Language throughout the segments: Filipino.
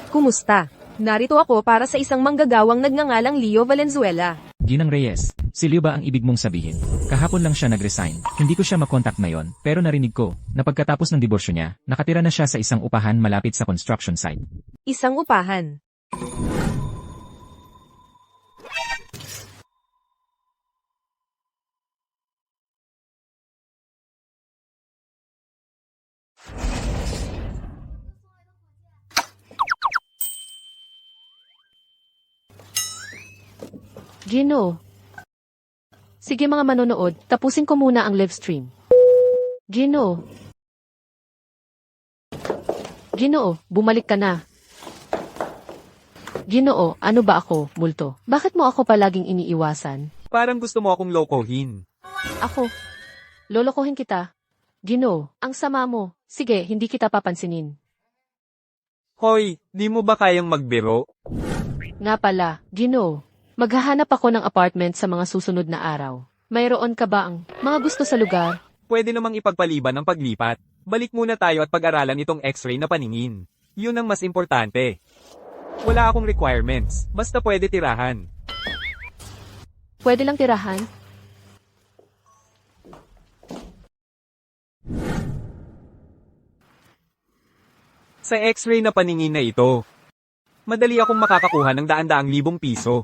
Kumusta? Narito ako para sa isang manggagawang nagngangalang Leo Valenzuela. Ginang Reyes, si Leo ba ang ibig mong sabihin? Kahapon lang siya nag-resign. Hindi ko siya makontak ngayon, pero narinig ko na pagkatapos ng diborsyo niya, nakatira na siya sa isang upahan malapit sa construction site. Isang upahan. Gino. Sige mga manonood, tapusin ko muna ang live stream. Gino. Ginoo, bumalik ka na. Ginoo, ano ba ako, multo? Bakit mo ako palaging iniiwasan? Parang gusto mo akong lokohin. Ako. Lolokohin kita. Ginoo, ang sama mo. Sige, hindi kita papansinin. Hoy, di mo ba kayang magbiro? Nga pala, Ginoo. Maghahanap ako ng apartment sa mga susunod na araw. Mayroon ka ba ang mga gusto sa lugar? Pwede namang ipagpaliban ng paglipat. Balik muna tayo at pag-aralan itong x-ray na paningin. Yun ang mas importante. Wala akong requirements, basta pwede tirahan. Pwede lang tirahan? Sa x-ray na paningin na ito, madali akong makakakuha ng daan-daang libong piso.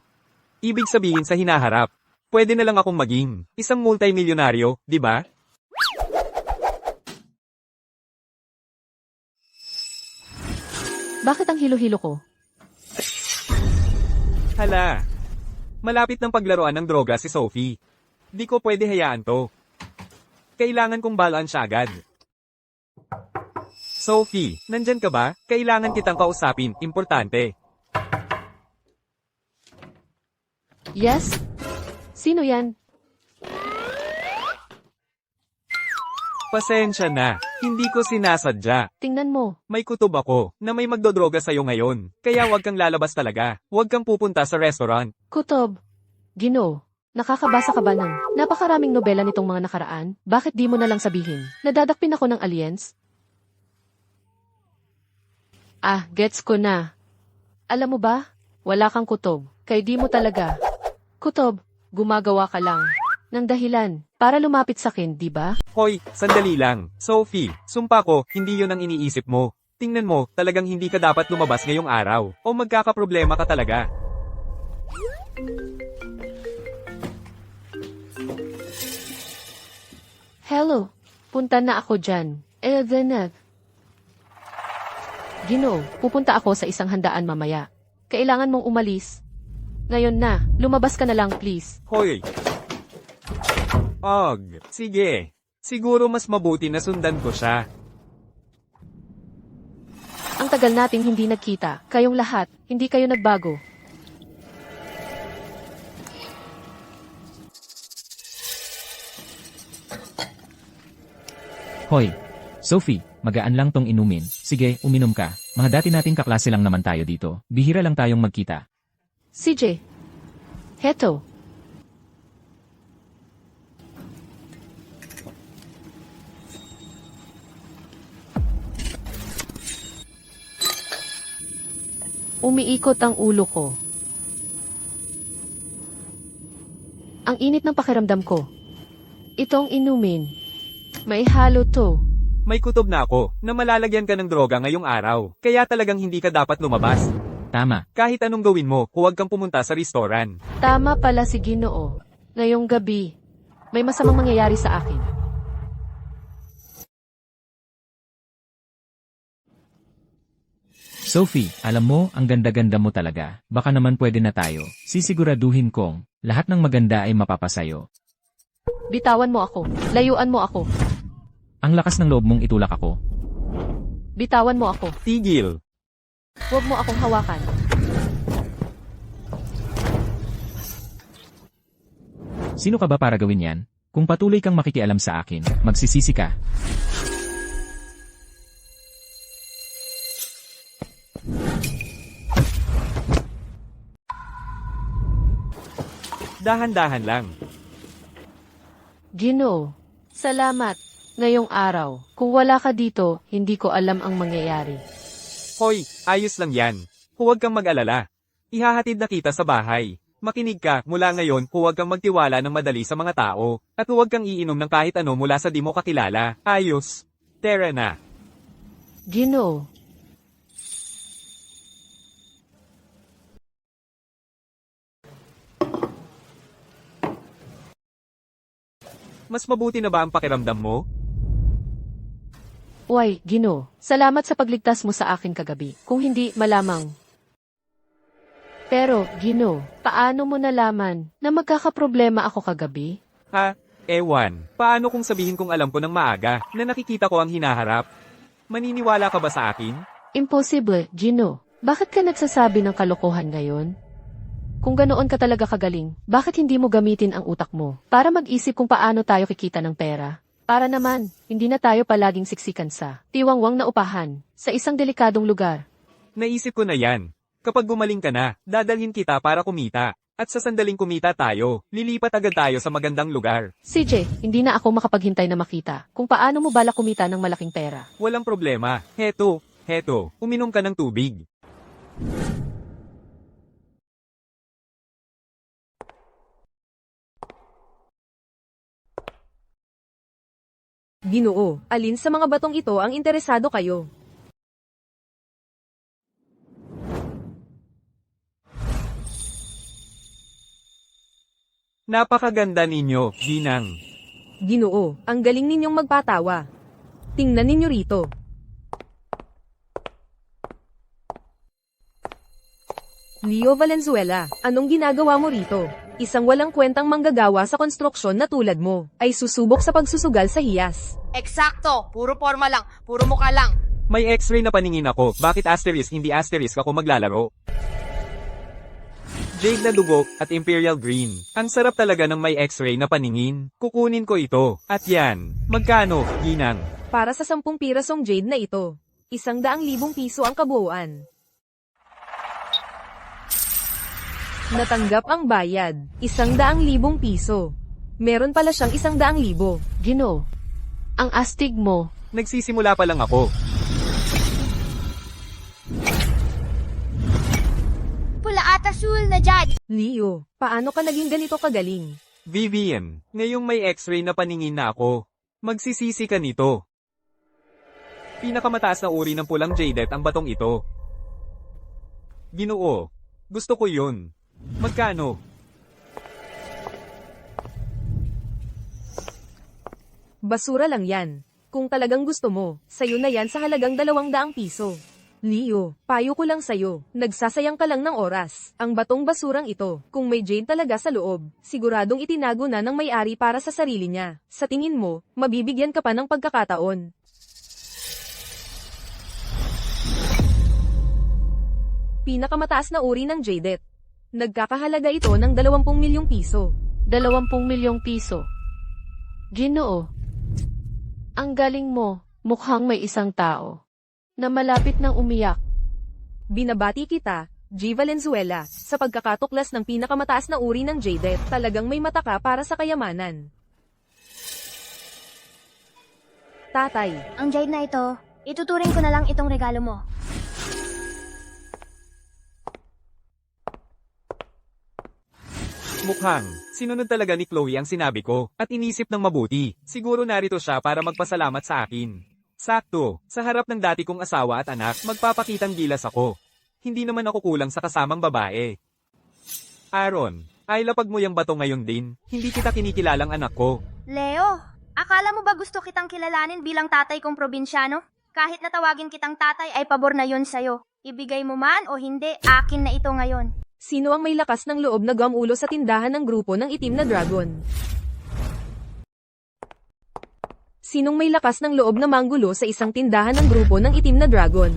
Ibig sabihin sa hinaharap, pwede na lang akong maging isang multimilyonaryo, di ba? Bakit ang hilo-hilo ko? Hala, malapit ng paglaruan ng droga si Sophie. Di ko pwede hayaan to. Kailangan kong balaan siya agad. Sophie, nandyan ka ba? Kailangan kitang kausapin, importante. Yes? Sino yan? Pasensya na, hindi ko sinasadya. Tingnan mo. May kutob ako na may magdodroga sa'yo ngayon. Kaya huwag kang lalabas talaga. Huwag kang pupunta sa restaurant. Kutob. Gino. Nakakabasa ka ba ng napakaraming nobela nitong mga nakaraan? Bakit di mo na lang sabihin? Nadadakpin ako ng aliens? Ah, gets ko na. Alam mo ba? Wala kang kutob. Kay di mo talaga. Kutob, gumagawa ka lang ng dahilan para lumapit sa akin, di ba? Hoy, sandali lang. Sophie, sumpa ko, hindi yun ang iniisip mo. Tingnan mo, talagang hindi ka dapat lumabas ngayong araw. O magkakaproblema ka talaga. Hello, punta na ako dyan. Gino, pupunta ako sa isang handaan mamaya. Kailangan mong umalis. Ngayon na, lumabas ka na lang please. Hoy. Sige. Siguro mas mabuti na sundan ko siya. Ang tagal nating hindi nagkita, kayong lahat, hindi kayo nagbago. Hoy, Sophie, magaan lang tong inumin. Sige, uminom ka. Mga dati nating kaklase lang naman tayo dito. Bihira lang tayong magkita. CJ. Heto. Umiikot ang ulo ko. Ang init ng pakiramdam ko. Itong inumin. May halo to. May kutob na ako na malalagyan ka ng droga ngayong araw. Kaya talagang hindi ka dapat lumabas. Tama. Kahit anong gawin mo, huwag kang pumunta sa restaurant. Tama pala si Ginoo. Ngayong gabi, may masamang mangyayari sa akin. Sophie, alam mo, ang ganda-ganda mo talaga. Baka naman pwede na tayo. Sisiguraduhin kong lahat ng maganda ay mapapasayo. Bitawan mo ako. Layuan mo ako. Ang lakas ng loob mong itulak ako. Bitawan mo ako. Tigil. Huwag mo akong hawakan. Sino ka ba para gawin yan? Kung patuloy kang makikialam sa akin, magsisisi ka. Dahan-dahan lang. Ginoo, salamat. Ngayong araw, kung wala ka dito, hindi ko alam ang mangyayari. Hoy, ayos lang yan. Huwag kang mag-alala. Ihahatid na kita sa bahay. Makinig ka, mula ngayon, huwag kang magtiwala ng madali sa mga tao, at huwag kang iinom ng kahit ano mula sa di mo kakilala. Ayos. Tara na. Ginoo. Mas mabuti na ba ang pakiramdam mo? Uy, Ginoo. Salamat sa pagligtas mo sa akin kagabi. Kung hindi, malamang. Pero, Ginoo, paano mo nalaman na magkakaproblema ako kagabi? Ha? Ewan. Paano kung sabihin kong alam ko ng maaga na nakikita ko ang hinaharap? Maniniwala ka ba sa akin? Imposible, Ginoo. Bakit ka nagsasabi ng kalokohan ngayon? Kung ganoon ka talaga kagaling, bakit hindi mo gamitin ang utak mo para mag-isip kung paano tayo kikita ng pera? Para naman, hindi na tayo palaging siksikan sa tiwangwang na upahan sa isang delikadong lugar. Naisip ko na yan. Kapag gumaling ka na, dadalhin kita para kumita. At sa sandaling kumita tayo, lilipat agad tayo sa magandang lugar. CJ, hindi na ako makapaghintay na makita kung paano mo balak kumita ng malaking pera. Walang problema. Heto, uminom ka ng tubig. Ginoo, alin sa mga batong ito ang interesado kayo? Napakaganda ninyo, Ginang. Ginoo, ang galing ninyong magpatawa. Tingnan ninyo rito. Leo Valenzuela, anong ginagawa mo rito? Isang walang kwentang manggagawa sa konstruksyon na tulad mo, ay susubok sa pagsusugal sa hiyas. Eksakto! Puro forma lang. Puro mukha lang. May x-ray na paningin ako. Bakit asterisk hindi asterisk ako maglalaro? Jade na dugo at Imperial Green. Ang sarap talaga ng may x-ray na paningin. Kukunin ko ito. At yan. Magkano, Ginang? Para sa 10 pirasong jade na ito, 100,000 piso ang kabuuan. Natanggap ang bayad, 100,000 piso. Meron pala siyang 100,000. Ginoo, ang astig mo. Nagsisimula pa lang ako. Pula at asul na dyan. Leo, paano ka naging ganito kagaling? Vivian, ngayong may x-ray na paningin na ako, magsisisi ka nito. Pinakamataas na uri ng pulang jadet ang batong ito. Ginoo, gusto ko yun. Magkano? Basura lang yan. Kung talagang gusto mo, sayo na yan sa halagang 200 piso. Leo, payo ko lang sayo, nagsasayang ka lang ng oras. Ang batong basurang ito, kung may jade talaga sa loob, siguradong itinago na ng may-ari para sa sarili niya. Sa tingin mo, mabibigyan ka pa ng pagkakataon. Pinakamataas na uri ng jadet. Nagkakahalaga ito ng 20 milyong piso. 20 milyong piso. Ginoo, ang galing mo, mukhang may isang tao na malapit ng umiyak. Binabati kita, G. Valenzuela, sa pagkakatuklas ng pinakamataas na uri ng jadet. Talagang may mata ka para sa kayamanan. Tatay, Ang jade na ito, ituturing ko na lang itong regalo mo. Mukhang, sinunod talaga ni Chloe ang sinabi ko, at inisip ng mabuti. Siguro narito siya para magpasalamat sa akin. Sakto, sa harap ng dati kong asawa at anak, magpapakitang gilas ako. Hindi naman ako kulang sa kasamang babae. Aaron, ay lapag mo yung bato ngayon din, hindi kita kinikilalang anak ko. Leo, akala mo ba gusto kitang kilalanin bilang tatay kong probinsyano? Kahit natawagin kitang tatay ay pabor na yon sa'yo. Ibigay mo man o hindi, akin na ito ngayon. sino ang may lakas ng loob na gamulo sa tindahan ng grupo ng itim na dragon? Sinong may lakas ng loob na manggulo sa isang tindahan ng grupo ng itim na dragon?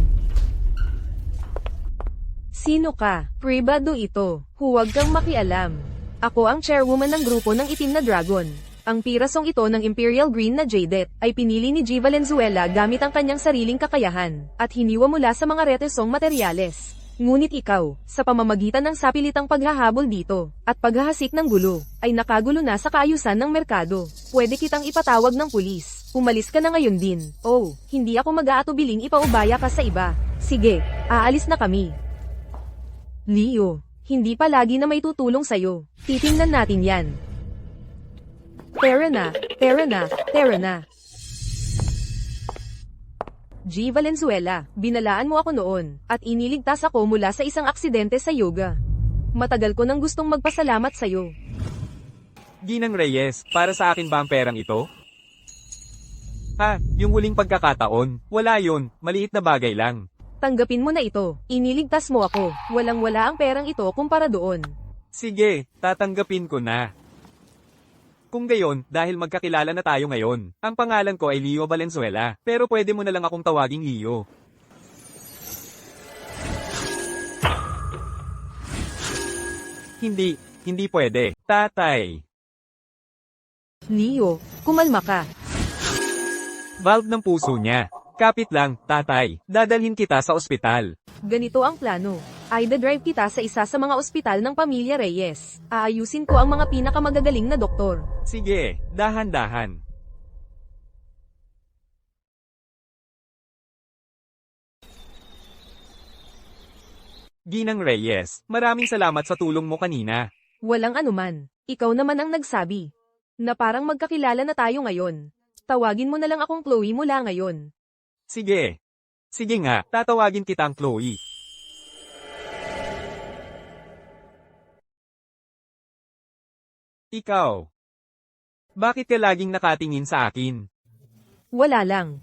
Sino ka? Pribado ito. Huwag kang makialam. Ako ang chairwoman ng grupo ng itim na dragon. Ang pirasong ito ng Imperial Green na jadet ay pinili ni G. Valenzuela gamit ang kanyang sariling kakayahan at hiniwa mula sa mga retesong materyales. Ngunit ikaw, sa pamamagitan ng sapilitang paghahabol dito, at paghahasik ng gulo, ay nakagulo na sa kaayusan ng merkado. Pwede kitang ipatawag ng pulis. Umalis ka na ngayon din. Oh, hindi ako mag-aatubiling ipaubaya ka sa iba. Sige, aalis na kami. Leo, hindi palagi na may tutulong sa'yo. Titingnan natin yan. Tara na, tara na, tara na. G. Valenzuela, binalaan mo ako noon, at iniligtas ako mula sa isang aksidente sa yoga. Matagal ko nang gustong magpasalamat sa'yo. Ginang Reyes, para sa akin ba ang perang ito? Yung huling pagkakataon, wala yun, maliit na bagay lang. Tanggapin mo na ito, iniligtas mo ako, walang-wala ang perang ito kumpara doon. Sige, tatanggapin ko na. Kung gayon, dahil magkakilala na tayo ngayon, ang pangalan ko ay Leo Valenzuela, pero pwede mo na lang akong tawaging Leo. Hindi pwede. Tatay. Leo, kumalma ka. Valve ng puso niya. Kapit lang, tatay. Dadalhin kita sa ospital. Ganito ang plano. Ida-drive kita sa isa sa mga ospital ng pamilya Reyes. Aayusin ko ang mga pinakamagagaling na doktor. Sige, dahan-dahan. Ginang Reyes, maraming salamat sa tulong mo kanina. Walang anuman. Ikaw naman ang nagsabi. Na parang magkakilala na tayo ngayon. Tawagin mo na lang akong Chloe mula ngayon. Sige. Sige nga, tatawagin kitang Chloe. Ikaw. Bakit ka laging nakatingin sa akin? Wala lang.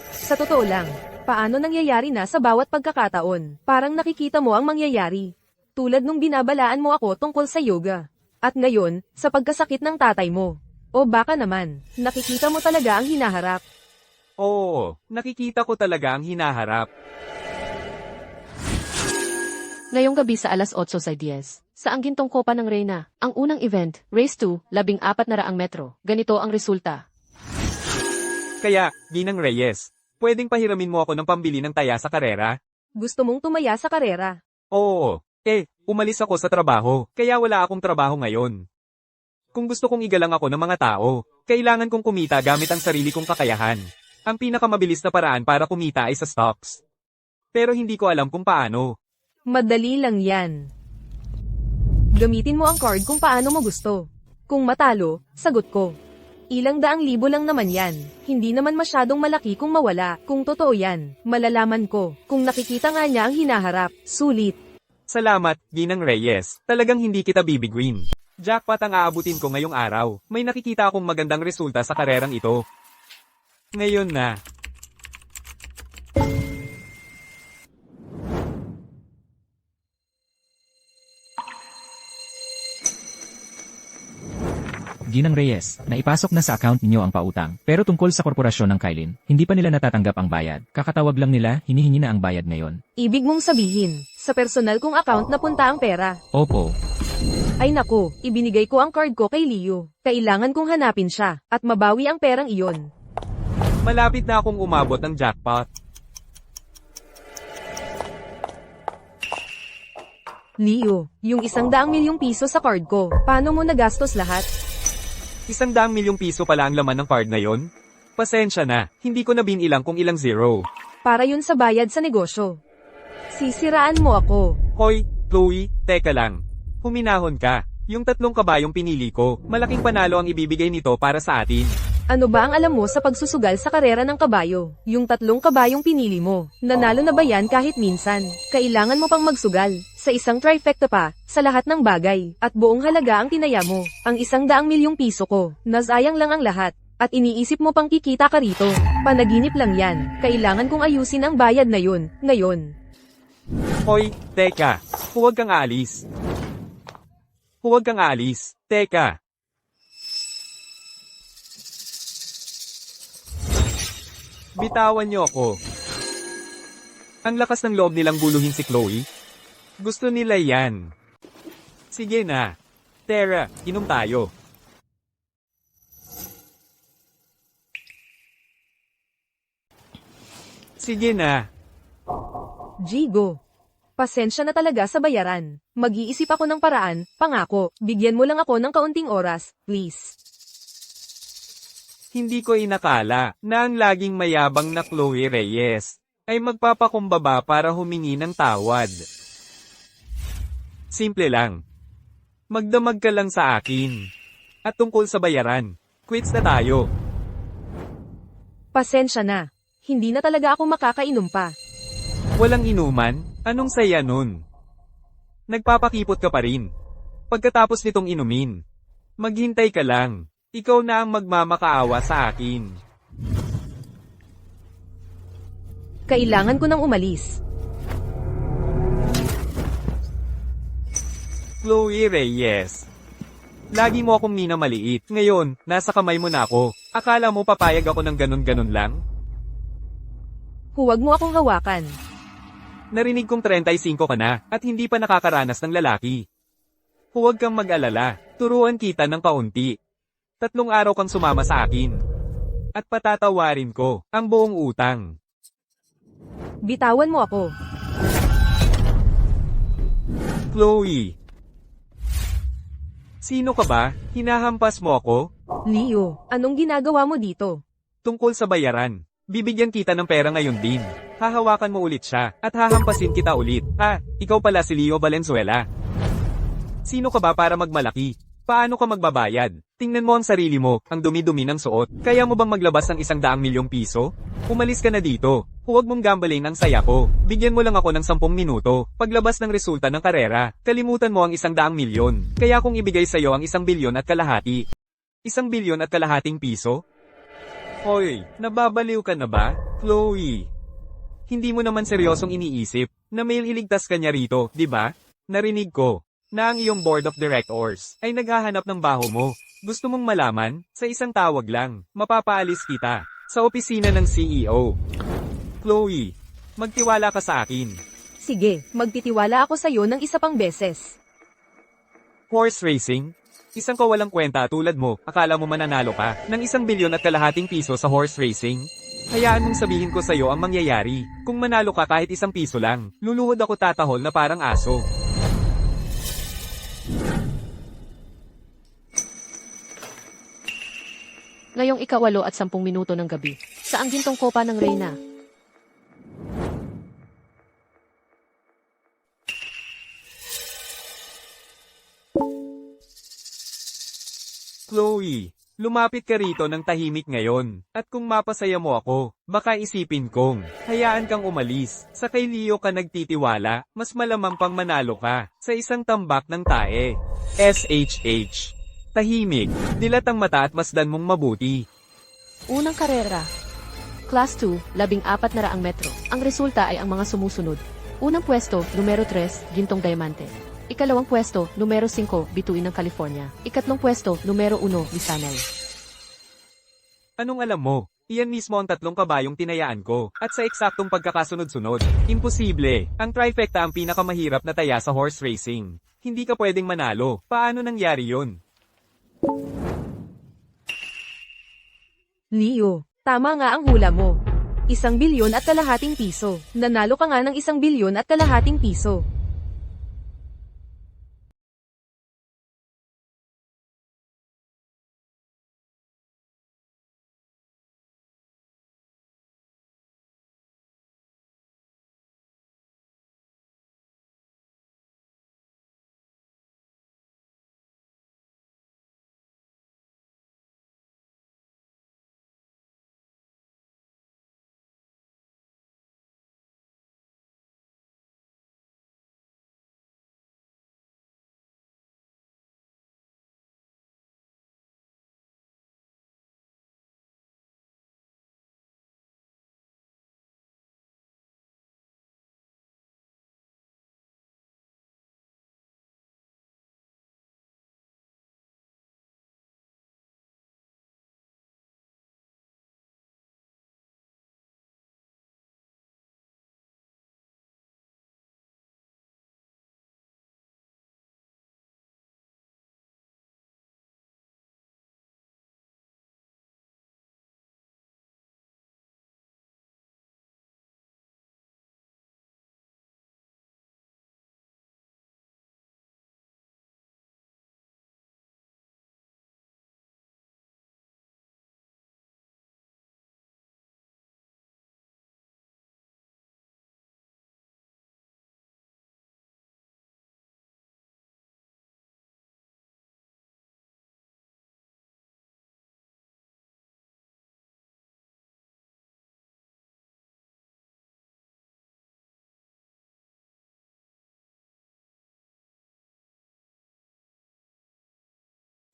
Sa totoo lang, paano nangyayari na sa bawat pagkakataon? Parang nakikita mo ang mangyayari. Tulad nung binabalaan mo ako tungkol sa yoga. At ngayon, sa pagkasakit ng tatay mo. O baka naman, nakikita mo talaga ang hinaharap. Oo, nakikita ko talaga ang hinaharap. Ngayong gabi sa alas 8:10, sa Anggintong Kopa ng Reyna, ang unang event, Race 2, 1400 metro. Ganito ang resulta. Kaya, Ginang Reyes, pwedeng pahiramin mo ako ng pambili ng taya sa karera? Gusto mong tumaya sa karera. Oo, umalis ako sa trabaho, kaya wala akong trabaho ngayon. Kung gusto kong igalang ako ng mga tao, kailangan kong kumita gamit ang sarili kong kakayahan. Ang pinakamabilis na paraan para kumita ay sa stocks. Pero hindi ko alam kung paano. Madali lang yan. Gamitin mo ang card kung paano mo gusto. Kung matalo, sagot ko. Ilang daang libo lang naman yan. Hindi naman masyadong malaki kung mawala. Kung totoo yan, malalaman ko. Kung nakikita nga niya ang hinaharap, sulit. Salamat, Ginang Reyes. Talagang hindi kita bibiguin. Jackpot ang aabutin ko ngayong araw. May nakikita akong magandang resulta sa karerang ito. Ngayon na. Ginang Reyes, naipasok na sa account ninyo ang pautang. Pero tungkol sa korporasyon ng Kylin, hindi pa nila natatanggap ang bayad. Kakatawag lang nila, hinihingi na ang bayad ngayon. Ibig mong sabihin, sa personal kong account napunta ang pera. Opo. Ay nako, ibinigay ko ang card ko kay Leo. Kailangan kong hanapin siya, at mabawi ang perang iyon. Malapit na akong umabot ng jackpot. Leo, yung 100 milyong piso sa card ko, paano mo nagastos lahat? 100 milyong piso pala ang laman ng card na yon? Pasensya na, hindi ko na binilang kung ilang zero. Para yun sa bayad sa negosyo. Sisiraan mo ako. Hoy, Chloe, teka lang. Huminahon ka. Yung 3 kabayong pinili ko, malaking panalo ang ibibigay nito para sa atin. Ano ba ang alam mo sa pagsusugal sa karera ng kabayo? Yung 3 kabayong pinili mo, nanalo na ba yan kahit minsan? Kailangan mo pang magsugal, sa isang trifecta pa, sa lahat ng bagay, at buong halaga ang tinaya mo, ang 100 milyong piso ko, nasayang lang ang lahat, at iniisip mo pang kikita ka rito. Panaginip lang yan, kailangan kong ayusin ang bayad na yun, ngayon. Hoy, teka, huwag kang aalis. Huwag kang aalis, teka. Bitawan niyo ako. Ang lakas ng loob nilang guluhin si Chloe. Gusto nila yan. Sige na. Tara, inom tayo. Sige na. Jigo. Pasensya na talaga sa bayaran. Mag-iisip ako ng paraan, pangako, bigyan mo lang ako ng kaunting oras, please. Hindi ko inakala na ang laging mayabang na Chloe Reyes ay magpapakumbaba para humingi ng tawad. Simple lang. Magdamag ka lang sa akin. At tungkol sa bayaran, quits na tayo. Pasensya na. Hindi na talaga ako makakainom pa. Walang inuman? Anong saya nun? Nagpapakipot ka pa rin. Pagkatapos nitong inumin, maghintay ka lang. Ikaw na ang magmamakaawa sa akin. Kailangan ko nang umalis. Chloe Reyes. Lagi mo akong minamaliit. Ngayon, nasa kamay mo na ako. Akala mo papayag ako ng ganun-ganun lang? Huwag mo akong hawakan. Narinig kong 35 ka na, at hindi pa nakakaranas ng lalaki. Huwag kang mag-alala, turuan kita ng kaunti. 3 araw kang sumama sa akin. At patatawarin ko, ang buong utang. Bitawan mo ako. Chloe. Sino ka ba? Hinahampas mo ako? Leo, anong ginagawa mo dito? Tungkol sa bayaran. Bibigyan kita ng pera ngayon din. Hahawakan mo ulit siya, at hahampasin kita ulit. Ikaw pala si Leo Valenzuela. Sino ka ba para magmalaki? Paano ka magbabayad? Tingnan mo ang sarili mo, ang dumi-dumi ng suot. Kaya mo bang maglabas ng 100 milyong piso? Umalis ka na dito. Huwag mong gambling ang saya ko. Bigyan mo lang ako ng 10 minuto. Paglabas ng resulta ng karera, kalimutan mo ang 100 milyon. Kaya kung ibigay sa'yo ang 1 bilyon at kalahati. 1 bilyon at kalahating piso? Hoy, nababaliw ka na ba, Chloe? Hindi mo naman seryosong iniisip na may iligtas ka niya rito, di ba? Narinig ko na ang iyong board of directors ay naghahanap ng baho mo. Gusto mong malaman? Sa isang tawag lang, mapapaalis kita sa opisina ng CEO. Chloe, magtiwala ka sa akin. Sige, magtitiwala ako sa'yo ng isa pang beses. Horse racing? Isang kawalang kwenta tulad mo, akala mo mananalo ka ng 1 bilyon at kalahating piso sa horse racing? Hayaan mong sabihin ko sa'yo ang mangyayari. Kung manalo ka kahit 1 piso lang, luluhod ako tatahol na parang aso. Ngayong 8 at 10 minuto ng gabi, sa ang gintong kopa ng Reyna. Chloe, lumapit ka rito ng tahimik ngayon. At kung mapasaya mo ako, baka isipin kong, hayaan kang umalis. Sa kay Leo ka nagtitiwala, mas malamang pang manalo ka sa isang tambak ng tae. SHH. Tahimik, dilat ang mata at masdan mong mabuti. Unang karera. Class 2, 1400 metro. Ang resulta ay ang mga sumusunod. Unang pwesto, numero 3, Gintong Diamante. Ikalawang pwesto, numero 5, Bituin ng California. Ikatlong pwesto, numero 1, Lisanay. Anong alam mo? Iyan mismo ang 3 kabayong tinayaan ko, at sa eksaktong pagkakasunod-sunod. Imposible. Ang trifecta ang pinakamahirap na taya sa horse racing. Hindi ka pwedeng manalo. Paano nangyari yun? Leo, tama nga ang hula mo. 1 bilyon at kalahating piso. Nanalo ka nga ng 1 bilyon at kalahating piso.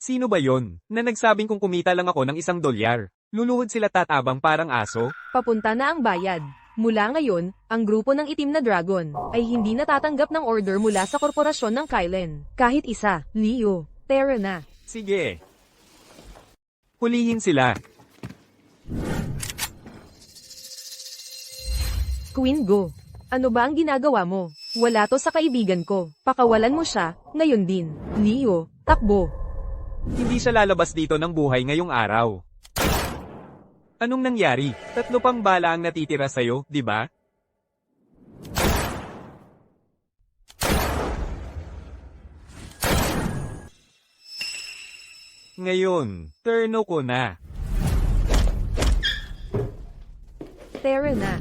Sino ba yon? Na nagsabing kung kumita lang ako ng $1. Luluhod sila tatabang parang aso? Papunta na ang bayad. Mula ngayon, ang grupo ng Itim na Dragon ay hindi natatanggap ng order mula sa korporasyon ng Kylen. Kahit isa, Leo, Terra na. Sige. Hulihin sila. Queen Go. Ano ba ang ginagawa mo? Wala to sa kaibigan ko. Pakawalan mo siya, ngayon din. Leo, takbo. Hindi siya lalabas dito ng buhay ngayong araw. Anong nangyari? 3 pang bala ang natitira sa'yo, di ba? Ngayon, turno ko na. Terra na.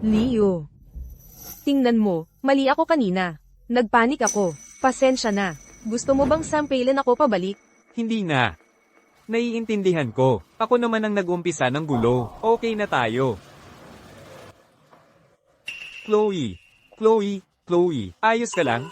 Leo. Tingnan mo, mali ako kanina. Nagpanik ako. Pasensya na. Gusto mo bang sampailan ako pabalik? Hindi na. Naiintindihan ko. Ako naman ang nag-umpisa ng gulo. Okay na tayo. Chloe. Chloe. Ayos ka lang?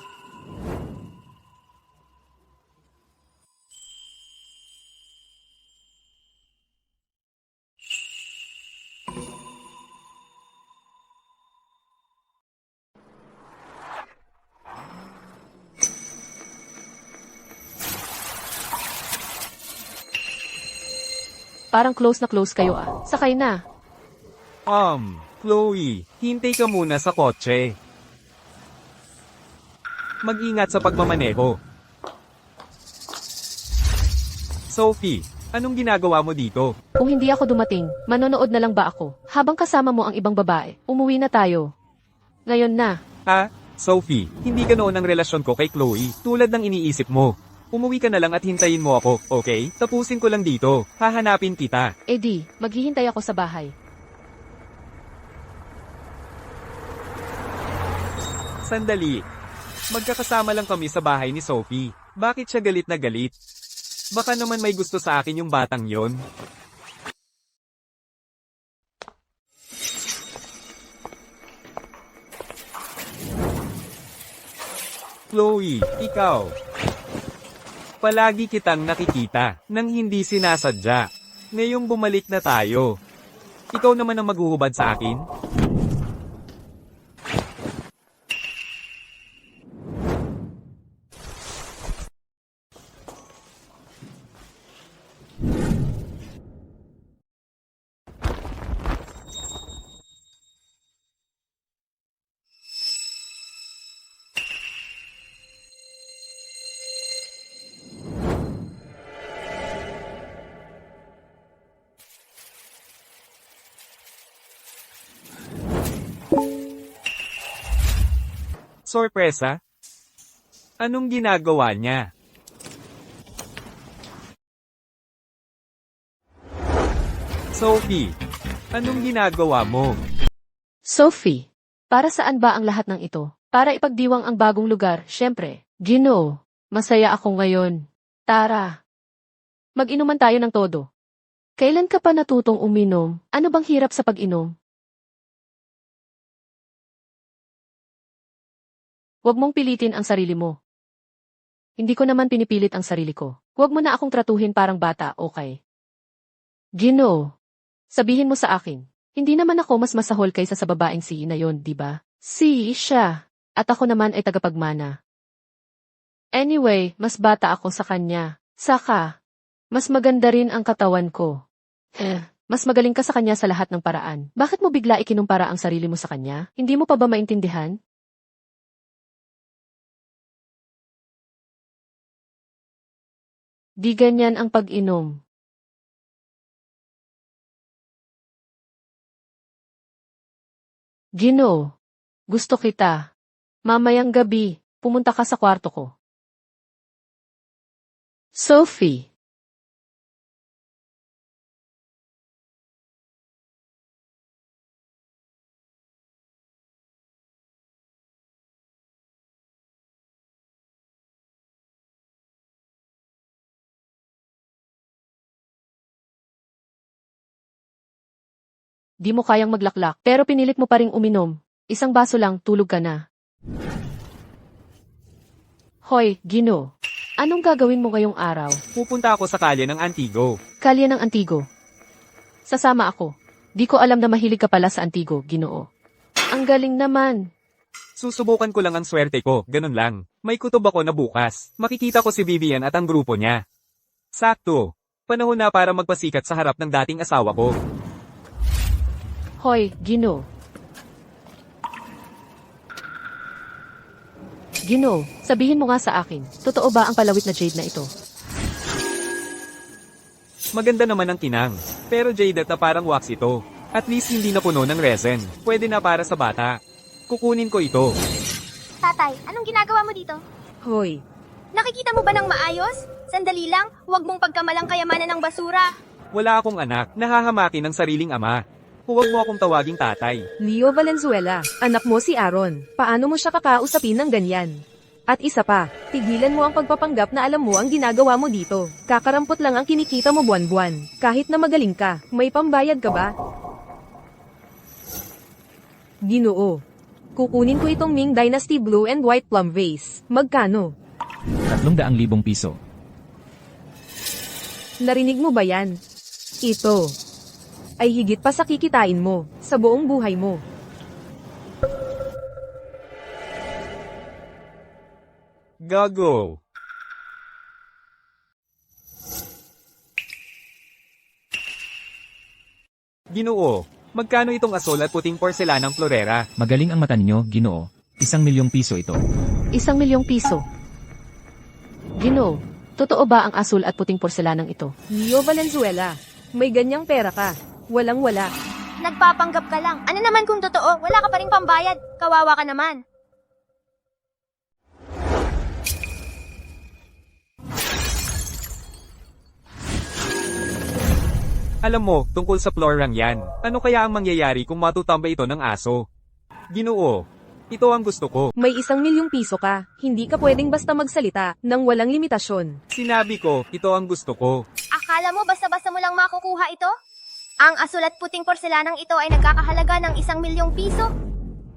Parang close na close kayo ah. Sakay na. Chloe, hintay ka muna sa kotse. Mag-ingat sa pagmamaneho. Sophie, anong ginagawa mo dito? Kung hindi ako dumating, manonood na lang ba ako? Habang kasama mo ang ibang babae, umuwi na tayo. Ngayon na. Ha? Sophie, hindi ka noon ang relasyon ko kay Chloe, tulad ng iniisip mo. Umuwi ka na lang at hintayin mo ako, okay? Tapusin ko lang dito. Hahanapin kita. Eddie, maghihintay ako sa bahay. Sandali. Magkakasama lang kami sa bahay ni Sophie. Bakit siya galit na galit? Baka naman may gusto sa akin yung batang yon. Chloe, ikaw. Palagi kitang nakikita, nang hindi sinasadya. Ngayong bumalik na tayo. Ikaw naman ang maghuhubad sa akin? Sorpresa? Anong ginagawa niya? Sophie, anong ginagawa mo? Sophie, para saan ba ang lahat ng ito? Para ipagdiwang ang bagong lugar, syempre. Gino, masaya ako ngayon. Tara. Mag-inuman tayo ng todo. Kailan ka pa natutong uminom? Ano bang hirap sa pag-inom? Huwag mong pilitin ang sarili mo. Hindi ko naman pinipilit ang sarili ko. Huwag mo na akong tratuhin parang bata, okay? Gino, sabihin mo sa akin, hindi naman ako mas masahol kaysa sa babaeng si na yon, di ba? Si siya, at ako naman ay tagapagmana. Anyway, mas bata ako sa kanya. Saka, mas maganda rin ang katawan ko. Mas magaling ka sa kanya sa lahat ng paraan. Bakit mo bigla ikinumpara ang sarili mo sa kanya? Hindi mo pa ba maintindihan? Di ganyan ang pag-inom. Gino, gusto kita. Mamayang gabi, pumunta ka sa kwarto ko. Sophie. Di mo kayang maglaklak, pero pinilit mo pa ring uminom. Isang baso lang, tulog ka na. Hoy, Gino. Anong gagawin mo ngayong araw? Pupunta ako sa kalye ng Antigo. Kalye ng Antigo. Sasama ako. Di ko alam na mahilig ka pala sa Antigo, Ginoo. Ang galing naman. Susubukan ko lang ang swerte ko, ganun lang. May kutob ako na bukas. Makikita ko si Vivian at ang grupo niya. Sakto. Panahon na para magpasikat sa harap ng dating asawa ko. Hoy, Gino. Gino, sabihin mo nga sa akin, totoo ba ang palawit na jade na ito? Maganda naman ang kinang. Pero jaded na parang wax ito. At least hindi na puno ng resin. Pwede na para sa bata. Kukunin ko ito. Tatay, anong ginagawa mo dito? Hoy, Nakikita mo ba ng maayos? Sandali lang, huwag mong pagkamalang kayamanan ng basura. Wala akong anak. Nahahamakin ng sariling ama. Huwag mo akong tawaging tatay. Leo Valenzuela, anak mo si Aaron. Paano mo siya kakausapin ng ganyan? At isa pa, tigilan mo ang pagpapanggap na alam mo ang ginagawa mo dito. Kakarampot lang ang kinikita mo buwan-buwan. Kahit na magaling ka, may pambayad ka ba? Ginoo. Kukunin ko itong Ming Dynasty Blue and White Plum Vase. Magkano? 300,000 piso. Narinig mo ba yan? Ito ay higit pa sa kikitain mo sa buong buhay mo. Gago. Ginoo, magkano itong asol at puting porselanang florera? Magaling ang mata ninyo, Ginoo. 1,000,000 piso ito. 1,000,000 piso. Gino, totoo ba ang asul at puting porselanang ito? Leo Valenzuela, may ganyang pera ka. Walang-wala. Nagpapanggap ka lang. Ano naman kung totoo? Wala ka pa rin pambayad. Kawawa ka naman. Alam mo, tungkol sa florang yan, ano kaya ang mangyayari kung matutambay ito ng aso? Ginoo, ito ang gusto ko. May 1,000,000 piso ka. Hindi ka pwedeng basta magsalita nang walang limitasyon. Sinabi ko, ito ang gusto ko. Akala mo basta-basta mo lang makukuha ito? Ang asul at puting porselanang ito ay nagkakahalaga ng 1,000,000 piso.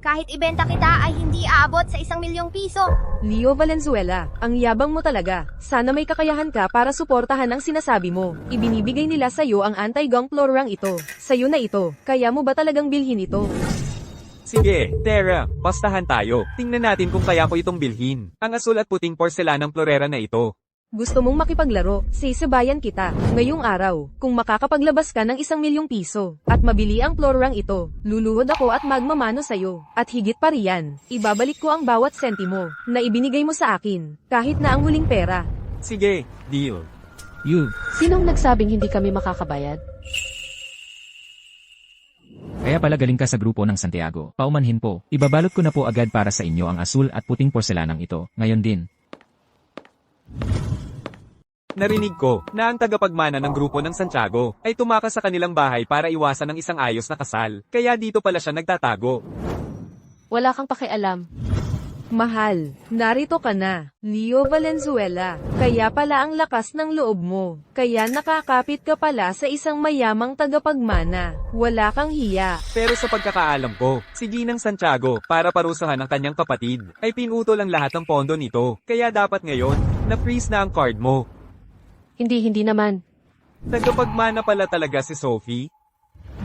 Kahit ibenta kita ay hindi aabot sa 1,000,000 piso. Leo Valenzuela, ang yabang mo talaga. Sana may kakayahan ka para suportahan ang sinasabi mo. Ibinibigay nila sa'yo ang anti-gong florang ito. Sa'yo na ito. Kaya mo ba talagang bilhin ito? Sige, Tara, pastahan tayo. Tingnan natin kung kaya ko itong bilhin. Ang asul at puting porselanang florera na ito. Gusto mong makipaglaro, sisibayan kita. Ngayong araw, kung makakapaglabas ka ng 1,000,000 piso, at mabili ang florang ito, luluhod ako at magmamano sa'yo. At higit pa riyan, ibabalik ko ang bawat sentimo na ibinigay mo sa akin, kahit na ang huling pera. Sige, deal. You, Sinong nagsabing hindi kami makakabayad? kaya pala galing ka sa grupo ng Santiago. Paumanhin po, ibabalot ko na po agad para sa inyo ang asul at puting porselanang ito, ngayon din. Narinig ko na ang tagapagmana ng grupo ng Santiago ay tumakas sa kanilang bahay para iwasan ng isang ayos na kasal. Kaya dito pala siya nagtatago. Wala kang pakialam. Mahal, narito ka na, Leo Valenzuela. Kaya pala ang lakas ng loob mo. Kaya nakakapit ka pala sa isang mayamang tagapagmana. Wala kang hiya. Pero sa pagkakaalam ko, si Ginang Santiago, para parusahan ang kanyang kapatid, ay pinutol ang lahat ng pondo nito. Kaya dapat ngayon, na-freeze na ang card mo. Hindi naman. Tagapagmana pala talaga si Sophie.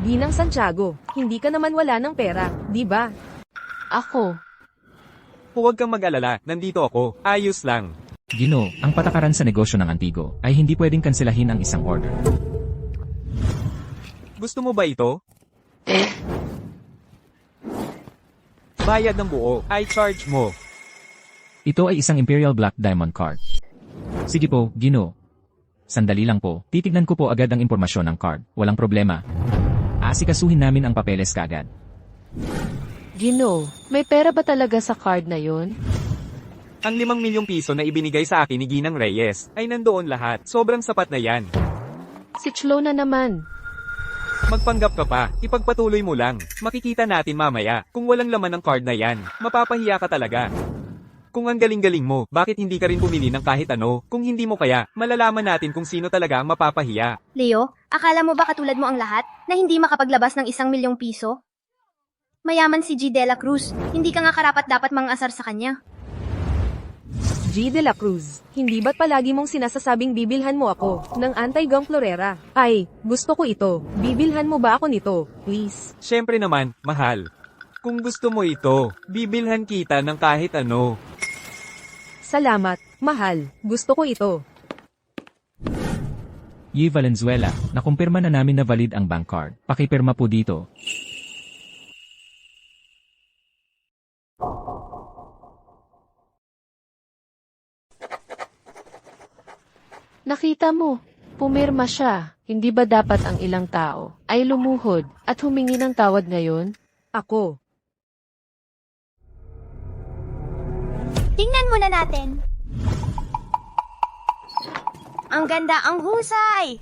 Ginang Santiago, hindi ka naman wala ng pera, di ba? Ako. Huwag kang mag-alala, nandito ako. Ayos lang. Gino, ang patakaran sa negosyo ng Antigo ay hindi pwedeng kanselahin ang isang order. Gusto mo ba ito? Bayad ng buo, I charge mo. Ito ay isang Imperial Black Diamond card. Sige po, Gino. Sandali lang po, titignan ko po agad ang impormasyon ng card. Walang problema. Aasikasuhin namin ang papeles kaagad. Gino, may pera ba talaga sa card na yun? Ang 5,000,000 piso na ibinigay sa akin ni Ginang Reyes ay nandoon lahat. Sobrang sapat na yan. Si Chlo na naman. Magpanggap ka pa, ipagpatuloy mo lang. Makikita natin mamaya kung walang laman ng card na yan. Mapapahiya ka talaga. Kung ang galing-galing mo, bakit hindi ka rin bumili ng kahit ano? Kung hindi mo kaya, malalaman natin kung sino talaga ang mapapahiya. Leo, akala mo ba katulad mo ang lahat na hindi makapaglabas ng 1,000,000 piso? Mayaman si G. De La Cruz. Hindi ka nga karapat-dapat mang-asar sa kanya. G. De La Cruz, hindi ba't palagi mong sinasasabing bibilhan mo ako ng anti-gang florera? Ay, gusto ko ito. Bibilhan mo ba ako nito? Please. Siyempre naman, mahal. Kung gusto mo ito, bibilhan kita ng kahit ano. Salamat, mahal. Gusto ko ito. Yi Valenzuela, nakumpirma na namin na valid ang bank card. Pakipirma po dito. Nakita mo, pumirma siya. Hindi ba dapat ang ilang tao ay lumuhod at humingi ng tawad ngayon? Ako. Tingnan muna natin. Ang ganda, ang husay!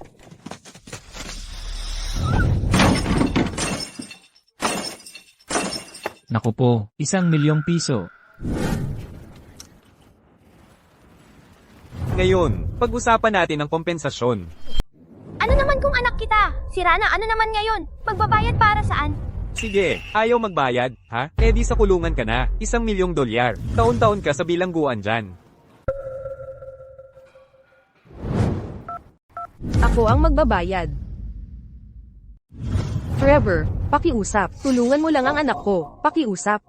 Naku po, 1,000,000 piso. Ngayon, pag-usapan natin ang kompensasyon. Ano naman kung anak kita? Si Rana, ano naman ngayon? Magbabayad para saan? Sige, ayaw magbayad, ha? Eh di sa kulungan ka na, $1,000,000. Taon-taon ka sa bilangguan dyan. Ako ang magbabayad. Trevor, pakiusap. Tulungan mo lang ang anak ko. Pakiusap.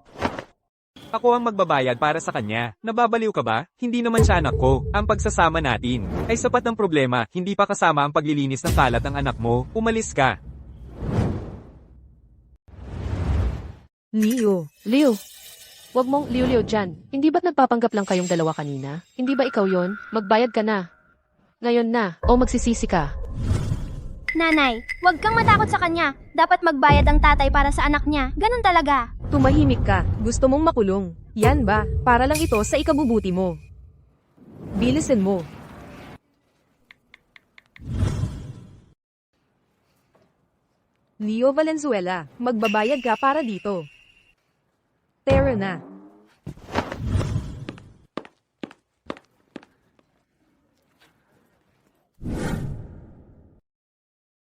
Ako ang magbabayad para sa kanya. Nababaliw ka ba? Hindi naman siya anak ko. Ang pagsasama natin ay sapat ng problema, hindi pa kasama ang paglilinis ng kalat ng anak mo. Umalis ka. Leo. Leo, wag mong liw-liw dyan. Hindi ba't nagpapanggap lang kayong dalawa kanina? Hindi ba ikaw yon? Magbayad ka na. Ngayon na, o magsisisi ka. Nanay, huwag kang matakot sa kanya. Dapat magbayad ang tatay para sa anak niya. Ganun talaga. Tumahimik ka. Gusto mong makulong. Yan ba? Para lang ito sa ikabubuti mo. Bilisin mo. Leo Valenzuela, magbabayad ka para dito. Tara na.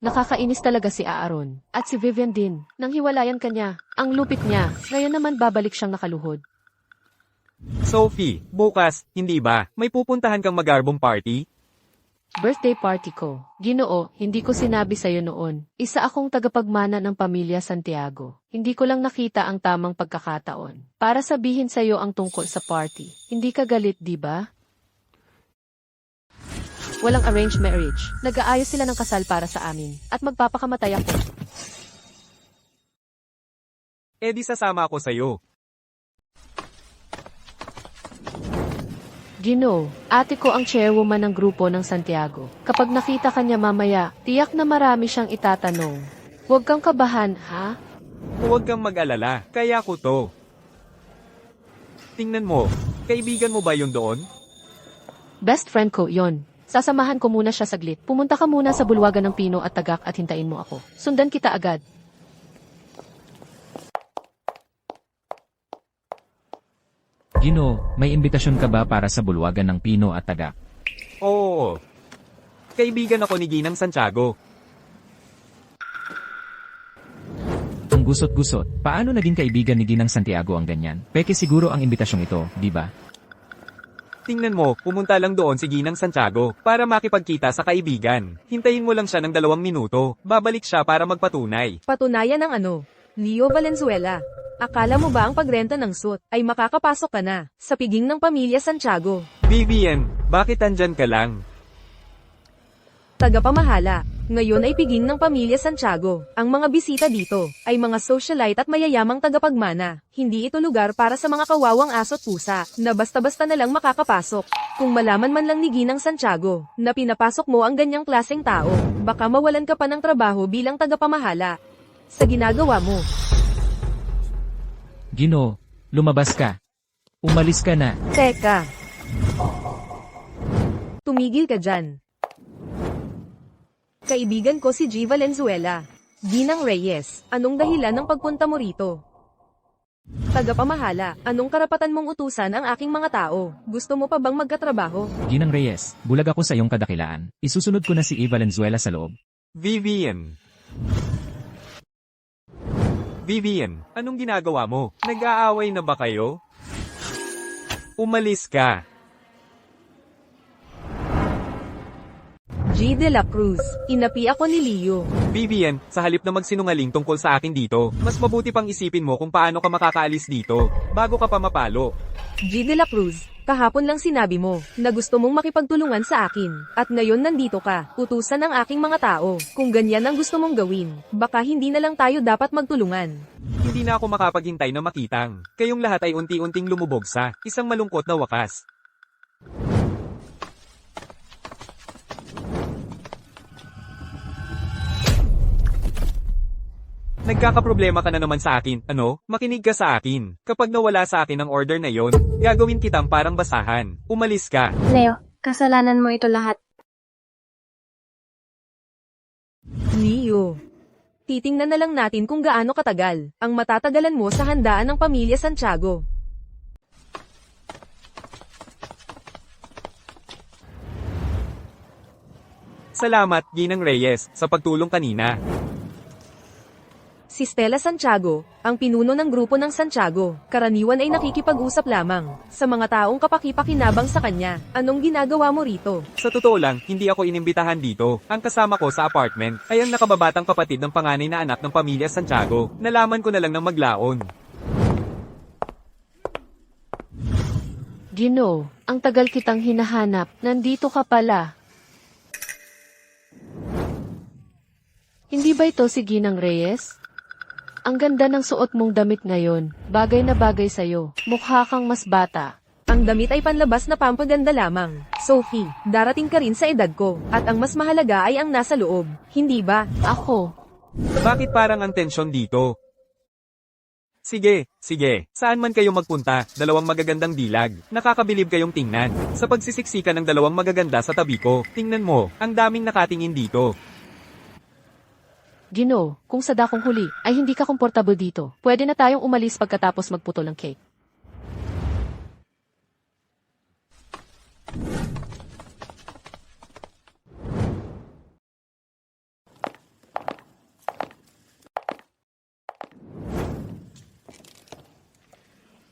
Nakakainis talaga si Aaron. At si Vivian din. Nang hiwalayan ka niya. Ang lupit niya. Ngayon naman babalik siyang nakaluhod. Sophie, bukas, hindi ba? May pupuntahan kang magarbong party? Birthday party ko. Ginoo, hindi ko sinabi sa'yo noon. Isa akong tagapagmana ng pamilya Santiago. Hindi ko lang nakita ang tamang pagkakataon. Para sabihin sa'yo ang tungkol sa party. Hindi ka galit, di ba? Walang arranged marriage. Nag-aayos sila ng kasal para sa amin. At magpapakamatay ako. Eh di sasama ako sa'yo. Gino, ate ko ang chairwoman ng grupo ng Santiago. Kapag nakita ka niya mamaya, tiyak na marami siyang itatanong. Huwag kang kabahan, ha? Huwag kang mag-alala, kaya ko to. Tingnan mo, kaibigan mo ba yun doon? Best friend ko, yon. Sasamahan ko muna siya saglit. Pumunta ka muna sa bulwagan ng Pino at Tagak at hintayin mo ako. Sundan kita agad. Gino, may imbitasyon ka ba para sa bulwagan ng Pino at Tagak? Oo. Kaibigan ako ni Ginang Santiago. Ang gusot-gusot, paano naging kaibigan ni Ginang Santiago ang ganyan? Peke siguro ang imbitasyong ito, di ba? Tingnan mo, pumunta lang doon si Ginang Santiago para makipagkita sa kaibigan. Hintayin mo lang siya ng 2 minuto. Babalik siya para magpatunay. Patunayan ng ano? Leo Valenzuela. Akala mo ba ang pagrenta ng suit ay makakapasok ka na sa piging ng pamilya Santiago? Vivian, bakit andyan ka lang? Tagapamahala. Ngayon ay piging ng pamilya Santiago. Ang mga bisita dito ay mga socialite at mayayamang tagapagmana. Hindi ito lugar para sa mga kawawang aso't pusa na basta-basta na lang makakapasok. Kung malaman man lang ni Ginang Santiago na pinapasok mo ang ganyang klaseng tao, baka mawalan ka pa ng trabaho bilang tagapamahala. Sa ginagawa mo. Gino, lumabas ka. Umalis ka na. Teka. Tumigil ka dyan. Kaibigan ko si G. Valenzuela. Ginang Reyes, anong dahilan ng pagpunta mo rito? Tagapamahala, anong karapatan mong utusan ang aking mga tao? Gusto mo pa bang magkatrabaho? Ginang Reyes, bulag ako sa iyong kadakilaan. Isusunod ko na si E. Valenzuela sa loob. Vivian. Vivian, anong ginagawa mo? Nag-aaway na ba kayo? Umalis ka. G. De La Cruz, inapi ako ni Leo. Vivian, sa halip na magsinungaling tungkol sa akin dito, mas mabuti pang isipin mo kung paano ka makakaalis dito, bago ka pa mapalo. G. De La Cruz, kahapon lang sinabi mo na gusto mong makipagtulungan sa akin. At ngayon nandito ka, utusan ng aking mga tao. Kung ganyan ang gusto mong gawin, baka hindi na lang tayo dapat magtulungan. Hindi na ako makapaghintay na makitang. Kayong lahat ay unti-unting lumubog sa isang malungkot na wakas. Nagkakaproblema ka na naman sa akin, ano? Makinig ka sa akin. Kapag nawala sa akin ang order na yon, gagawin kitang parang basahan. Umalis ka. Leo, kasalanan mo ito lahat. Leo, titingnan na lang natin kung gaano katagal ang matatagalan mo sa handaan ng pamilya Santiago. Salamat, Ginang Reyes, sa pagtulong kanina. Si Stella Santiago, ang pinuno ng grupo ng Santiago, karaniwan ay nakikipag-usap lamang sa mga taong kapaki-pakinabang sa kanya. Anong ginagawa mo rito? Sa totoo lang, hindi ako inimbitahan dito. Ang kasama ko sa apartment ay ang nakababatang kapatid ng panganay na anak ng pamilya Santiago. Nalaman ko na lang ng maglaon. Gino, ang tagal kitang hinahanap. Nandito ka pala. Hindi ba ito si Ginang Reyes? Ang ganda ng suot mong damit ngayon. Bagay na bagay sa'yo. Mukha kang mas bata. Ang damit ay panlabas na pampaganda lamang. Sophie, darating ka rin sa edad ko, at ang mas mahalaga ay ang nasa loob, hindi ba? Ako. Bakit parang ang tensyon dito? Sige, sige. Saan man kayo magpunta, dalawang magagandang dilag. Nakakabilib kayong tingnan. Sa pagsisiksika ng dalawang magaganda sa tabi ko, tingnan mo, ang daming nakatingin dito. Gino, kung sa dakong huli ay hindi ka komportable dito, pwede na tayong umalis pagkatapos magputol ng cake.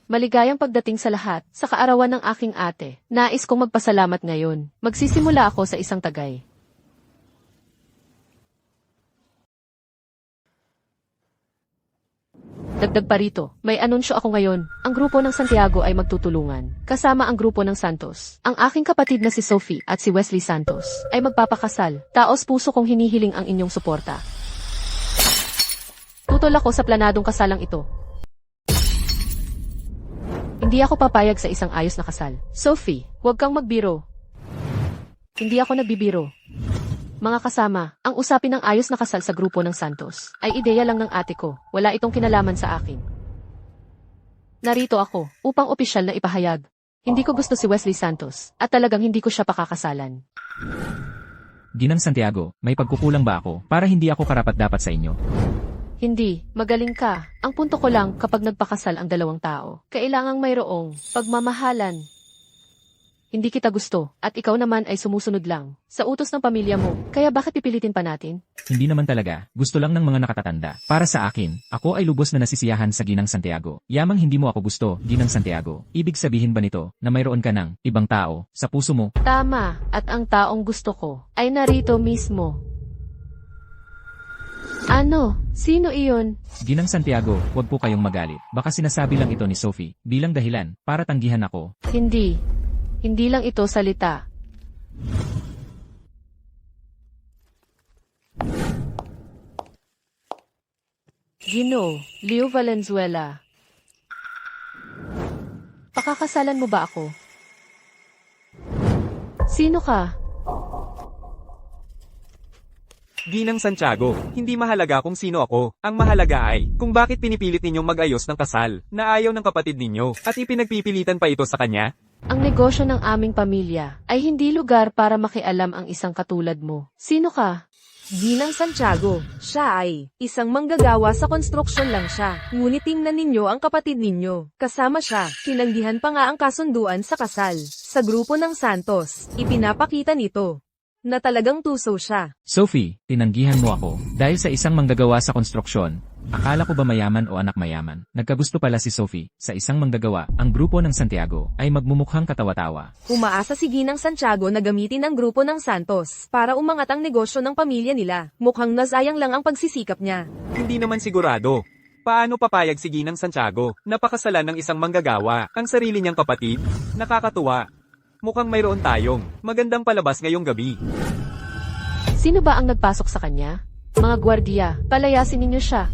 Maligayang pagdating sa lahat, sa kaarawan ng aking ate. Nais kong magpasalamat ngayon. Magsisimula ako sa isang tagay. Dagdag pa rito, may anunsyo ako ngayon. Ang grupo ng Santiago ay magtutulungan, kasama ang grupo ng Santos. Ang aking kapatid na si Sophie at si Wesley Santos ay magpapakasal. Taos puso kong hinihiling ang inyong suporta. Tutol ako sa planadong kasalang ito. Hindi ako papayag sa isang ayos na kasal. Sophie, huwag kang magbiro. Hindi ako nagbibiro. Mga kasama, ang usapin ng ayos na kasal sa grupo ng Santos ay ideya lang ng ate ko. Wala itong kinalaman sa akin. Narito ako upang opisyal na ipahayag. Hindi ko gusto si Wesley Santos at talagang hindi ko siya pakakasalan. Ginang Santiago, may pagkukulang ba ako para hindi ako karapat-dapat sa inyo? Hindi, magaling ka. Ang punto ko lang kapag nagpakasal ang dalawang tao, kailangang mayroong pagmamahalan. Hindi kita gusto, at ikaw naman ay sumusunod lang sa utos ng pamilya mo. Kaya bakit pipilitin pa natin? Hindi naman talaga, gusto lang ng mga nakatatanda. Para sa akin, ako ay lubos na nasisiyahan sa Ginang Santiago. Yamang hindi mo ako gusto, Ginang Santiago. Ibig sabihin ba nito, na mayroon ka ng ibang tao sa puso mo? Tama, at ang taong gusto ko ay narito mismo. Ano? Sino iyon? Ginang Santiago, huwag po kayong magalit. Baka sinasabi lang ito ni Sophie, bilang dahilan, para tanggihan ako. Hindi. Hindi lang ito salita. Gino, Leo Valenzuela. Pakakasalan mo ba ako? Sino ka? Ginang Santiago, hindi mahalaga kung sino ako. Ang mahalaga ay, kung bakit pinipilit ninyong mag-ayos ng kasal, na ayaw ng kapatid ninyo, at ipinagpipilitan pa ito sa kanya? Ang negosyo ng aming pamilya ay hindi lugar para makialam ang isang katulad mo. Sino ka? Ginang Santiago, siya ay isang manggagawa sa konstruksyon lang siya. Ngunit tingnan ninyo ang kapatid ninyo. Kasama siya, tinanggihan pa nga ang kasunduan sa kasal. Sa grupo ng Santos, ipinapakita nito na talagang tuso siya. Sophie, tinanggihan mo ako dahil sa isang manggagawa sa konstruksyon. Akala ko ba mayaman o anak mayaman? Nagkagusto pala si Sophie. Sa isang manggagawa, ang grupo ng Santiago ay magmumukhang katawa-tawa. Umaasa si Ginang Santiago na gamitin ang grupo ng Santos para umangat ang negosyo ng pamilya nila. Mukhang nasayang lang ang pagsisikap niya. Hindi naman sigurado. Paano papayag si Ginang Santiago? Napakasalan ng isang manggagawa. Ang sarili niyang kapatid? Nakakatuwa. Mukhang mayroon tayong magandang palabas ngayong gabi. Sino ba ang nagpasok sa kanya? Mga gwardiya, palayasin ninyo siya.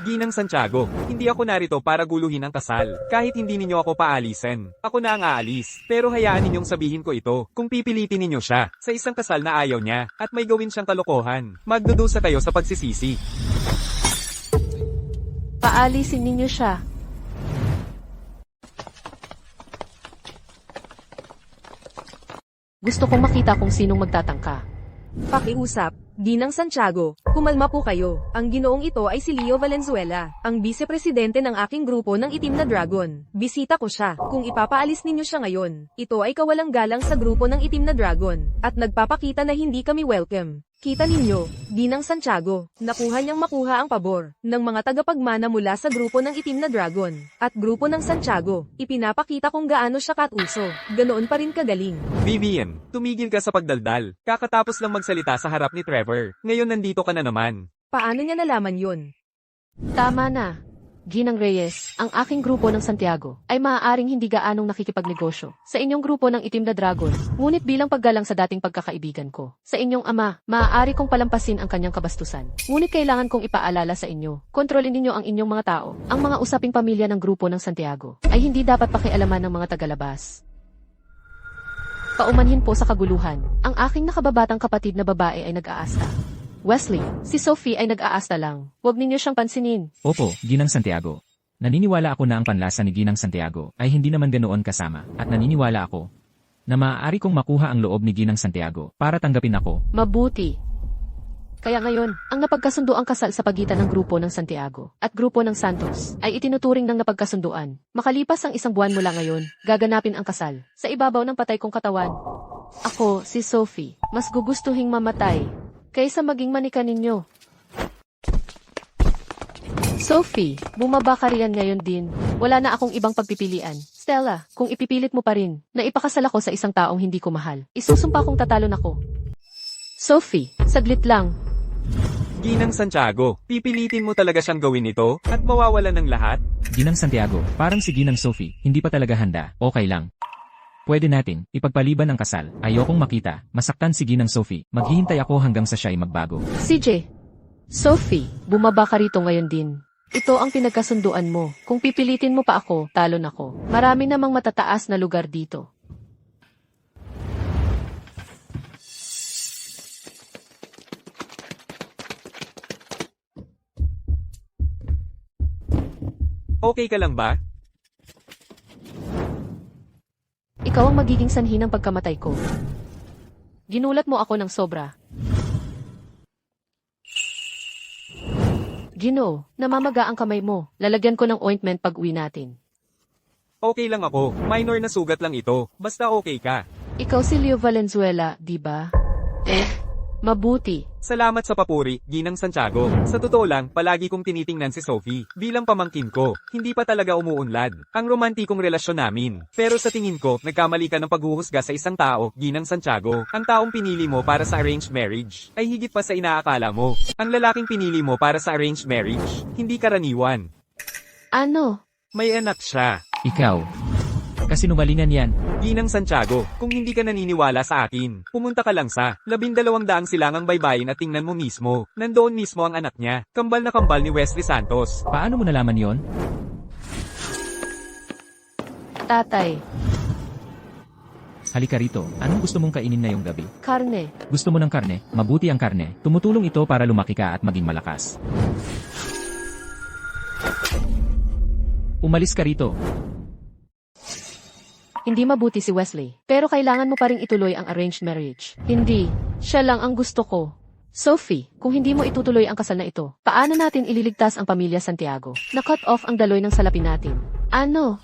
Ginang Santiago, hindi ako narito para guluhin ang kasal. Kahit hindi ninyo ako paalisin, ako na ang aalis. Pero hayaan ninyong sabihin ko ito, kung pipilitin ninyo siya sa isang kasal na ayaw niya, at may gawin siyang kalokohan, magdudusa kayo sa pagsisisi. Paalisin ninyo siya. Gusto kong makita kung sinong magtatangka. Pakiusap, Ginang Santiago, kumalma po kayo. Ang ginoong ito ay si Leo Valenzuela, ang vice-presidente ng aking grupo ng Itim na Dragon. Bisita ko siya. Kung ipapaalis ninyo siya ngayon, ito ay kawalang galang sa grupo ng Itim na Dragon, at nagpapakita na hindi kami welcome. Kita ninyo, Ginang Santiago, nakuha niyang makuha ang pabor ng mga tagapagmana mula sa grupo ng Itim na Dragon at grupo ng Santiago. Ipinapakita kung gaano siya katuso, ganoon pa rin kagaling. Vivian, tumigil ka sa pagdaldal. Kakatapos lang magsalita sa harap ni Trevor. Ngayon nandito ka na naman. Paano niya nalaman yun? Tama na. Ginang Reyes, ang aking grupo ng Santiago ay maaaring hindi gaanong nakikipagnegosyo sa inyong grupo ng Itim na Dragon, ngunit bilang paggalang sa dating pagkakaibigan ko sa inyong ama, maaari kong palampasin ang kanyang kabastusan. Ngunit kailangan kong ipaalala sa inyo, kontrolin ninyo ang inyong mga tao. Ang mga usaping pamilya ng grupo ng Santiago ay hindi dapat pakialaman ng mga tagalabas. Paumanhin po sa kaguluhan, ang aking nakababatang kapatid na babae ay nag-aasta. Wesley, si Sophie ay nag-aasta lang. Huwag ninyo siyang pansinin. Opo, Ginang Santiago. Naniniwala ako na ang panlasa ni Ginang Santiago ay hindi naman ganoon kasama, at naniniwala ako na maaari kong makuha ang loob ni Ginang Santiago para tanggapin ako. Mabuti. Kaya ngayon, ang napagkasunduang kasal sa pagitan ng grupo ng Santiago at grupo ng Santos ay itinuturing ng napagkasunduan. Makalipas ang isang buwan mula ngayon, gaganapin ang kasal sa ibabaw ng patay kong katawan. Ako, si Sophie, mas gugustuhing mamatay kaysa maging manika ninyo. Sophie, bumaba ka riyan ngayon din. Wala na akong ibang pagpipilian. Stella, kung ipipilit mo pa rin na ipakasal ako sa isang taong hindi ko mahal, isusumpa kong tatalon ako. Sophie, saglit lang. Ginang Santiago, pipilitin mo talaga siyang gawin ito at mawawalan ng lahat? Ginang Santiago, parang si Ginang Sophie, hindi pa talaga handa. Okay lang. Pwede nating ipagpaliban ang kasal. Ayokong makita, masaktan si Ginang Sophie. Maghihintay ako hanggang sa siya ay magbago. CJ, Sophie, bumaba ka rito ngayon din. Ito ang pinagkasunduan mo. Kung pipilitin mo pa ako, talon ako. Marami namang matataas na lugar dito. Okay ka lang ba? Ikaw ang magiging sanhi ng pagkamatay ko. Ginulat mo ako ng sobra. Gino, namamaga ang kamay mo. Lalagyan ko ng ointment pag uwi natin. Okay lang ako. Minor na sugat lang ito. Basta okay ka. Ikaw si Leo Valenzuela, di ba? Mabuti. Salamat sa papuri, Ginang Santiago. Sa totoo lang, palagi kong tinitingnan si Sophie. Bilang pamangkin ko, hindi pa talaga umuunlad ang romantikong relasyon namin. Pero sa tingin ko, nagkamali ka ng paghuhusga sa isang tao, Ginang Santiago. Ang taong pinili mo para sa arranged marriage ay higit pa sa inaakala mo. Ang lalaking pinili mo para sa arranged marriage, hindi karaniwan. Ano? May anak siya. Ikaw. Kasinungalingan yan. Ginang Santiago, kung hindi ka naniniwala sa akin, pumunta ka lang sa 12 silangang baybayin at tingnan mo mismo. Nandoon mismo ang anak niya, kambal na kambal ni Wesley Santos. Paano mo nalaman yon? Tatay, Halika rito. Anong gusto mong kainin ngayong gabi? karne. Gusto mo ng karne? Mabuti ang karne. Tumutulong ito para lumaki ka at maging malakas. Umalis ka rito. Hindi mabuti si Wesley, pero kailangan mo pa ring ituloy ang arranged marriage. Hindi, siya lang ang gusto ko. Sophie, kung hindi mo itutuloy ang kasal na ito, paano natin ililigtas ang pamilya Santiago? Na-cut off ang daloy ng salapi natin. Ano?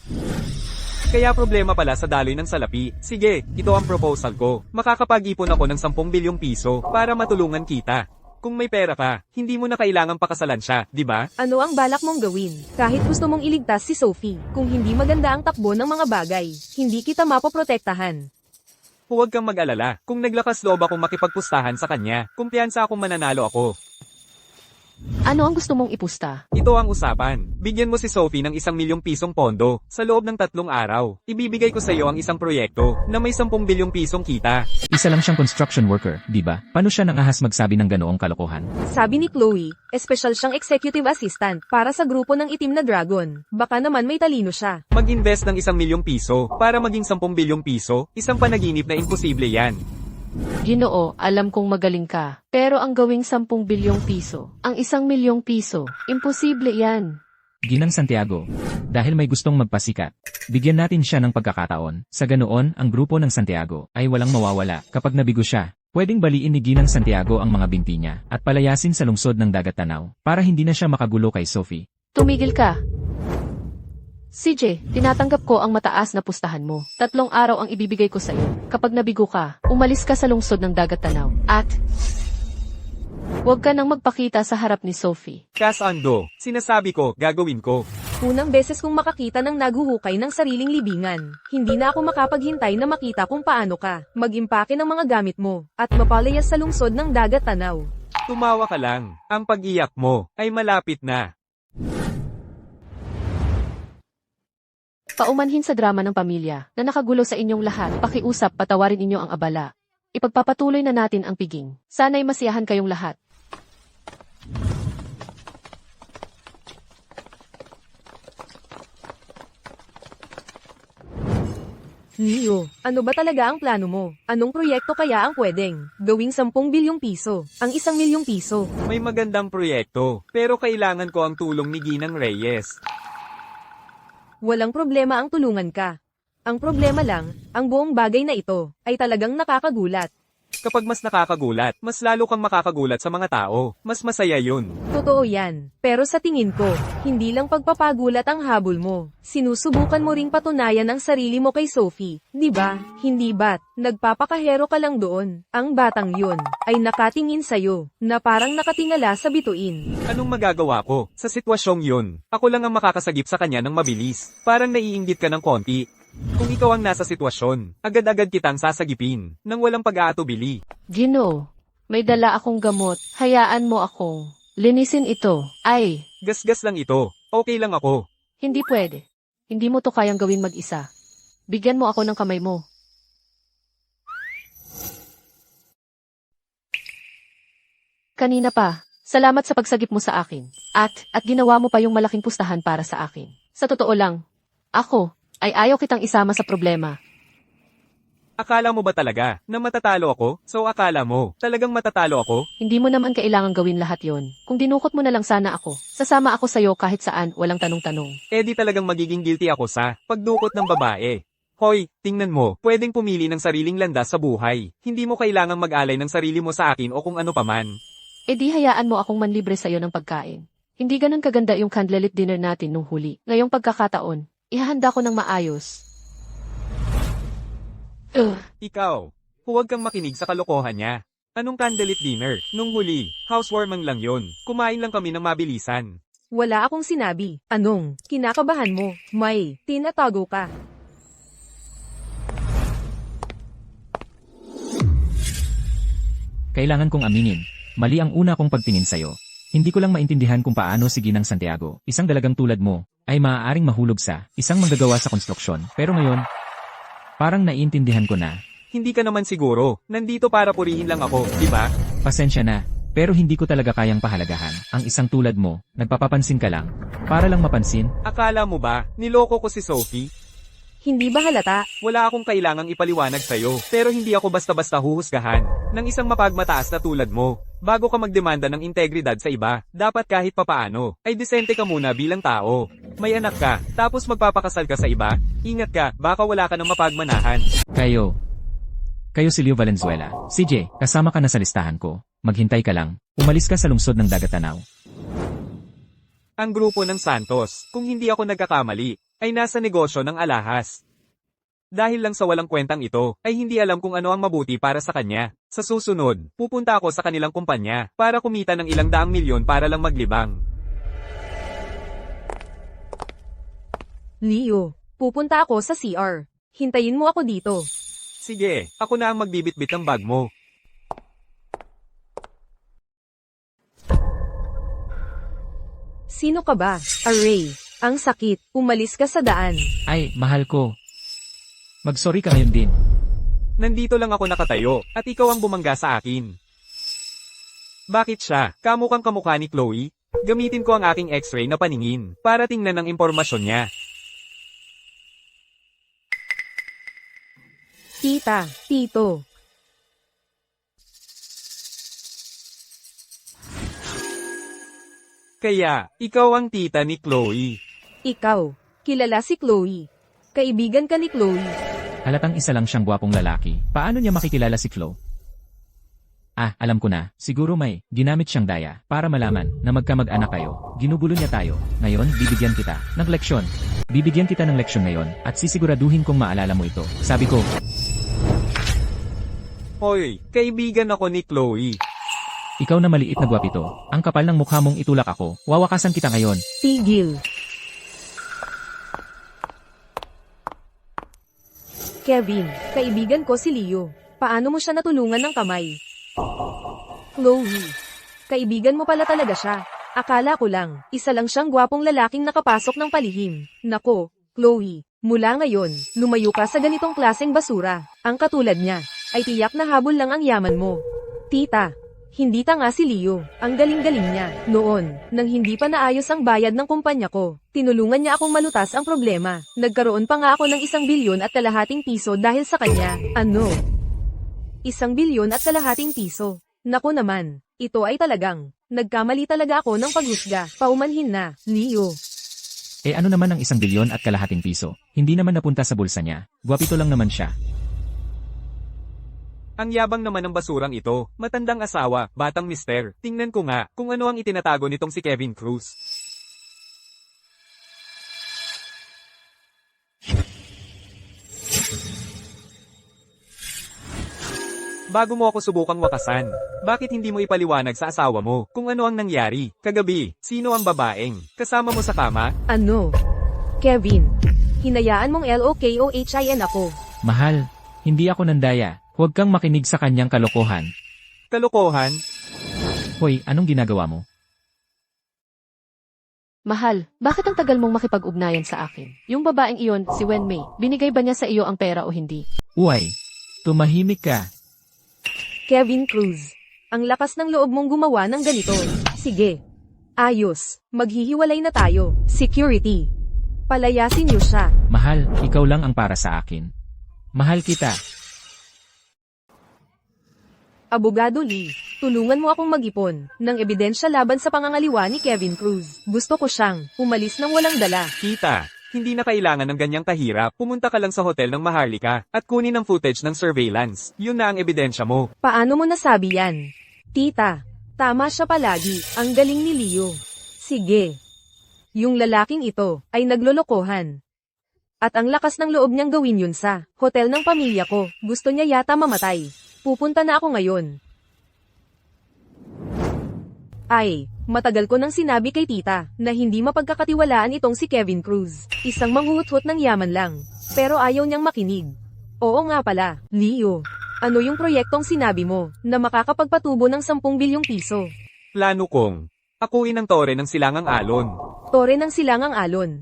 Kaya problema pala sa daloy ng salapi. Sige, ito ang proposal ko. Makakapag-ipon ako ng 10 bilyong piso para matulungan kita. Kung may pera ka, hindi mo na kailangang pakasalan siya, di ba? Ano ang balak mong gawin? Kahit gusto mong iligtas si Sophie, kung hindi maganda ang takbo ng mga bagay, hindi kita mapoprotektahan. Huwag kang mag-alala. Kung naglakas loob akong makipagpustahan sa kanya, kumpiyansa akong mananalo ako. Ano ang gusto mong ipusta? Ito ang usapan. Bigyan mo si Sophie ng 1 milyong pisong pondo sa loob ng 3 araw. Ibibigay ko sa iyo ang isang proyekto na may 10 bilyong pisong kita. Isa lang siyang construction worker, di ba? Paano siya nang ahas magsabi ng ganoong kalokohan? Sabi ni Chloe, espesyal siyang executive assistant para sa grupo ng Itim na Dragon. Baka naman may talino siya. Mag-invest ng 1 milyong piso para maging 10 bilyong piso, isang panaginip na imposible yan. Ginoo, alam kong magaling ka. Pero ang gawing 10 bilyong piso, ang 1 milyong piso, imposible yan. Ginang Santiago, dahil may gustong magpasikat, bigyan natin siya ng pagkakataon. Sa ganoon, ang grupo ng Santiago ay walang mawawala. Kapag nabigo siya, pwedeng baliin ni Ginang Santiago ang mga binti niya at palayasin sa lungsod ng Dagat Tanaw para hindi na siya makagulo kay Sophie. Tumigil ka. CJ, tinatanggap ko ang mataas na pustahan mo. 3 araw ang ibibigay ko sa iyo. Kapag nabigo ka, umalis ka sa lungsod ng Dagat Tanaw. At huwag ka nang magpakita sa harap ni Sophie. Kasando, sinasabi ko, gagawin ko. Unang beses kong makakita ng naguhukay ng sariling libingan. Hindi na ako makapaghintay na makita kung paano ka mag-impake ng mga gamit mo at mapalayas sa lungsod ng Dagat Tanaw. Tumawa ka lang. Ang pag-iyak mo ay malapit na. Paumanhin sa drama ng pamilya na nakagulo sa inyong lahat, pakiusap patawarin inyo ang abala. Ipagpapatuloy na natin ang piging. Sana'y masiyahan kayong lahat. Neo, ano ba talaga ang plano mo? Anong proyekto kaya ang pwedeng gawing 10 bilyong piso? Ang 1 milyong piso. May magandang proyekto, pero kailangan ko ang tulong ni Ginang Reyes. Walang problema ang tulungan ka. Ang problema lang, ang buong bagay na ito ay talagang nakakagulat. Kapag mas nakakagulat, mas lalo kang makakagulat sa mga tao. Mas masaya yun. Totoo yan. Pero sa tingin ko, hindi lang pagpapagulat ang habol mo. Sinusubukan mo ring patunayan ang sarili mo kay Sophie. Di ba? Hindi ba't? Nagpapakahero ka lang doon. Ang batang yun ay nakatingin sa'yo na parang nakatingala sa bituin. Anong magagawa ko? Sa sitwasyong yun, ako lang ang makakasagip sa kanya ng mabilis. Parang naiinggit ka ng konti. Kung ikaw ang nasa sitwasyon, agad-agad kitang sasagipin, nang walang pag-aatubili. Ginoo, may dala akong gamot. Hayaan mo akong linisin ito. Ay, Gasgas lang ito, okay lang ako. hindi pwede. Hindi mo to kayang gawin mag-isa. Bigyan mo ako ng kamay mo. Kanina pa, salamat sa pagsagip mo sa akin. At ginawa mo pa yung malaking pustahan para sa akin. Sa totoo lang, ako ay ayaw kitang isama sa problema. Akala mo ba talaga na matatalo ako? So akala mo, talagang matatalo ako? Hindi mo naman kailangang gawin lahat yon. Kung dinukot mo na lang sana ako, sasama ako sa'yo kahit saan, walang tanong-tanong. Eh di talagang magiging guilty ako sa pagdukot ng babae. Hoy, tingnan mo, pwedeng pumili ng sariling landas sa buhay. Hindi mo kailangang mag-alay ng sarili mo sa akin o kung ano paman. E di hayaan mo akong manlibre sa'yo ng pagkain. Hindi ganun kaganda yung candlelit dinner natin nung huli. Ngayong pagkakataon, ihahanda ko ng maayos. Ikaw, huwag kang makinig sa kalokohan niya. Anong candlelit dinner? Nung huli, housewarming lang yon. Kumain lang kami ng mabilisan. Wala akong sinabi. Anong? Kinakabahan mo. May tinatago ka. Kailangan kong aminin, mali ang una kong pagtingin sa'yo. Hindi ko lang maintindihan kung paano si Ginang Santiago, isang dalagang tulad mo, ay maaaring mahulog sa isang manggagawa sa konstruksyon. Pero ngayon, parang naiintindihan ko na. Hindi ka naman siguro. Nandito para purihin lang ako, di ba? Pasensya na, pero hindi ko talaga kayang pahalagahan. Ang isang tulad mo, nagpapapansin ka lang. Para lang mapansin, Akala mo ba, niloko ko si Sophie? Hindi ba halata? Wala akong kailangang ipaliwanag sa'yo. Pero hindi ako basta-basta huhusgahan ng isang mapagmataas na tulad mo. Bago ka magdemanda ng integridad sa iba, dapat kahit papaano, ay disente ka muna bilang tao. May anak ka, tapos magpapakasal ka sa iba? Ingat ka, baka wala ka ng mapagmanahan. kayo si Leo Valenzuela. CJ, kasama ka na sa listahan ko. Maghintay ka lang. Umalis ka sa lungsod ng Dagat Tanaw. Ang grupo ng Santos, kung hindi ako nagkakamali, ay nasa negosyo ng alahas. Dahil lang sa walang kwentang ito, ay hindi alam kung ano ang mabuti para sa kanya. Sa susunod, pupunta ako sa kanilang kumpanya para kumita ng ilang daang milyon para lang maglibang. Leo, pupunta ako sa CR. Hintayin mo ako dito. Sige, ako na ang magbibitbit ng bag mo. Sino ka ba? Array. Ang sakit. Umalis ka sa daan. Ay, mahal ko. Mag-sorry ka ngayon din. Nandito lang ako nakatayo, at ikaw ang bumangga sa akin. Bakit siya? Kamukhang kamukha ni Chloe? Gamitin ko ang aking x-ray na paningin, para tingnan ang impormasyon niya. Tita, tito. Kaya, ikaw ang tita ni Chloe. Ikaw. Kilala si Chloe. Kaibigan ka ni Chloe. Halatang isa lang siyang gwapong lalaki. Paano niya makikilala si Flo? Ah, alam ko na. Siguro may ginamit siyang daya para malaman na magkamag-anak kayo. Ginugulo niya tayo. Ngayon, bibigyan kita ng leksyon. Bibigyan kita ng leksyon ngayon at sisiguraduhin kong maalala mo ito. Sabi ko, Hoy, kaibigan ako ni Chloe. ikaw na maliit na gwapito. Ang kapal ng mukha mong itulak ako. Wawakasan kita ngayon. Tigil. Kevin, kaibigan ko si Leo. Paano mo siya natulungan ng kamay? Chloe. Kaibigan mo pala talaga siya. Akala ko lang, isa lang siyang gwapong lalaking nakapasok ng palihim. Nako, Chloe, mula ngayon, lumayo ka sa ganitong klaseng basura. Ang katulad niya, ay tiyak na habol lang ang yaman mo. Tita, hindi tanga si Leo. Ang galing-galing niya. Noon, nang hindi pa naayos ang bayad ng kumpanya ko, tinulungan niya akong malutas ang problema. Nagkaroon pa nga ako ng 1 bilyon at kalahating piso dahil sa kanya. Ano? 1 bilyon at kalahating piso. Naku naman, ito ay talagang, nagkamali talaga ako ng paghusga. Paumanhin na, Leo. Eh ano naman ang 1 bilyon at kalahating piso? Hindi naman napunta sa bulsa niya. Gwapito lang naman siya. Ang yabang naman ng basurang ito, matandang asawa, batang mister. Tingnan ko nga, kung ano ang itinatago nitong si Kevin Cruz. Bago mo ako subukang wakasan, bakit hindi mo ipaliwanag sa asawa mo kung ano ang nangyari? Kagabi, sino ang babaeng kasama mo sa kama? Ano? Kevin, hinayaan mong LOKOHIN ako. Mahal, hindi ako nandaya. Huwag kang makinig sa kanyang kalokohan. Kalokohan? Hoy, anong ginagawa mo? Mahal, bakit ang tagal mong makipag-ugnayan sa akin? Yung babaeng iyon, si Wenmei, binigay ba niya sa iyo ang pera o hindi? Uy, tumahimik ka. Kevin Cruz, ang lakas ng loob mong gumawa ng ganito. Sige. Ayos, maghihiwalay na tayo. Security. Palayasin niyo siya. Mahal, ikaw lang ang para sa akin. Mahal kita. Abogado Lee, tulungan mo akong mag-ipon ng ebidensya laban sa pangangaliwa ni Kevin Cruz. Gusto ko siyang umalis ng walang dala. Tita, hindi na kailangan ng ganyang kahirap. Pumunta ka lang sa hotel ng Maharlika at kunin ang footage ng surveillance. Yun na ang ebidensya mo. Paano mo nasabi yan? Tita, tama siya palagi. Ang galing ni Leo. Sige. Yung lalaking ito ay naglolokohan. At ang lakas ng loob niyang gawin yun sa hotel ng pamilya ko. Gusto niya yata mamatay. Pupunta na ako ngayon. Ay, matagal ko nang sinabi kay tita na hindi mapagkakatiwalaan itong si Kevin Cruz. Isang manghuhut-hut ng yaman lang. Pero ayaw niyang makinig. Oo nga pala, Leo. Ano yung proyektong sinabi mo na makakapagpatubo ng 10 bilyong piso? Plano kong akuin ang tore ng Silangang Alon. Tore ng Silangang Alon.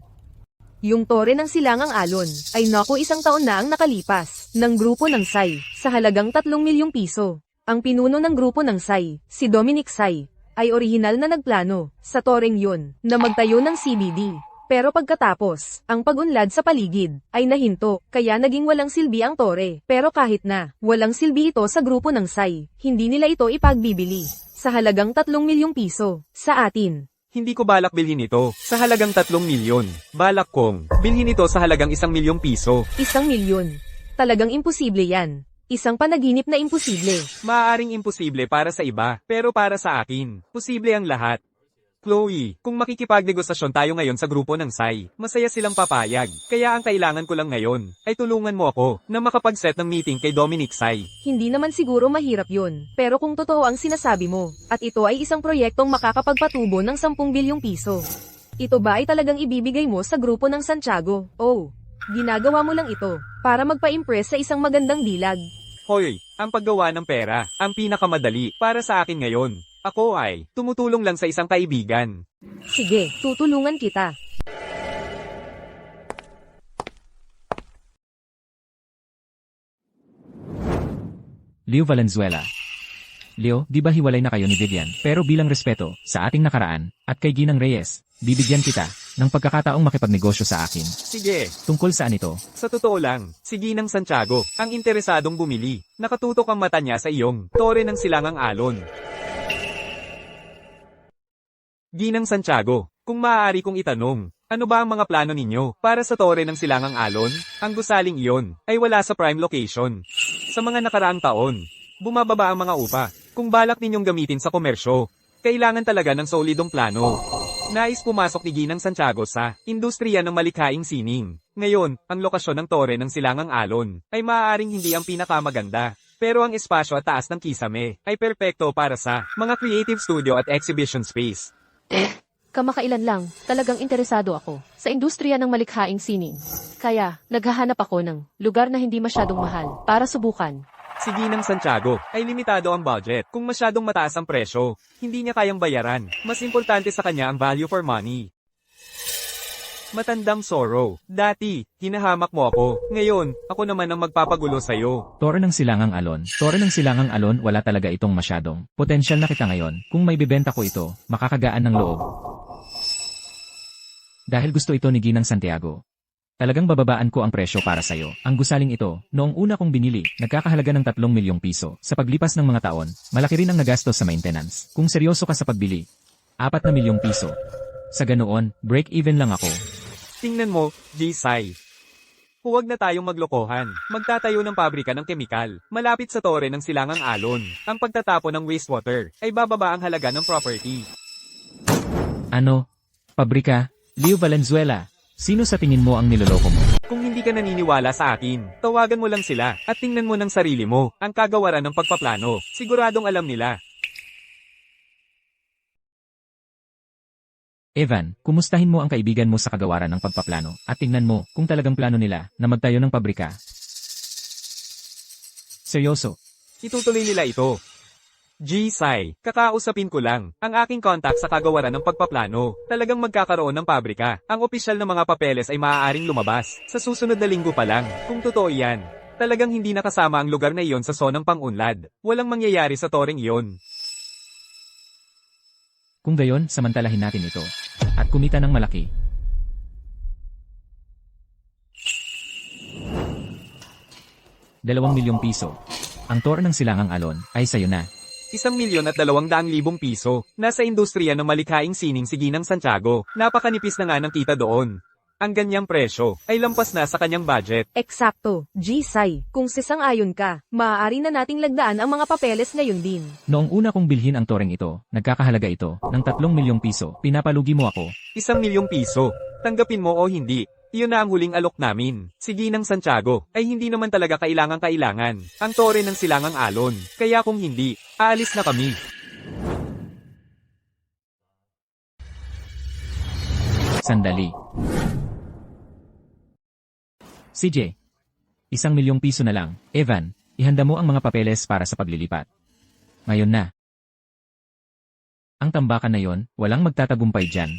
Yung tore ng Silangang Alon ay naku 1 taon na ang nakalipas ng grupo ng SAI sa halagang 3 milyong piso. Ang pinuno ng grupo ng SAI, si Dominic Sai, ay orihinal na nagplano sa toreng yun na magtayo ng CBD. Pero pagkatapos, ang pag-unlad sa paligid ay nahinto kaya naging walang silbi ang tore. Pero kahit na walang silbi ito sa grupo ng SAI, hindi nila ito ipagbibili sa halagang 3 milyong piso sa atin. Hindi ko balak bilhin ito sa halagang 3 milyon. Balak kong bilhin ito sa halagang 1 milyong piso. 1 milyon. Talagang imposible yan. Isang panaginip na imposible. Maaaring imposible para sa iba, pero para sa akin, posible ang lahat. Chloe, kung makikipagnegosasyon tayo ngayon sa grupo ng SAI, masaya silang papayag. Kaya ang kailangan ko lang ngayon, ay tulungan mo ako, na makapag-set ng meeting kay Dominic SAI. Hindi naman siguro mahirap yun. Pero kung totoo ang sinasabi mo, at ito ay isang proyektong makakapagpatubo ng 10 bilyong piso. Ito ba ay talagang ibibigay mo sa grupo ng Santiago? Oh, ginagawa mo lang ito, para magpa-impress sa isang magandang dilag. Hoy, ang paggawa ng pera, ang pinakamadali, para sa akin ngayon. Ako ay, tumutulong lang sa isang kaibigan. Sige, tutulungan kita. Leo Valenzuela. Leo, di ba hiwalay na kayo ni Vivian? Pero bilang respeto, sa ating nakaraan, at kay Ginang Reyes, bibigyan kita, ng pagkakataong makipagnegosyo sa akin. Sige, Tungkol saan ito? sa totoo lang, si Ginang Santiago, ang interesadong bumili. Nakatutok ang mata niya sa iyong, tore ng silangang alon. Ginang Santiago, kung maaari kong itanong, ano ba ang mga plano ninyo para sa tore ng silangang alon? Ang gusaling iyon ay wala sa prime location. Sa mga nakaraang taon, bumababa ang mga upa. Kung balak ninyong gamitin sa komersyo, kailangan talaga ng solidong plano. Nais pumasok ni Ginang Santiago sa industriya ng malikhaing sining. Ngayon, ang lokasyon ng tore ng silangang alon ay maaaring hindi ang pinakamaganda. Pero ang espasyo at taas ng kisame ay perpekto para sa mga creative studio at exhibition space. Kamakailan lang, talagang interesado ako sa industriya ng malikhaing sining. Kaya, naghahanap ako ng lugar na hindi masyadong mahal para subukan. Si Ginang Santiago ay limitado ang budget. Kung masyadong mataas ang presyo, hindi niya kayang bayaran. Mas importante sa kanya ang value for money. Matandang Sorrow. Dati, hinahamak mo ako. Ngayon, ako naman ang magpapagulo sa'yo. Tore ng silangang alon. Tore ng silangang alon, wala talaga itong masyadong potensyal na kita ngayon. Kung may bibenta ko ito, makakagaan ng loob. Dahil gusto ito ni Ginang Santiago. Talagang bababaan ko ang presyo para sa'yo. Ang gusaling ito, noong una kong binili, nagkakahalaga ng 3 milyong piso. Sa paglipas ng mga taon, malaki rin ang nagastos sa maintenance. Kung seryoso ka sa pagbili, 4 na milyong piso. Sa ganoon, break-even lang ako. Tingnan mo, G-Sai. Huwag na tayong maglokohan. Magtatayo ng pabrika ng kemikal, malapit sa tore ng silangang alon. Ang pagtatapon ng wastewater ay bababa ang halaga ng property. Ano? Pabrika? Leo Valenzuela? Sino sa tingin mo ang niloloko mo? Kung hindi ka naniniwala sa akin, tawagan mo lang sila at tingnan mo ng sarili mo ang kagawaran ng pagpaplano. Siguradong alam nila. Evan, kumustahin mo ang kaibigan mo sa kagawaran ng pagpaplano at tingnan mo kung talagang plano nila na magtayo ng pabrika. Seryoso. Itutuloy nila ito. G-Sai, kakausapin ko lang ang aking contact sa kagawaran ng pagpaplano. Talagang magkakaroon ng pabrika. Ang opisyal na mga papeles ay maaaring lumabas sa susunod na linggo pa lang. Kung totoo yan, talagang hindi nakasama ang lugar na iyon sa zonang pang-unlad. Walang mangyayari sa toreng iyon. Kung gayon, samantalahin natin ito. At kumita ng malaki. ₱2 milyong. Ang tore ng silangang alon ay sayo na. 1,200,000 piso. Nasa industriya ng malikhaing sining si Ginang Santiago. Napakanipis na nga ng kita doon. Ang ganyang presyo ay lampas na sa kanyang budget. Eksakto, G-Sai. Kung sisang-ayon ka, maaari na nating lagdaan ang mga papeles ngayon din. Noong una kong bilhin ang toreng ito, nagkakahalaga ito ng 3 milyong piso. Pinapalugi mo ako. 1,000,000 piso. Tanggapin mo o hindi. Iyon na ang huling alok namin. Si Ginang Santiago ay hindi naman talaga kailangan ang tore ng silangang alon. Kaya kung hindi, aalis na kami. Sandali. CJ. 1 milyong piso na lang. Evan, ihanda mo ang mga papeles para sa paglilipat. Ngayon na. Ang tambakan na yon, walang magtatagumpay dyan.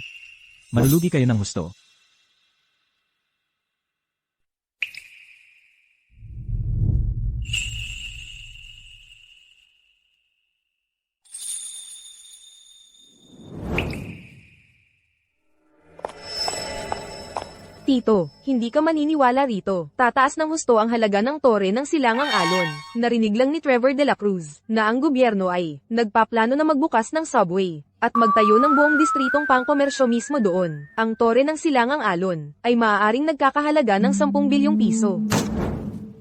Malulugi kayo ng husto. Tito, hindi ka maniniwala rito. Tataas ng husto ang halaga ng tore ng silangang alon. Narinig lang ni Trevor de la Cruz na ang gobyerno ay nagpaplano na magbukas ng subway at magtayo ng buong distritong pangkomersyo mismo doon. Ang tore ng silangang alon ay maaaring nagkakahalaga ng 10 bilyong piso.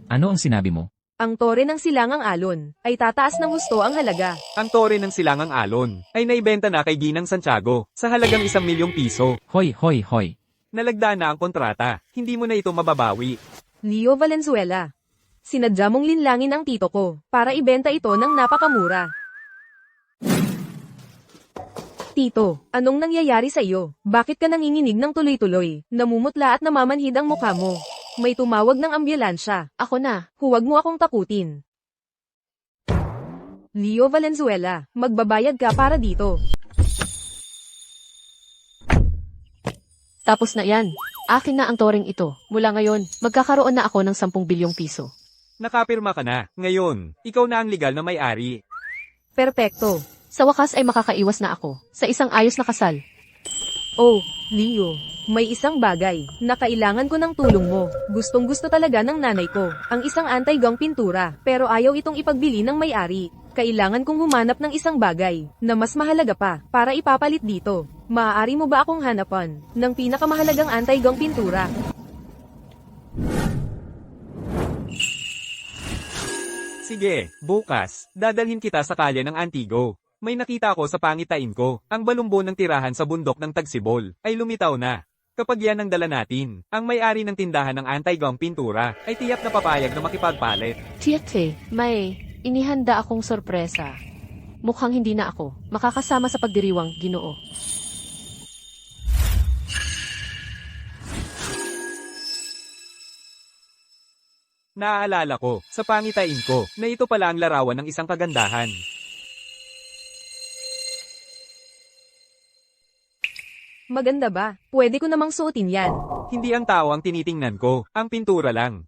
Ano ang sinabi mo? Ang tore ng Silangang Alon ay tataas ng husto ang halaga. Ang tore ng Silangang Alon ay naibenta na kay Ginang Santiago sa halagang 1,000,000 piso. Hoy, hoy, hoy. Nalagdaan na ang kontrata. Hindi mo na ito mababawi. Leo Valenzuela. Sinadya mong linlangin ang tito ko para ibenta ito ng napakamura. Tito, anong nangyayari sa iyo? Bakit ka nanginginig ng tuloy-tuloy? Namumutla at namamanhid ang mukha mo. May tumawag ng ambulansya. Ako na. Huwag mo akong takutin. Leo Valenzuela, magbabayad ka para dito. Tapos na yan. Akin na ang toreng ito. Mula ngayon, magkakaroon na ako ng 10 bilyong piso. Nakapirma ka na. Ngayon, ikaw na ang legal na may-ari. Perpekto. Sa wakas ay makakaiwas na ako sa isang ayos na kasal. Oh, Leo, may isang bagay na kailangan ko ng tulong mo. Gustong-gusto talaga ng nanay ko ang isang anti-gang pintura, pero ayaw itong ipagbili ng may-ari. Kailangan kong humanap ng isang bagay na mas mahalaga pa para ipapalit dito. Maaari mo ba akong hanapan ng pinakamahalagang anti-gang pintura? Sige, bukas, dadalhin kita sa kalye ng Antigo. May nakita ko sa pangitain ko, ang balumbo ng tirahan sa bundok ng Tagsibol ay lumitaw na. Kapag yan ang dala natin, ang may-ari ng tindahan ng anti-gang pintura ay tiyak na papayag na makipagpalit. Tiete, may inihanda akong sorpresa. Mukhang hindi na ako makakasama sa pagdiriwang, Ginoo. Naaalala ko, sa pangitain ko, na ito pala ang larawan ng isang kagandahan. Maganda ba? Pwede ko namang suotin yan. Hindi ang tao ang tinitingnan ko, ang pintura lang.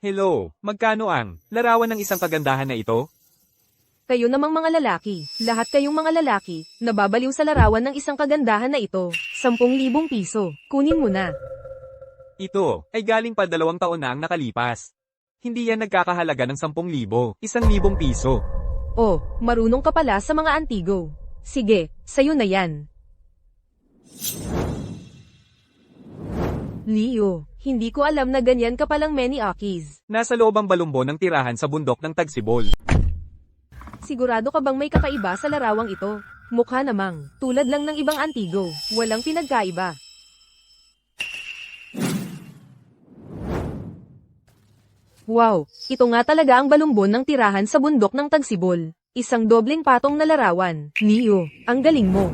Hello, magkano ang larawan ng isang kagandahan na ito? Kayo namang mga lalaki, lahat kayong mga lalaki, nababaliw sa larawan ng isang kagandahan na ito. 10,000 piso, kunin mo na. Ito, ay galing pa 2 taon na ang nakalipas. Hindi yan nagkakahalaga ng 10,000, 1,000 piso. Oh, marunong ka pala sa mga antigo. Sige, sayo na yan. Leo, hindi ko alam na ganyan ka palang many akis. Nasa loob ang balumbo ng tirahan sa bundok ng Tagsibol. Sigurado ka bang may kakaiba sa larawang ito? Mukha namang, tulad lang ng ibang antigo, walang pinagkaiba. Wow, ito nga talaga ang balumbon ng tirahan sa bundok ng Tagsibol. Isang dobleng patong na larawan. Leo, ang galing mo.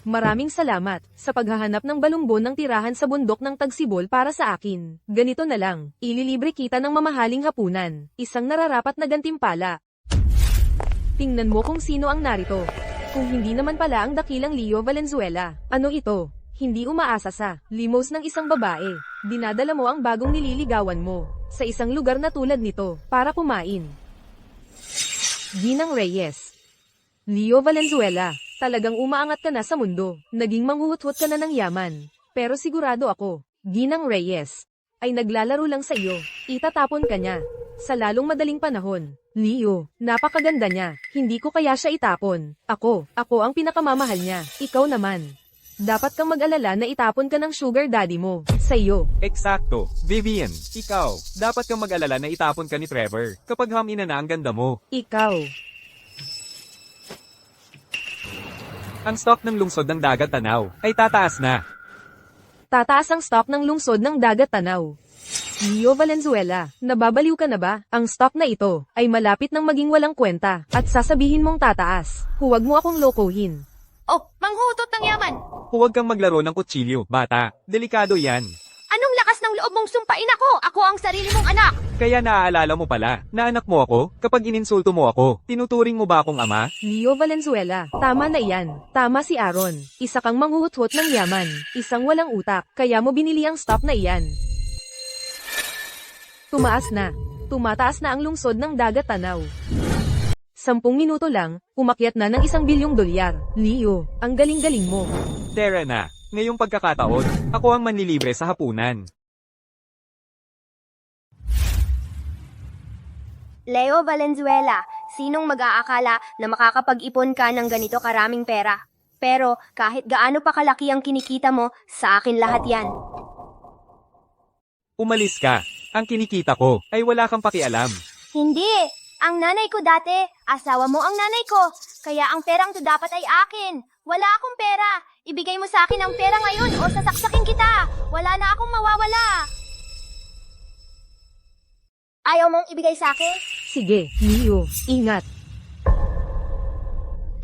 Maraming salamat sa paghahanap ng balumbon ng tirahan sa bundok ng Tagsibol para sa akin. Ganito na lang, ililibre kita ng mamahaling hapunan, isang nararapat na gantimpala. Tingnan mo kung sino ang narito. Kung hindi naman pala ang dakilang Leo Valenzuela, ano ito? Hindi umaasa sa limos ng isang babae. Dinadala mo ang bagong nililigawan mo sa isang lugar na tulad nito para kumain. Ginang Reyes. Leo Valenzuela, talagang umaangat ka na sa mundo. Naging manghuhut-hut ka na ng yaman. Pero sigurado ako, Ginang Reyes, ay naglalaro lang sa iyo. Itatapon ka niya. Sa lalong madaling panahon. Leo, napakaganda niya. Hindi ko kaya siya itapon. Ako ang pinakamamahal niya. Ikaw naman. Dapat kang mag-alala na itapon ka ng sugar daddy mo. Sa iyo. Eksakto. Vivian, ikaw, dapat kang mag-alala na itapon ka ni Trevor kapag hamina na ang ganda mo. Ikaw. Ang stock ng lungsod ng Dagat Tanaw ay tataas na. Tataas ang stock ng lungsod ng Dagat Tanaw. Leo Valenzuela, nababaliw ka na ba? Ang stock na ito ay malapit ng maging walang kwenta at sasabihin mong tataas. Huwag mo akong lokohin. Oh, manghutot ng yaman! Huwag kang maglaro ng kutsilyo, bata. Delikado yan. Anong lakas ng loob mong sumpain ako? Ako ang sarili mong anak! Kaya naaalala mo pala, na anak mo ako, kapag ininsulto mo ako, tinuturing mo ba akong ama? Leo Valenzuela, tama na iyan. Tama si Aaron. Isa kang manghuhut-hut ng yaman. Isang walang utak. Kaya mo binili ang stock na iyan. Tumaas na. Tumataas na ang lungsod ng Dagat Tanaw. 10 minuto lang, umakyat na ng $1,000,000,000. Leo, ang galing-galing mo. Tara na, ngayong pagkakataon, ako ang manlilibre sa hapunan. Leo Valenzuela, sinong mag-aakala na makakapag-ipon ka ng ganito karaming pera? Pero kahit gaano pa kalaki ang kinikita mo, sa akin lahat yan. Umalis ka. Ang kinikita ko ay wala kang pakialam. Hindi! Ang nanay ko dati, asawa mo ang nanay ko. Kaya ang perang to dapat ay akin. Wala akong pera. Ibigay mo sa akin ang pera ngayon o sasaksakin kita. Wala na akong mawawala. Ayaw mong ibigay sa akin? Sige, Leo, ingat.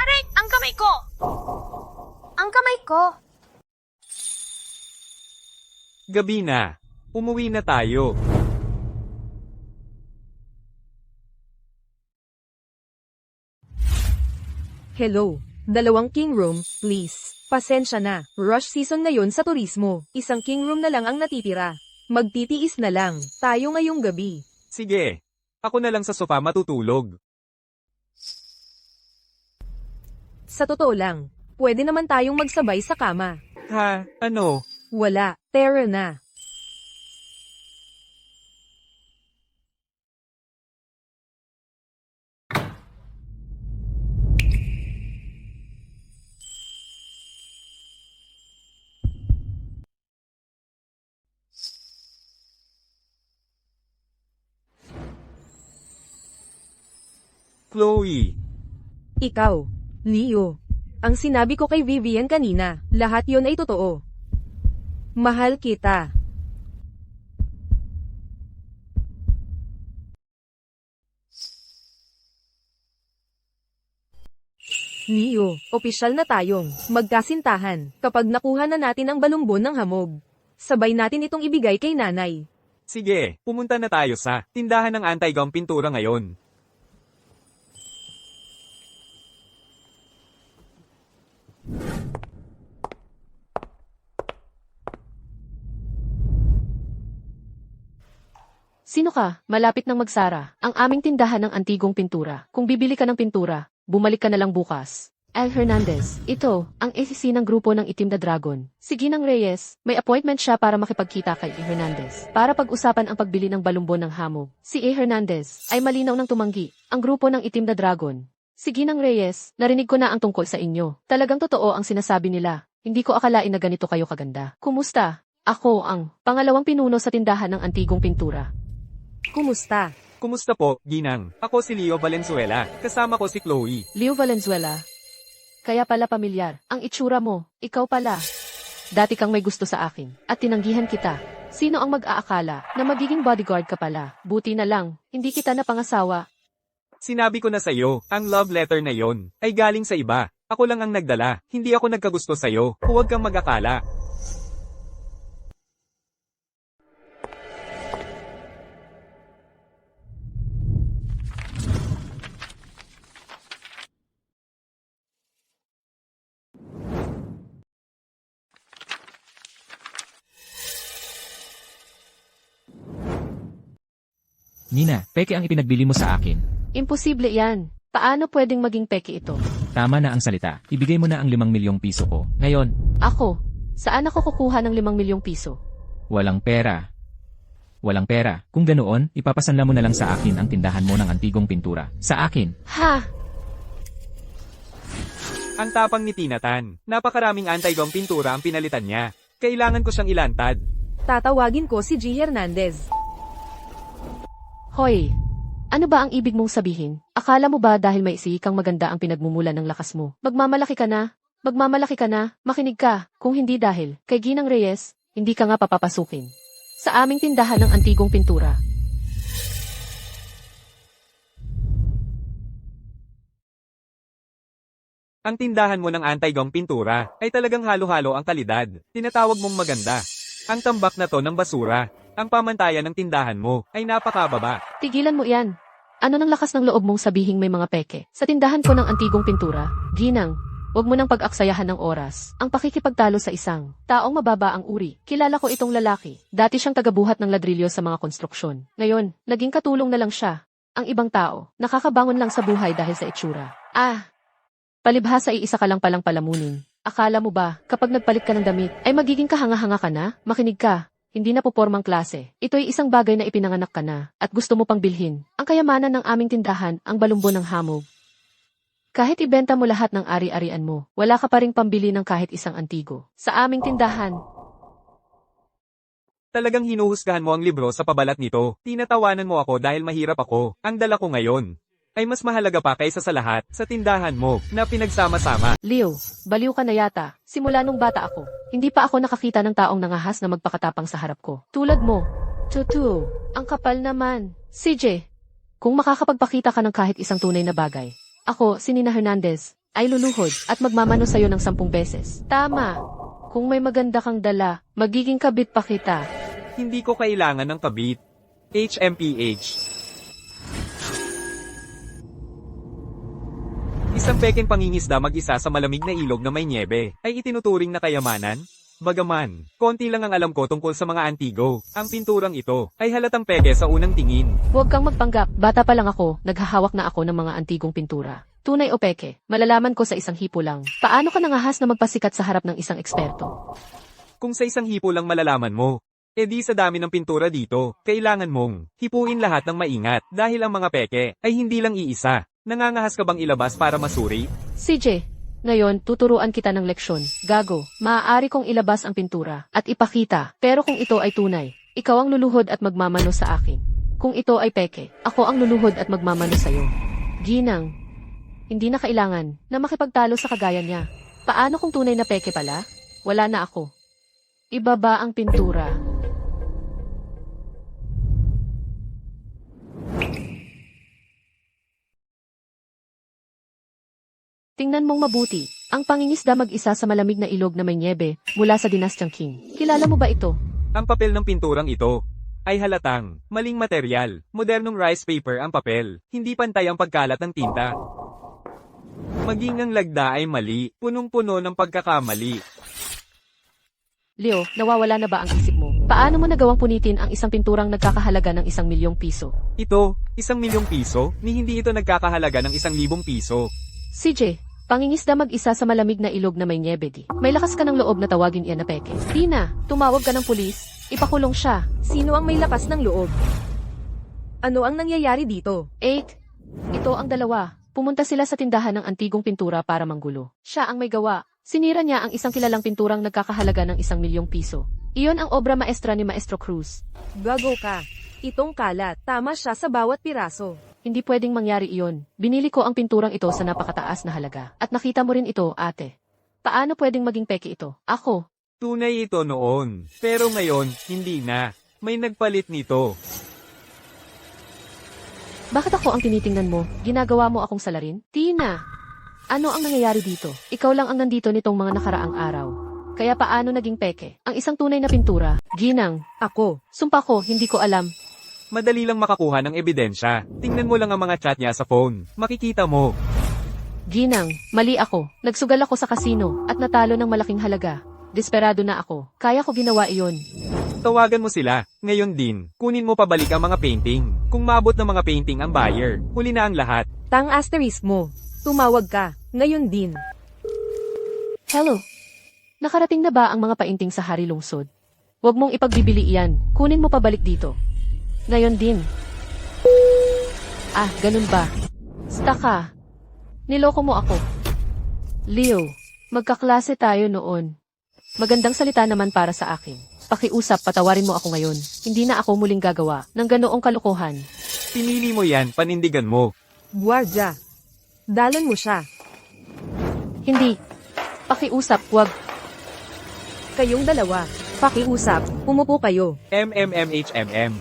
Aray, ang kamay ko! Ang kamay ko! Gabi na. Umuwi na tayo. Hello, 2 king room, please. Pasensya na, rush season na yon sa turismo. 1 king room na lang ang natitira. Magtitiis na lang, tayo ngayong gabi. Sige. Ako na lang sa sofa matutulog. Sa totoo lang, pwede naman tayong magsabay sa kama. Ha? Ano? Wala, terror na. Chloe. Ikaw, Leo. Ang sinabi ko kay Vivian kanina, lahat yon ay totoo. Mahal kita. Leo, opisyal na tayong magkasintahan kapag nakuha na natin ang balumbon ng hamog. Sabay natin itong ibigay kay nanay. Sige, pumunta na tayo sa tindahan ng anti-gum pintura ngayon. Sino ka? Malapit nang magsara. Ang aming tindahan ng antigong pintura. Kung bibili ka ng pintura, bumalik ka na lang bukas. Al Hernandez, ito, ang ACC ng grupo ng Itim na Dragon. Si Ginang Reyes, may appointment siya para makipagkita kay A. Hernandez. Para pag-usapan ang pagbili ng balumbon ng hamog. Si A. Hernandez ay malinaw ng tumanggi. Ang grupo ng Itim na Dragon. Si Ginang Reyes, narinig ko na ang tungkol sa inyo. Talagang totoo ang sinasabi nila. Hindi ko akalain na ganito kayo kaganda. Kumusta? Ako ang pangalawang pinuno sa tindahan ng antigong pintura. Kumusta? Kumusta po, Ginang? Ako si Leo Valenzuela. Kasama ko si Chloe. Leo Valenzuela. Kaya pala pamilyar. Ang itsura mo, ikaw pala. Dati kang may gusto sa akin, at tinanggihan kita. Sino ang mag-aakala na magiging bodyguard ka pala? Buti na lang, hindi kita napangasawa. Sinabi ko na sa'yo, ang love letter na yon ay galing sa iba. Ako lang ang nagdala. Hindi ako nagkagusto sa'yo. Huwag kang mag-akala. Nina, peke ang ipinagbili mo sa akin. Imposible yan. Paano pwedeng maging peke ito? Tama na ang salita. Ibigay mo na ang 5 milyong piso ko. Ngayon, Ako, saan ako kukuha ng 5 milyong piso? walang pera. Walang pera. Kung ganoon, ipapasanla mo na lang sa akin ang tindahan mo ng antigong pintura. Sa akin. Ha? Ang tapang ni Tinatan. Napakaraming anti-gum pintura ang pinalitan niya. Kailangan ko siyang ilantad. Tatawagin ko si G. Hernandez. Hoy, ano ba ang ibig mong sabihin? Akala mo ba dahil may kang maganda ang pinagmumulan ng lakas mo? Magmamalaki ka na? Magmamalaki ka na? Makinig ka. Kung hindi dahil kay Ginang Reyes, hindi ka nga papapasukin. Sa aming tindahan ng antigong pintura. Ang tindahan mo ng anti-gum pintura ay talagang halo-halo ang kalidad. Tinatawag mong maganda. Ang tambak na to ng basura. Ang pamantayan ng tindahan mo ay napakababa. Tigilan mo yan. Ano nang lakas ng loob mong sabihing may mga peke? Sa tindahan ko ng antigong pintura, Ginang, huwag mo nang pag-aksayahan ng oras. Ang pakikipagtalo sa isang taong mababa ang uri. Kilala ko itong lalaki. Dati siyang tagabuhat ng ladrilyo sa mga konstruksyon. Ngayon, naging katulong na lang siya. Ang ibang tao, nakakabangon lang sa buhay dahil sa itsura. Palibhasa ay isa ka lang palang palamunin. Akala mo ba, kapag nagpalit ka ng damit, ay magiging kahanga-hanga ka na? Makinig ka. Hindi na popormang klase. Ito ay isang bagay na ipinanganak ka na, at gusto mo pang bilhin. Ang kayamanan ng aming tindahan, ang balumbon ng hamog. Kahit ibenta mo lahat ng ari-arian mo, wala ka pa ring pambili ng kahit isang antigo. Sa aming tindahan, Talagang hinuhusgahan mo ang libro sa pabalat nito. Tinatawanan mo ako dahil mahirap ako. Ang dala ko ngayon ay mas mahalaga pa kaysa sa lahat sa tindahan mo na pinagsama-sama. Leo, baliw ka na yata. Simula nung bata ako, hindi pa ako nakakita ng taong nangahas na magpakatapang sa harap ko. Tulad mo. Tutu, ang kapal naman. CJ, kung makakapagpakita ka ng kahit isang tunay na bagay, ako, si Nina Hernandez, ay luluhod at magmamano sa'yo ng 10 beses. Tama. Kung may maganda kang dala, magiging kabit pa kita. Hindi ko kailangan ng kabit. HMPH. Isang pekeng pangingisda mag-isa sa malamig na ilog na may niebe ay itinuturing na kayamanan? Bagaman, konti lang ang alam ko tungkol sa mga antigo. Ang pinturang ito ay halatang peke sa unang tingin. Huwag kang magpanggap, bata pa lang ako, naghahawak na ako ng mga antigong pintura. Tunay o peke, malalaman ko sa isang hipo lang. Paano ka nangahas na magpasikat sa harap ng isang eksperto? Kung sa isang hipo lang malalaman mo, edi sa dami ng pintura dito, kailangan mong hipuin lahat ng maingat dahil ang mga peke ay hindi lang iisa. Nangangahas ka bang ilabas para masuri? CJ, ngayon tuturuan kita ng leksyon. Gago, maaari kong ilabas ang pintura at ipakita, pero kung ito ay tunay, ikaw ang luluhod at magmamano sa akin. Kung ito ay peke, ako ang luluhod at magmamano sa'yo. Ginang, hindi na kailangan na makipagtalo sa kagaya niya. Paano kung tunay na peke pala? Wala na ako. Ibaba ang pintura. Tingnan mong mabuti, ang pangingisda mag-isa sa malamig na ilog na may niebe mula sa dinastyang Qing. Kilala mo ba ito? Ang papel ng pinturang ito ay halatang maling material. Modernong rice paper ang papel. Hindi pantay ang pagkalat ng tinta. Maging ang lagda ay mali, punong-puno ng pagkakamali. Leo, nawawala na ba ang isip mo? Paano mo nagawang punitin ang isang pinturang nagkakahalaga ng 1,000,000 piso? Ito, 1,000,000 piso, ni hindi ito nagkakahalaga ng 1,000 piso. CJ, pangingisda mag-isa sa malamig na ilog na may niebe di. May lakas ka ng loob na tawagin iyan na peke. Tina, tumawag ka ng pulis, ipakulong siya. Sino ang may lakas ng loob? Ano ang nangyayari dito? 8. Ito ang dalawa. Pumunta sila sa tindahan ng antigong pintura para manggulo. Siya ang may gawa. Sinira niya ang isang kilalang pinturang nagkakahalaga ng 1,000,000 piso. Iyon ang obra maestra ni Maestro Cruz. Gago ka. Itong kalat, tama siya sa bawat piraso. Hindi pwedeng mangyari iyon. Binili ko ang pinturang ito sa napakataas na halaga. At nakita mo rin ito, ate. Paano pwedeng maging peke ito? Ako. Tunay ito noon, pero ngayon, hindi na. May nagpalit nito. Bakit ako ang tinitingnan mo? Ginagawa mo akong salarin? Tina! Ano ang nangyayari dito? Ikaw lang ang nandito nitong mga nakaraang araw. Kaya paano naging peke? Ang isang tunay na pintura. Ginang. Ako. Sumpa ko, hindi ko alam. Madali lang makakuha ng ebidensya. Tingnan mo lang ang mga chat niya sa phone. Makikita mo. Ginang, mali ako. Nagsugal ako sa kasino at natalo ng malaking halaga. Desperado na ako. Kaya ko ginawa iyon. Tawagan mo sila. Ngayon din, kunin mo pabalik ang mga painting. Kung maabot ng mga painting ang buyer, huli na ang lahat. Tang asterisk mo. Tumawag ka. Ngayon din. Hello. Nakarating na ba ang mga painting sa Hari Lungsod? Huwag mong ipagbibili iyan. Kunin mo pabalik dito. Ngayon din. Ah, ganun ba? Staka. Niloko mo ako. Leo, magkaklase tayo noon. Magandang salita naman para sa akin. Pakiusap, patawarin mo ako ngayon. Hindi na ako muling gagawa ng ganoong kalokohan. Pinili mo yan, panindigan mo. Guardia. Dalan mo siya. Hindi. Pakiusap, wag. Kayong dalawa. Pakiusap. Umupo kayo. MMMHMM.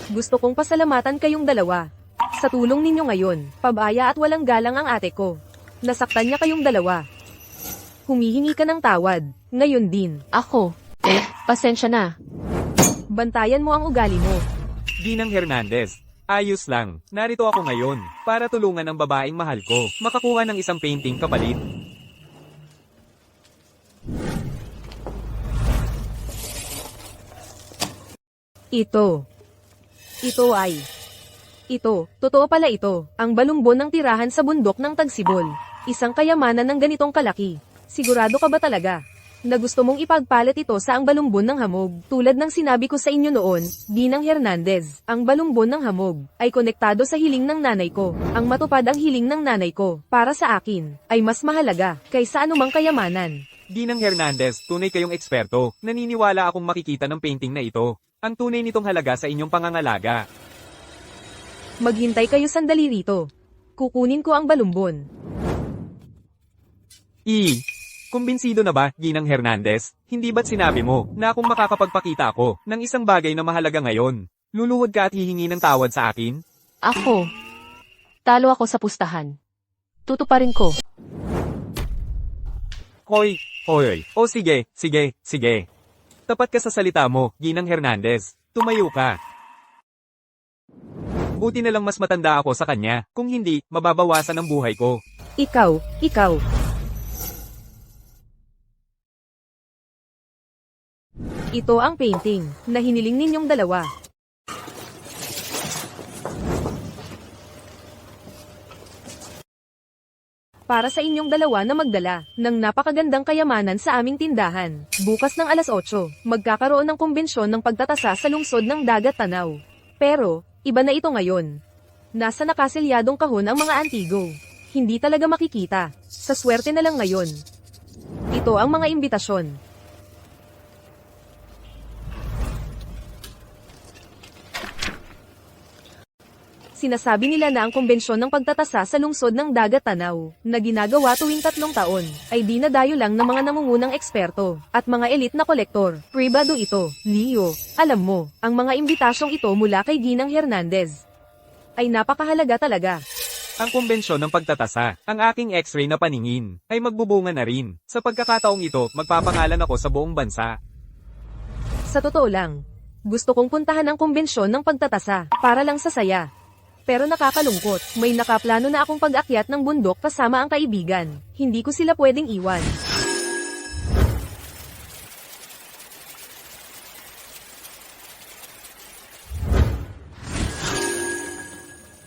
Gusto kong pasalamatan kayong dalawa. Sa tulong ninyo ngayon, pabaya at walang galang ang ate ko. Nasaktan niya kayong dalawa. Humihingi ka ng tawad. Ngayon din. Ako. Pasensya na. Bantayan mo ang ugali mo. Ginang Hernandez. Ayos lang. Narito ako ngayon para tulungan ang babaeng mahal ko makakuha ng isang painting kapalit. Ito, totoo pala ito, ang balumbon ng tirahan sa bundok ng Tagsibol. Isang kayamanan ng ganitong kalaki. Sigurado ka ba talaga? na gusto mong ipagpalit ito sa ang balumbon ng hamog. Tulad ng sinabi ko sa inyo noon, Ginang Hernandez, ang balumbon ng hamog ay konektado sa hiling ng nanay ko. Ang matupad ang hiling ng nanay ko, para sa akin, ay mas mahalaga kaysa anumang kayamanan. Ginang Hernandez, tunay kayong eksperto. Naniniwala akong makikita ng painting na ito. Ang tunay nitong halaga sa inyong pangangalaga. Maghintay kayo sandali rito. Kukunin ko ang balumbon. Kumbinsido na ba, Ginang Hernandez? Hindi ba't sinabi mo na kung makakapagpakita ako ng isang bagay na mahalaga ngayon, luluhod ka at hihingi ng tawad sa akin? Ako. Talo ako sa pustahan. Tutuparin ko. Hoy. O sige. Tapat ka sa salita mo, Ginang Hernandez. Tumayo ka. Buti na lang mas matanda ako sa kanya. Kung hindi, mababawasan ang buhay ko. Ikaw. Ito ang painting na hiniling ninyong dalawa. Para sa inyong dalawa na magdala ng napakagandang kayamanan sa aming tindahan. Bukas ng alas 8, magkakaroon ng kumbensyon ng pagtatasa sa lungsod ng Dagat Tanaw. Pero, iba na ito ngayon. Nasa nakasilyadong kahon ang mga antigo. Hindi talaga makikita. Sa swerte na lang ngayon. Ito ang mga imbitasyon. Sinasabi nila na ang kumbensyon ng pagtatasa sa lungsod ng Dagat Tanaw, na ginagawa tuwing 3 taon, ay dinadayo lang ng mga nangungunang eksperto, at mga elite na kolektor. Pribado ito, Leo. Alam mo, ang mga imbitasyong ito mula kay Ginang Hernandez ay napakahalaga talaga. Ang kumbensyon ng pagtatasa, ang aking x-ray na paningin, ay magbubunga na rin. Sa pagkakataong ito, magpapangalan ako sa buong bansa. Sa totoo lang, gusto kong puntahan ang kumbensyon ng pagtatasa, para lang sa saya. Pero nakakalungkot, may nakaplano na akong pag-akyat ng bundok kasama ang kaibigan. Hindi ko sila pwedeng iwan.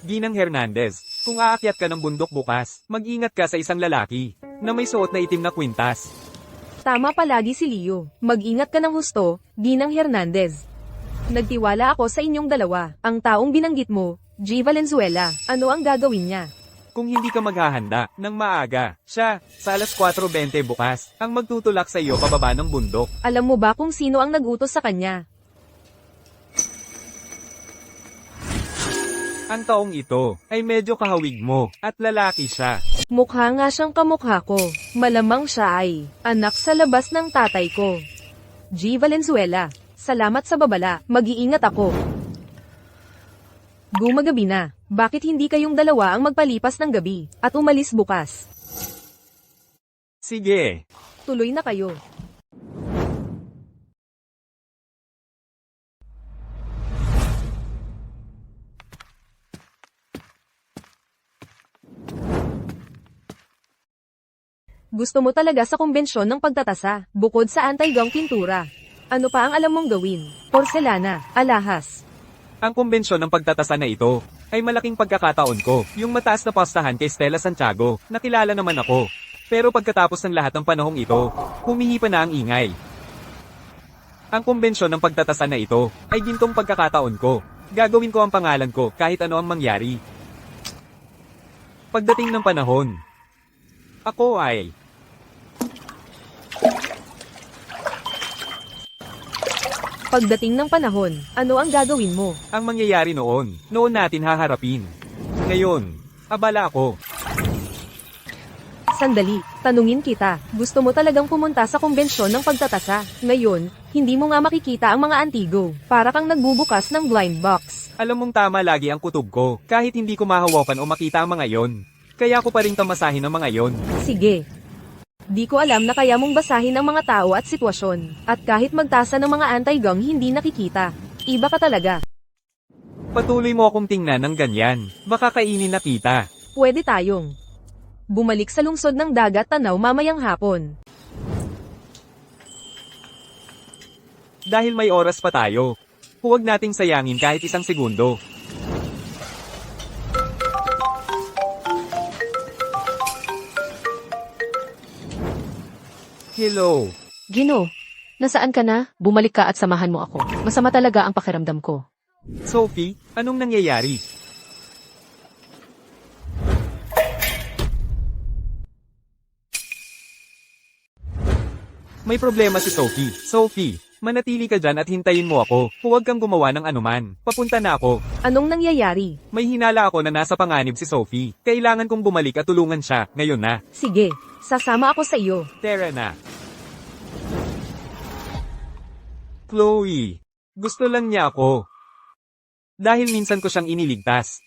Ginang Hernandez, kung aakyat ka ng bundok bukas, mag-ingat ka sa isang lalaki na may suot na itim na kwintas. Tama palagi si Leo. Mag-ingat ka ng husto, Ginang Hernandez. Nagtiwala ako sa inyong dalawa. Ang taong binanggit mo, G. Valenzuela, ano ang gagawin niya? Kung hindi ka maghahanda ng maaga, siya, sa alas 4:20 bukas, ang magtutulak sa iyo pababa ng bundok. Alam mo ba kung sino ang nag-utos sa kanya? Ang taong ito ay medyo kahawig mo at lalaki siya. Mukha nga siyang kamukha ko. Malamang siya ay anak sa labas ng tatay ko. G. Valenzuela, salamat sa babala. Mag-iingat ako. Gumagabi na. Bakit hindi kayong dalawa ang magpalipas ng gabi at umalis bukas? Sige. Tuloy na kayo. Gusto mo talaga sa kumbensyon ng pagtatasa, bukod sa anti-gang pintura. Ano pa ang alam mong gawin? Porselana, alahas. Ang kumbensyon ng pagtatasa na ito ay malaking pagkakataon ko, yung mataas na pastahan kay Stella Santiago, nakilala naman ako. Pero pagkatapos ng lahat ng panahong ito, humihipa na ang ingay. Ang kumbensyon ng pagtatasa na ito ay gintong pagkakataon ko. Gagawin ko ang pangalan ko kahit ano ang mangyari. Pagdating ng panahon, ako ay... Pagdating ng panahon, ano ang gagawin mo? Ang mangyayari noon natin haharapin. Ngayon, abala ako. Sandali, tanungin kita, gusto mo talagang pumunta sa kumbensyon ng pagtatasa? Ngayon, hindi mo nga makikita ang mga antigo, para kang nagbubukas ng blind box. Alam mong tama lagi ang kutob ko, kahit hindi ko mahawakan o makita ang mga yon. Kaya ko pa rin tamasahin ang mga yon. Sige. Di ko alam na kaya mong basahin ang mga tao at sitwasyon, at kahit magtasa ng mga anti-gang hindi nakikita. Iba ka talaga. Patuloy mo akong tingnan ng ganyan, baka kainin na kita. Pwede tayong bumalik sa lungsod ng Dagat Tanaw mamayang hapon. Dahil may oras pa tayo, huwag nating sayangin kahit isang segundo. Hello, Gino, nasaan ka na? Bumalik ka at samahan mo ako. Masama talaga ang pakiramdam ko. Sophie, anong nangyayari? May problema si Sophie. Sophie, manatili ka dyan at hintayin mo ako. Huwag kang gumawa ng anuman. Papunta na ako. Anong nangyayari? May hinala ako na nasa panganib si Sophie. Kailangan kong bumalik at tulungan siya. Ngayon na. Sige, sasama ako sa iyo. Tara na. Chloe, gusto lang niya ako. Dahil minsan ko siyang iniligtas.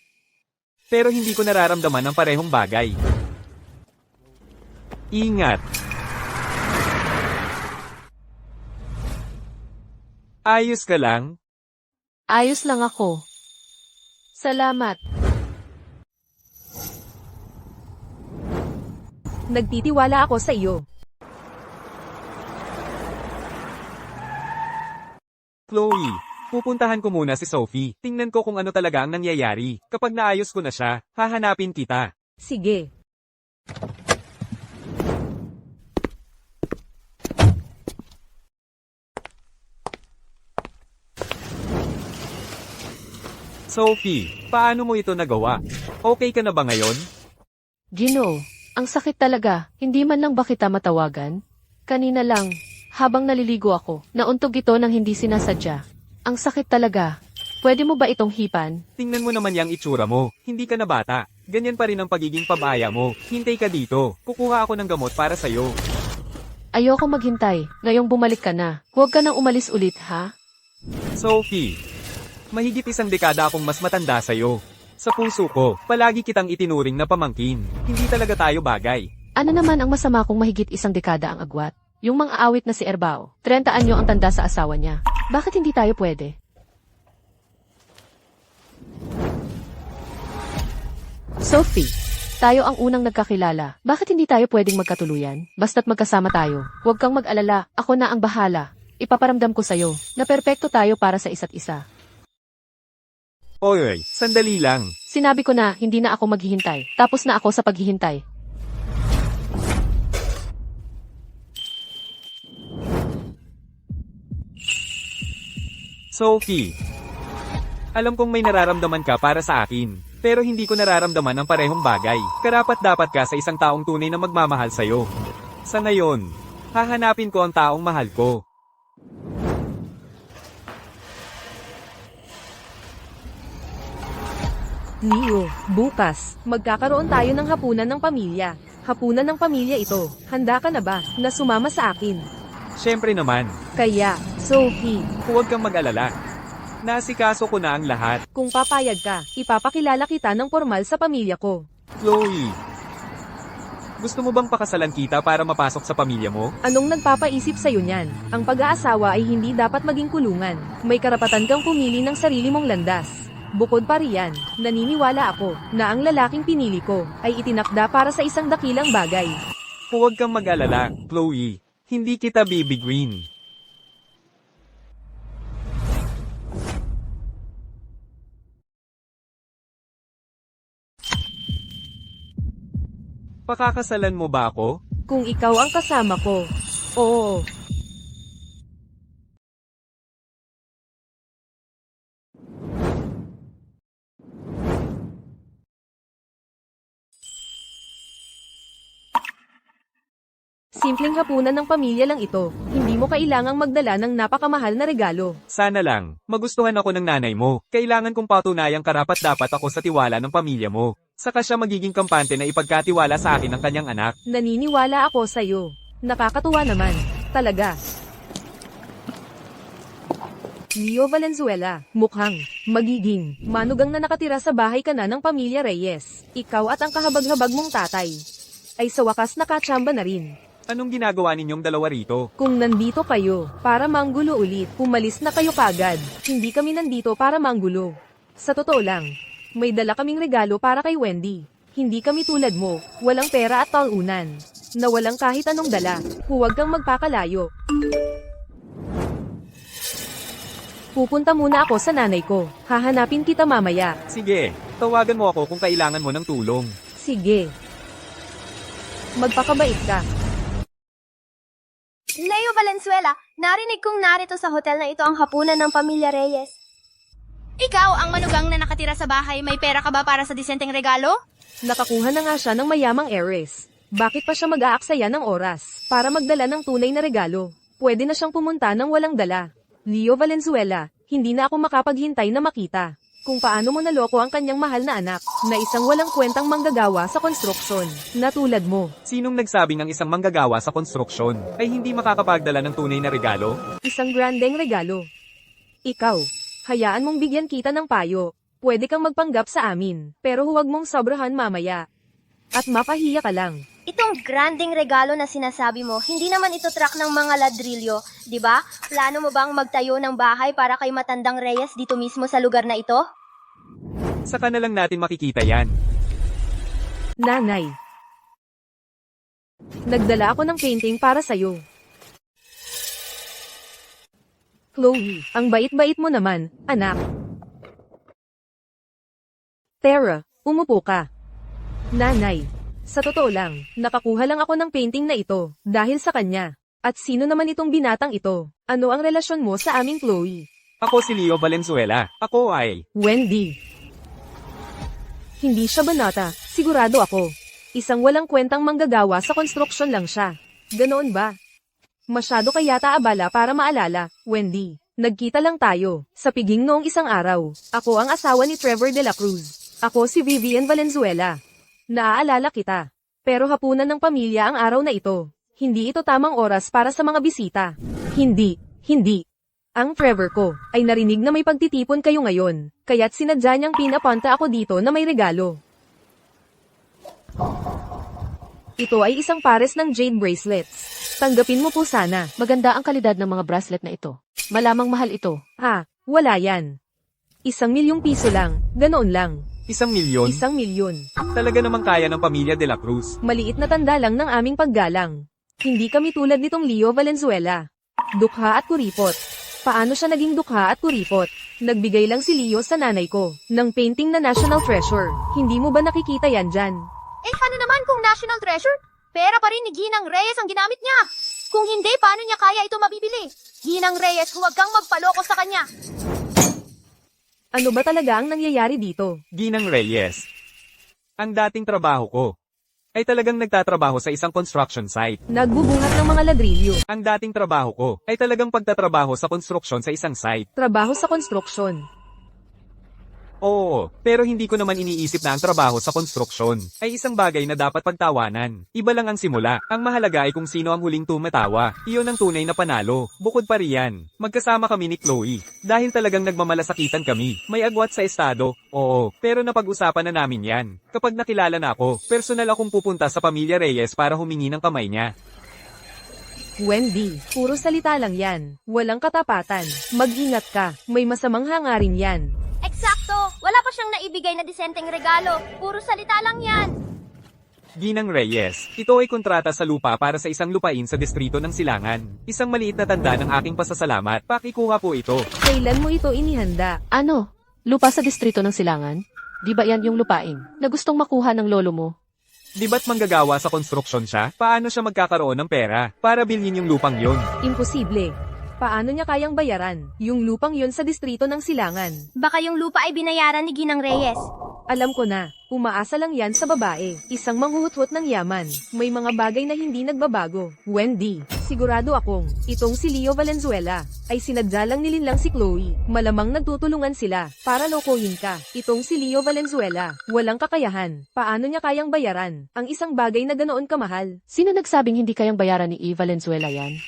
Pero hindi ko nararamdaman ang parehong bagay. Ingat. Ayos ka lang? Ayos lang ako. Salamat. Nagtitiwala ako sa iyo. Chloe, pupuntahan ko muna si Sophie. Tingnan ko kung ano talaga ang nangyayari. Kapag naayos ko na siya, hahanapin kita. Sige. Sophie, paano mo ito nagawa? Okay ka na ba ngayon? Gino, ang sakit talaga. Hindi man lang ba kita matawagan? Kanina lang, habang naliligo ako, nauntog ito nang hindi sinasadya. Ang sakit talaga. Pwede mo ba itong hipan? Tingnan mo naman yung itsura mo. Hindi ka na bata. Ganyan pa rin ang pagiging pabaya mo. Hintay ka dito. Kukuha ako ng gamot para sa'yo. Ayoko maghintay. Ngayong bumalik ka na. Huwag ka nang umalis ulit, ha? Sophie, mahigit 1 dekada akong mas matanda sa'yo. Sa puso ko, palagi kitang itinuring na pamangkin. Hindi talaga tayo bagay. Ano naman ang masama kung mahigit 1 dekada ang agwat? Yung mga awit na si Erbao, 30 anyo ang tanda sa asawa niya. Bakit hindi tayo pwede? Sophie, tayo ang unang nagkakilala. Bakit hindi tayo pwedeng magkatuluyan? Basta't magkasama tayo. Huwag kang mag-alala, ako na ang bahala. Ipaparamdam ko sa'yo na perpekto tayo para sa isa't isa. Oy, sandali lang. Sinabi ko na hindi na ako maghihintay. Tapos na ako sa paghihintay. Sophie, alam kong may nararamdaman ka para sa akin, pero hindi ko nararamdaman ang parehong bagay. Karapat-dapat ka sa isang taong tunay na magmamahal sa'yo. Sa ngayon, hahanapin ko ang taong mahal ko. Neo, bukas, magkakaroon tayo ng hapunan ng pamilya. Hapunan ng pamilya ito. Handa ka na ba na sumama sa akin? Siyempre naman, Kaya, Sophie, huwag kang mag-alala. Nasikaso ko na ang lahat. kung papayag ka, ipapakilala kita ng formal sa pamilya ko. Chloe, gusto mo bang pakasalan kita para mapasok sa pamilya mo? Anong nagpapaisip sa'yo niyan? Ang pag-aasawa ay hindi dapat maging kulungan. May karapatan kang pumili ng sarili mong landas. Bukod pa riyan, naniniwala ako na ang lalaking pinili ko ay itinakda para sa isang dakilang bagay. Huwag kang mag-alala, Chloe. Hindi kita bibiguin. Pakakasalan mo ba ako? Kung ikaw ang kasama ko, oo. Simpleng hapunan ng pamilya lang ito. Hindi mo kailangang magdala ng napakamahal na regalo. Sana lang, magustuhan ako ng nanay mo. Kailangan kong patunayang karapat-dapat ako sa tiwala ng pamilya mo. Saka siya magiging kampante na ipagkatiwala sa akin ng kanyang anak. Naniniwala ako sa'yo. Nakakatuwa naman. Talaga. Leo Valenzuela, mukhang magiging manugang na nakatira sa bahay ka na ng pamilya Reyes. Ikaw at ang kahabag-habag mong tatay ay sa wakas nakachamba na rin. Anong ginagawa ninyong dalawa rito? Kung nandito kayo para manggulo ulit, umalis na kayo kagad. Hindi kami nandito para manggulo. Sa totoo lang, may dala kaming regalo para kay Wendy. Hindi kami tulad mo, walang pera at talunan. Na walang kahit anong dala. Huwag kang magpakalayo. Pupunta muna ako sa nanay ko. Hahanapin kita mamaya. Sige, tawagan mo ako kung kailangan mo ng tulong. Sige. Magpakabait ka. Leo Valenzuela, narinig kong narito sa hotel na ito ang hapunan ng pamilya Reyes. Ikaw, ang manugang na nakatira sa bahay, may pera ka ba para sa disenteng regalo? Nakakuha na nga siya ng mayamang heiress. Bakit pa siya mag-aaksaya ng oras para magdala ng tunay na regalo? Pwede na siyang pumunta ng walang dala. Leo Valenzuela, hindi na ako makapaghintay na makita kung paano mo naloko ang kanyang mahal na anak, na isang walang kwentang manggagawa sa konstruksyon, na tulad mo. Sinong nagsabing ang isang manggagawa sa konstruksyon ay hindi makakapagdala ng tunay na regalo? Isang grandeng regalo. Ikaw, hayaan mong bigyan kita ng payo. Pwede kang magpanggap sa amin, pero huwag mong sobrahan mamaya. At mapahiya ka lang. Itong granding regalo na sinasabi mo, hindi naman ito truck ng mga ladrilyo, di ba? Plano mo bang magtayo ng bahay para kay matandang Reyes dito mismo sa lugar na ito? Saka na lang natin makikita yan. Nanay. Nagdala ako ng painting para sa'yo. Chloe, ang bait-bait mo naman, anak. Tara, umupo ka. Nanay, sa totoo lang, nakakuha lang ako ng painting na ito, dahil sa kanya. At sino naman itong binatang ito? Ano ang relasyon mo sa aming Chloe? Ako si Leo Valenzuela. Ako ay... Wendy. Hindi siya banata, sigurado ako. Isang walang kwentang manggagawa sa konstruksyon lang siya. Ganoon ba? Masyado ka yata abala para maalala, Wendy. Nagkita lang tayo, sa piging noong isang araw. Ako ang asawa ni Trevor de la Cruz. Ako si Vivian Valenzuela. Naaalala kita. Pero hapunan ng pamilya ang araw na ito. Hindi ito tamang oras para sa mga bisita. Hindi. Ang Trevor ko ay narinig na may pagtitipon kayo ngayon, kaya't sinadya niyang pinapunta ako dito na may regalo. Ito ay isang pares ng jade bracelets. Tanggapin mo po sana. Maganda ang kalidad ng mga bracelet na ito. Malamang mahal ito. Ha, wala yan. 1,000,000 piso lang, ganoon lang. 1,000,000? 1,000,000. Talaga namang kaya ng pamilya de la Cruz. Maliit na tanda lang ng aming paggalang. Hindi kami tulad nitong Leo Valenzuela. Dukha at kuripot. Paano siya naging dukha at kuripot? Nagbigay lang si Leo sa nanay ko ng painting na National Treasure. Hindi mo ba nakikita yan dyan? Eh, ano naman kung national treasure? Pera pa rin ni Ginang Reyes ang ginamit niya. Kung hindi, paano niya kaya ito mabibili? Ginang Reyes, huwag kang magpaloko sa kanya. Ano ba talaga ang nangyayari dito? Ginang Reyes. Ang dating trabaho ko ay talagang nagtatrabaho sa isang construction site. Nagbubungat ng mga ladrilyo. Ang dating trabaho ko ay talagang pagtatrabaho sa konstruksyon sa isang site. Trabaho sa konstruksyon. Oo, pero hindi ko naman iniisip na ang trabaho sa konstruksyon ay isang bagay na dapat pagtawanan. Iba lang ang simula. Ang mahalaga ay kung sino ang huling tumatawa. Iyon ang tunay na panalo. Bukod pa riyan, magkasama kami ni Chloe. Dahil talagang nagmamalasakitan kami. May agwat sa estado, oo, pero napag-usapan na namin yan. Kapag nakilala na ako, personal akong pupunta sa pamilya Reyes para humingi ng kamay niya. Wendy, puro salita lang yan. Walang katapatan. Mag-ingat ka. May masamang hangarin yan. Eksakto, wala pa siyang naibigay na disenteng regalo. Puro salita lang yan. Ginang Reyes, ito ay kontrata sa lupa para sa isang lupain sa distrito ng Silangan. Isang maliit na tanda ng aking pasasalamat. Pakikuha po ito. Kailan mo ito inihanda? Ano? Lupa sa distrito ng Silangan? Di ba yan yung lupain na gustong makuha ng lolo mo? Di ba't manggagawa sa konstruksyon siya? Paano siya magkakaroon ng pera para bilhin yung lupang yon? Imposible. Paano niya kayang bayaran yung lupang yon sa distrito ng Silangan? Baka yung lupa ay binayaran ni Ginang Reyes. Alam ko na, umaasa lang yan sa babae. Isang manghuhutwot ng yaman. May mga bagay na hindi nagbabago. Wendy, sigurado akong, itong si Leo Valenzuela, ay sinadya lang nilinlang si Chloe. Malamang nagtutulungan sila, para lokohin ka. Itong si Leo Valenzuela, walang kakayahan. Paano niya kayang bayaran ang isang bagay na ganoon kamahal? Sino nagsabing hindi kayang bayaran ni E. Valenzuela yan?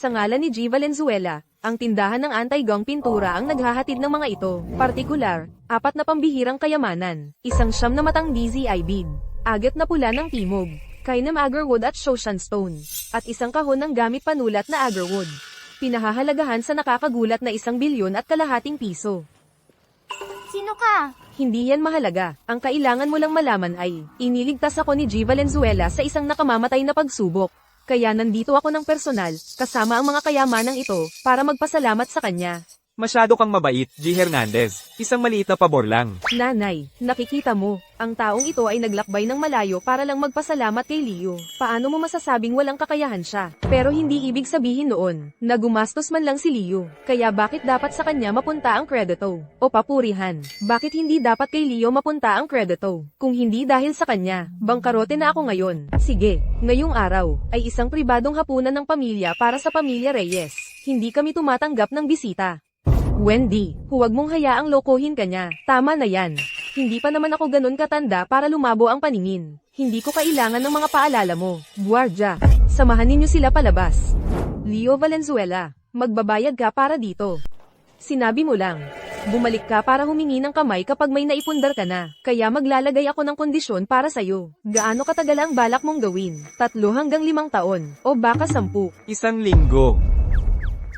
Sa ngalan ni G. Valenzuela, ang tindahan ng anti-gang pintura ang naghahatid ng mga ito. Partikular, 4 na pambihirang kayamanan, 1 siyam na matang DZI bead, agat na pula ng timog, kainam agarwood at Shoshan stone, at 1 kahon ng gamit panulat na agarwood. Pinahahalagahan sa nakakagulat na 1 bilyon at kalahating piso. Sino ka? Hindi yan mahalaga. Ang kailangan mo lang malaman ay, iniligtas ako ni G. Valenzuela sa isang nakamamatay na pagsubok. Kaya nandito ako ng personal, kasama ang mga kayamanang ito, para magpasalamat sa kanya. Masyado kang mabait, G. Hernandez. Isang maliit na pabor lang. Nanay, nakikita mo, ang taong ito ay naglakbay ng malayo para lang magpasalamat kay Leo. Paano mo masasabing walang kakayahan siya? Pero hindi ibig sabihin noon, na gumastos man lang si Leo. Kaya bakit dapat sa kanya mapunta ang kredito? O papurihan, bakit hindi dapat kay Leo mapunta ang kredito? Kung hindi dahil sa kanya, bangkarote na ako ngayon. Sige, ngayong araw, ay isang pribadong hapunan ng pamilya para sa pamilya Reyes. Hindi kami tumatanggap ng bisita. Wendy, huwag mong hayaang lokohin ka niya. Tama na yan. Hindi pa naman ako ganun katanda para lumabo ang paningin. Hindi ko kailangan ng mga paalala mo. Guardia, samahan ninyo sila palabas. Leo Valenzuela, magbabayad ka para dito. Sinabi mo lang. Bumalik ka para humingi ng kamay kapag may naipundar ka na. Kaya maglalagay ako ng kondisyon para sa'yo. Gaano katagal ang balak mong gawin? 3 hanggang 5 taon. O baka 10. 1 linggo.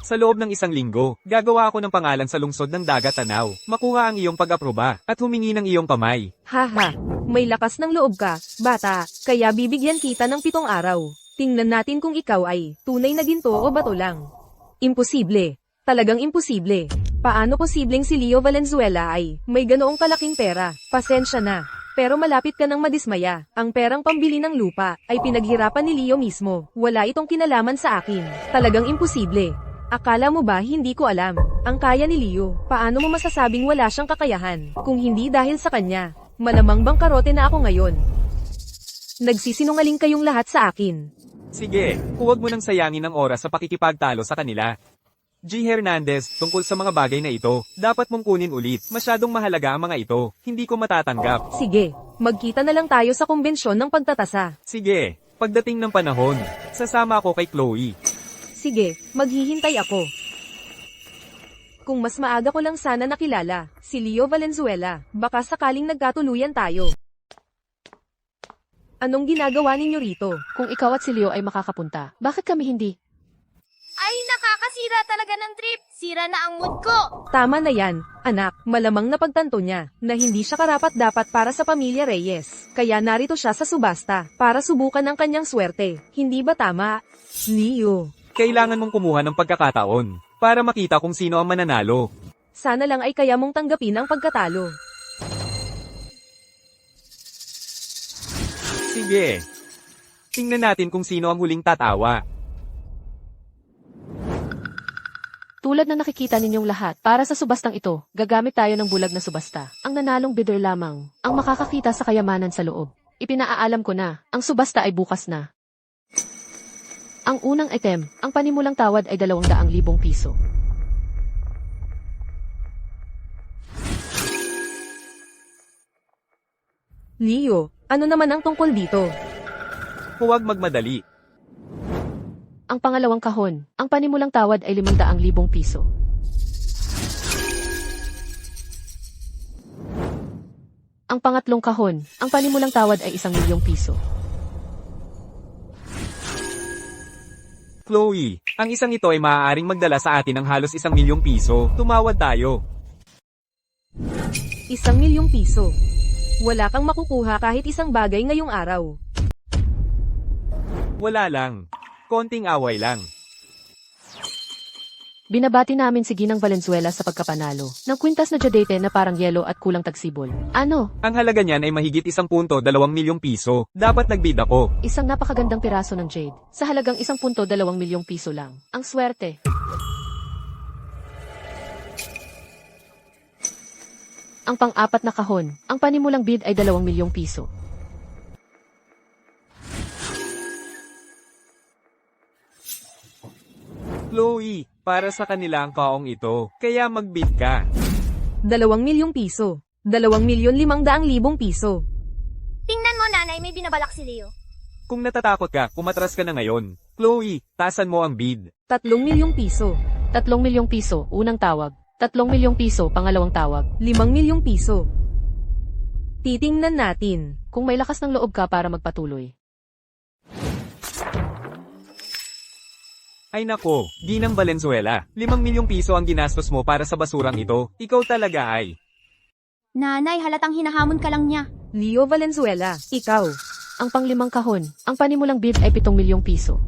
Sa loob ng 1 linggo, gagawa ako ng pangalan sa lungsod ng Dagat Tanaw, makuha ang iyong pag-aproba, at humingi ng iyong kamay. Haha, may lakas ng loob ka, bata, kaya bibigyan kita ng 7 araw. Tingnan natin kung ikaw ay tunay na ginto o bato lang. Imposible. Talagang imposible. Paano posibleng si Leo Valenzuela ay may ganoong kalaking pera? Pasensya na. Pero malapit ka nang madismaya. Ang perang pambili ng lupa ay pinaghirapan ni Leo mismo. Wala itong kinalaman sa akin. Talagang imposible. Akala mo ba hindi ko alam? Ang kaya ni Leo, paano mo masasabing wala siyang kakayahan? Kung hindi dahil sa kanya, malamang bangkarote na ako ngayon. Nagsisinungaling kayong lahat sa akin. Sige, huwag mo nang sayangin ang oras sa pakikipagtalo sa kanila. G. Hernandez, tungkol sa mga bagay na ito, dapat mong kunin ulit. Masyadong mahalaga ang mga ito. Hindi ko matatanggap. Sige, magkita na lang tayo sa kumbensyon ng pagtatasa. Sige, pagdating ng panahon, sasama ako kay Chloe. Sige, maghihintay ako. Kung mas maaga ko lang sana nakilala, si Leo Valenzuela, baka sakaling nagkatuluyan tayo. Anong ginagawa ninyo rito? Kung ikaw at si Leo ay makakapunta, bakit kami hindi? Ay, nakakasira talaga ng trip. Sira na ang mood ko. Tama na yan, anak, malamang napagtanto niya, na hindi siya karapat-dapat para sa pamilya Reyes. Kaya narito siya sa subasta, para subukan ang kanyang swerte. Hindi ba tama? Leo. Kailangan mong kumuha ng pagkakataon, para makita kung sino ang mananalo. Sana lang ay kaya mong tanggapin ang pagkatalo. Sige. Tingnan natin kung sino ang huling tatawa. Tulad na nakikita ninyong lahat, para sa subastang ito, gagamit tayo ng bulag na subasta. Ang nanalong bidder lamang, ang makakakita sa kayamanan sa loob. Ipinaaalam ko na, ang subasta ay bukas na. Ang unang item, ang panimulang tawad ay 200,000 piso. Leo, ano naman ang tungkol dito? Huwag magmadali. Ang pangalawang kahon, ang panimulang tawad ay 500,000 piso. Ang pangatlong kahon, ang panimulang tawad ay 1,000,000 piso. Chloe, ang isang ito ay maaaring magdala sa atin ng halos 1,000,000 piso. Tumawad tayo. 1,000,000 piso. Wala kang makukuha kahit isang bagay ngayong araw. Wala lang. Konting away lang. Binabati namin si Ginang Valenzuela sa pagkapanalo ng kwintas na jadete na parang yelo at kulang tagsibol. Ano? Ang halaga niyan ay mahigit 1.2 milyong piso. Dapat nagbid ako. Isang napakagandang piraso ng jade sa halagang 1.2 milyong piso lang. Ang swerte. Ang pang-apat na kahon, ang panimulang bid ay 2 milyong piso. Chloe, para sa kanila ang kaong ito. Kaya magbid ka. 2,000,000 piso. 2,500,000 piso. Tingnan mo, nanay, may binabalak si Leo. Kung natatakot ka, kumatras ka na ngayon. Chloe, tasan mo ang bid. 3,000,000 piso. 3 milyong piso, unang tawag. 3 milyong piso, pangalawang tawag. 5,000,000 piso. Titingnan natin. Kung may lakas ng loob ka para magpatuloy. Ay nako, Ginang Valenzuela, 5,000,000 piso ang ginastos mo para sa basurang ito. Ikaw talaga ay. Nanay, halatang hinahamon ka lang niya. Leo Valenzuela, ikaw. Ang panglimang kahon, ang panimulang bid ay 7 milyong piso.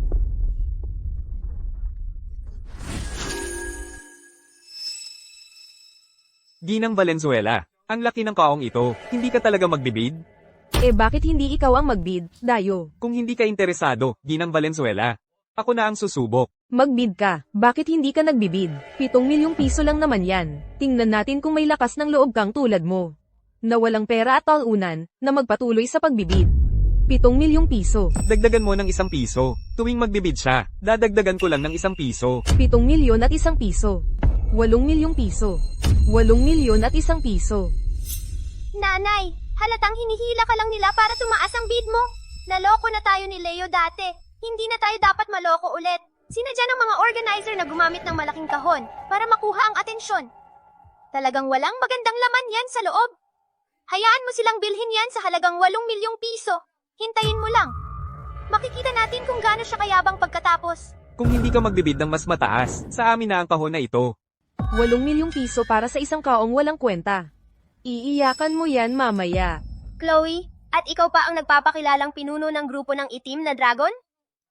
Ginang Valenzuela, ang laki ng kaong ito, hindi ka talaga magbibid? Bakit hindi ikaw ang magbid, Dayo? Kung hindi ka interesado, Ginang Valenzuela, ako na ang susubok. Magbid ka, bakit hindi ka nagbibid? 7 milyong piso lang naman yan. Tingnan natin kung may lakas ng loob kang tulad mo. Na walang pera at talunan, na magpatuloy sa pagbibid. 7 milyong piso. Dagdagan mo ng 1 piso. Tuwing magbibid siya, dadagdagan ko lang ng 1 piso. 7 milyon at 1 piso. 8 milyong piso. 8 milyon at 1 piso. Nanay, halatang hinihila ka lang nila para tumaas ang bid mo. Naloko na tayo ni Leo dati. Hindi na tayo dapat maloko ulit. Sinadya ng mga organizer na gumamit ng malaking kahon para makuha ang atensyon. Talagang walang magandang laman yan sa loob. Hayaan mo silang bilhin yan sa halagang 8 milyong piso. Hintayin mo lang. Makikita natin kung gaano siya kayabang pagkatapos. Kung hindi ka magbibid ng mas mataas, sa amin na ang kahon na ito. 8 milyong piso para sa isang kaong walang kwenta. Iiyakan mo yan mamaya. Chloe, at ikaw pa ang nagpapakilalang pinuno ng grupo ng itim na dragon?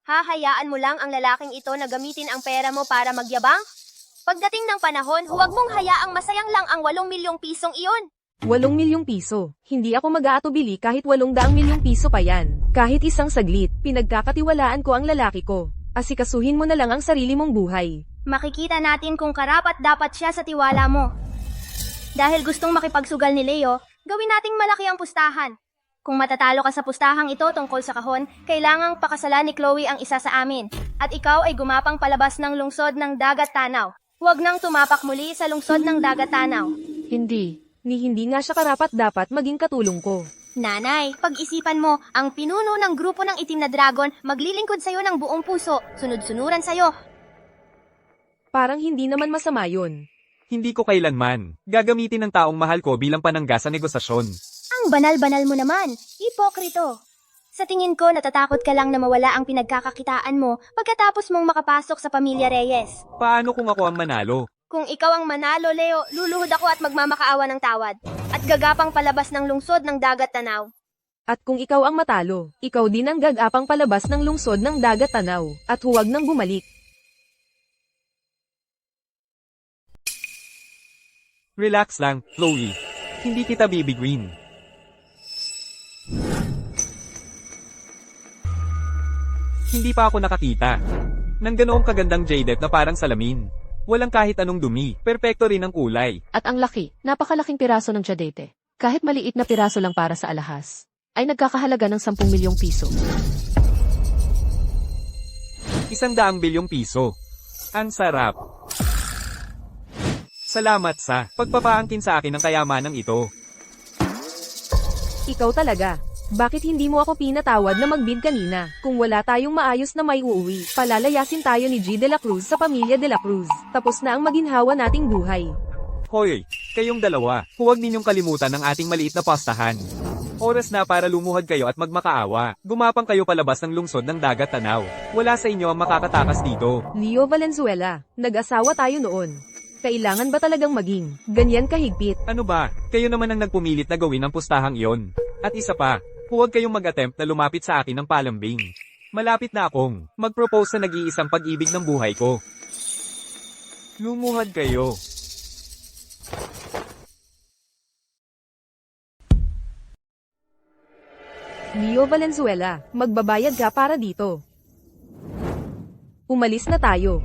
Hahayaan mo lang ang lalaking ito na gamitin ang pera mo para magyabang? Pagdating ng panahon, huwag mong hayaang masayang lang ang 8 milyong pisong iyon. 8 milyong piso. Hindi ako mag-aatubili kahit 800 milyong piso pa yan. Kahit isang saglit, pinagkakatiwalaan ko ang lalaki ko. Asikasuhin mo na lang ang sarili mong buhay. Makikita natin kung karapat dapat siya sa tiwala mo. Dahil gustong makipagsugal ni Leo, gawin nating malaki ang pustahan. Kung matatalo ka sa pustahang ito tungkol sa kahon, kailangang pakasalan ni Chloe ang isa sa amin. At ikaw ay gumapang palabas ng lungsod ng Dagat Tanaw. Huwag nang tumapak muli sa lungsod ng Dagat Tanaw. Hindi. Hindi nga siya karapat-dapat maging katulong ko. Nanay, pag-isipan mo, ang pinuno ng grupo ng itim na dragon maglilingkod sa'yo ng buong puso, sunod-sunuran sa'yo. Parang hindi naman masama yun. Hindi ko kailanman gagamitin ng taong mahal ko bilang panangga sa negosasyon. Ang banal-banal mo naman, hipokrito. Sa tingin ko, natatakot ka lang na mawala ang pinagkakakitaan mo pagkatapos mong makapasok sa pamilya Reyes. Paano kung ako ang manalo? Kung ikaw ang manalo, Leo, luluhod ako at magmamakaawa ng tawad. At gagapang palabas ng lungsod ng Dagat Tanaw. At kung ikaw ang matalo, ikaw din ang gagapang palabas ng lungsod ng Dagat Tanaw. At huwag nang bumalik. Relax lang, Chloe. Hindi kita bibiguin. Hindi pa ako nakakita ng ganoong kagandang jaded na parang salamin. Walang kahit anong dumi, perpekto rin ang kulay. At ang laki, napakalaking piraso ng jadete. Kahit maliit na piraso lang para sa alahas, ay nagkakahalaga ng 10 milyong piso. 100 bilyong piso. Ang sarap. Salamat sa pagpapaangkin sa akin ng kayamanang ito. Ikaw talaga. Bakit hindi mo ako pinatawad na magbid kanina? Kung wala tayong maayos na may uuwi, palalayasin tayo ni G. De La Cruz sa pamilya De La Cruz. Tapos na ang maginhawa nating buhay. Hoy, kayong dalawa, huwag ninyong kalimutan ang ating maliit na pastahan. Oras na para lumuhod kayo at magmakaawa. Gumapang kayo palabas ng lungsod ng Dagat Tanaw. Wala sa inyo ang makakatakas dito. Leo Valenzuela, nag-asawa tayo noon. Kailangan ba talagang maging ganyan kahigpit? Ano ba? Kayo naman ang nagpumilit na gawin ang pustahang iyon. At isa pa, huwag kayong mag-attempt na lumapit sa akin ng palambing. Malapit na akong mag-propose sa nag-iisang pag-ibig ng buhay ko. Lumuhad kayo. Leo Valenzuela, magbabayad ka para dito. Umalis na tayo.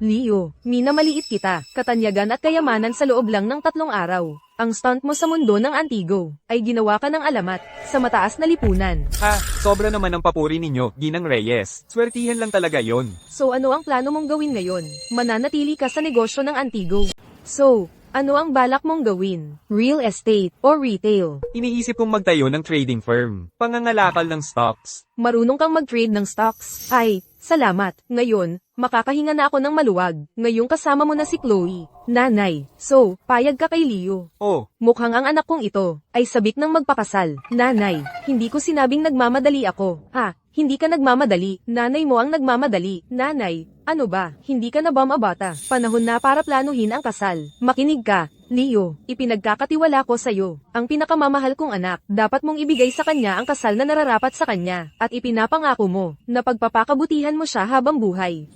Leo, minamaliit kita, katanyagan at kayamanan sa loob lang ng 3 araw. Ang stunt mo sa mundo ng Antigo, ay ginawa ka ng alamat, sa mataas na lipunan. Ha, sobra naman ang papuri ninyo, Ginang Reyes. Swertihan lang talaga yon. So ano ang plano mong gawin ngayon? Mananatili ka sa negosyo ng Antigo. So, ano ang balak mong gawin? Real estate o retail? Iniisip kong magtayo ng trading firm. Pangangalakal ng stocks. Marunong kang mag-trade ng stocks? Ay, salamat. Ngayon, makakahinga na ako ng maluwag. Ngayong kasama mo na si Chloe. Nanay, so, payag ka kay Leo. Oh, Mukhang ang anak kong ito, ay sabik ng magpakasal. Nanay, hindi ko sinabing nagmamadali ako. Ha, Hindi ka nagmamadali. Nanay mo ang nagmamadali. Nanay, ano ba? Hindi ka na ba mabata? Panahon na para planuhin ang kasal. Makinig ka, Leo. Ipinagkakatiwala ko sa'yo. Ang pinakamamahal kong anak. Dapat mong ibigay sa kanya ang kasal na nararapat sa kanya. At ipinapangako mo na pagpapakabutihan mo siya habang buhay.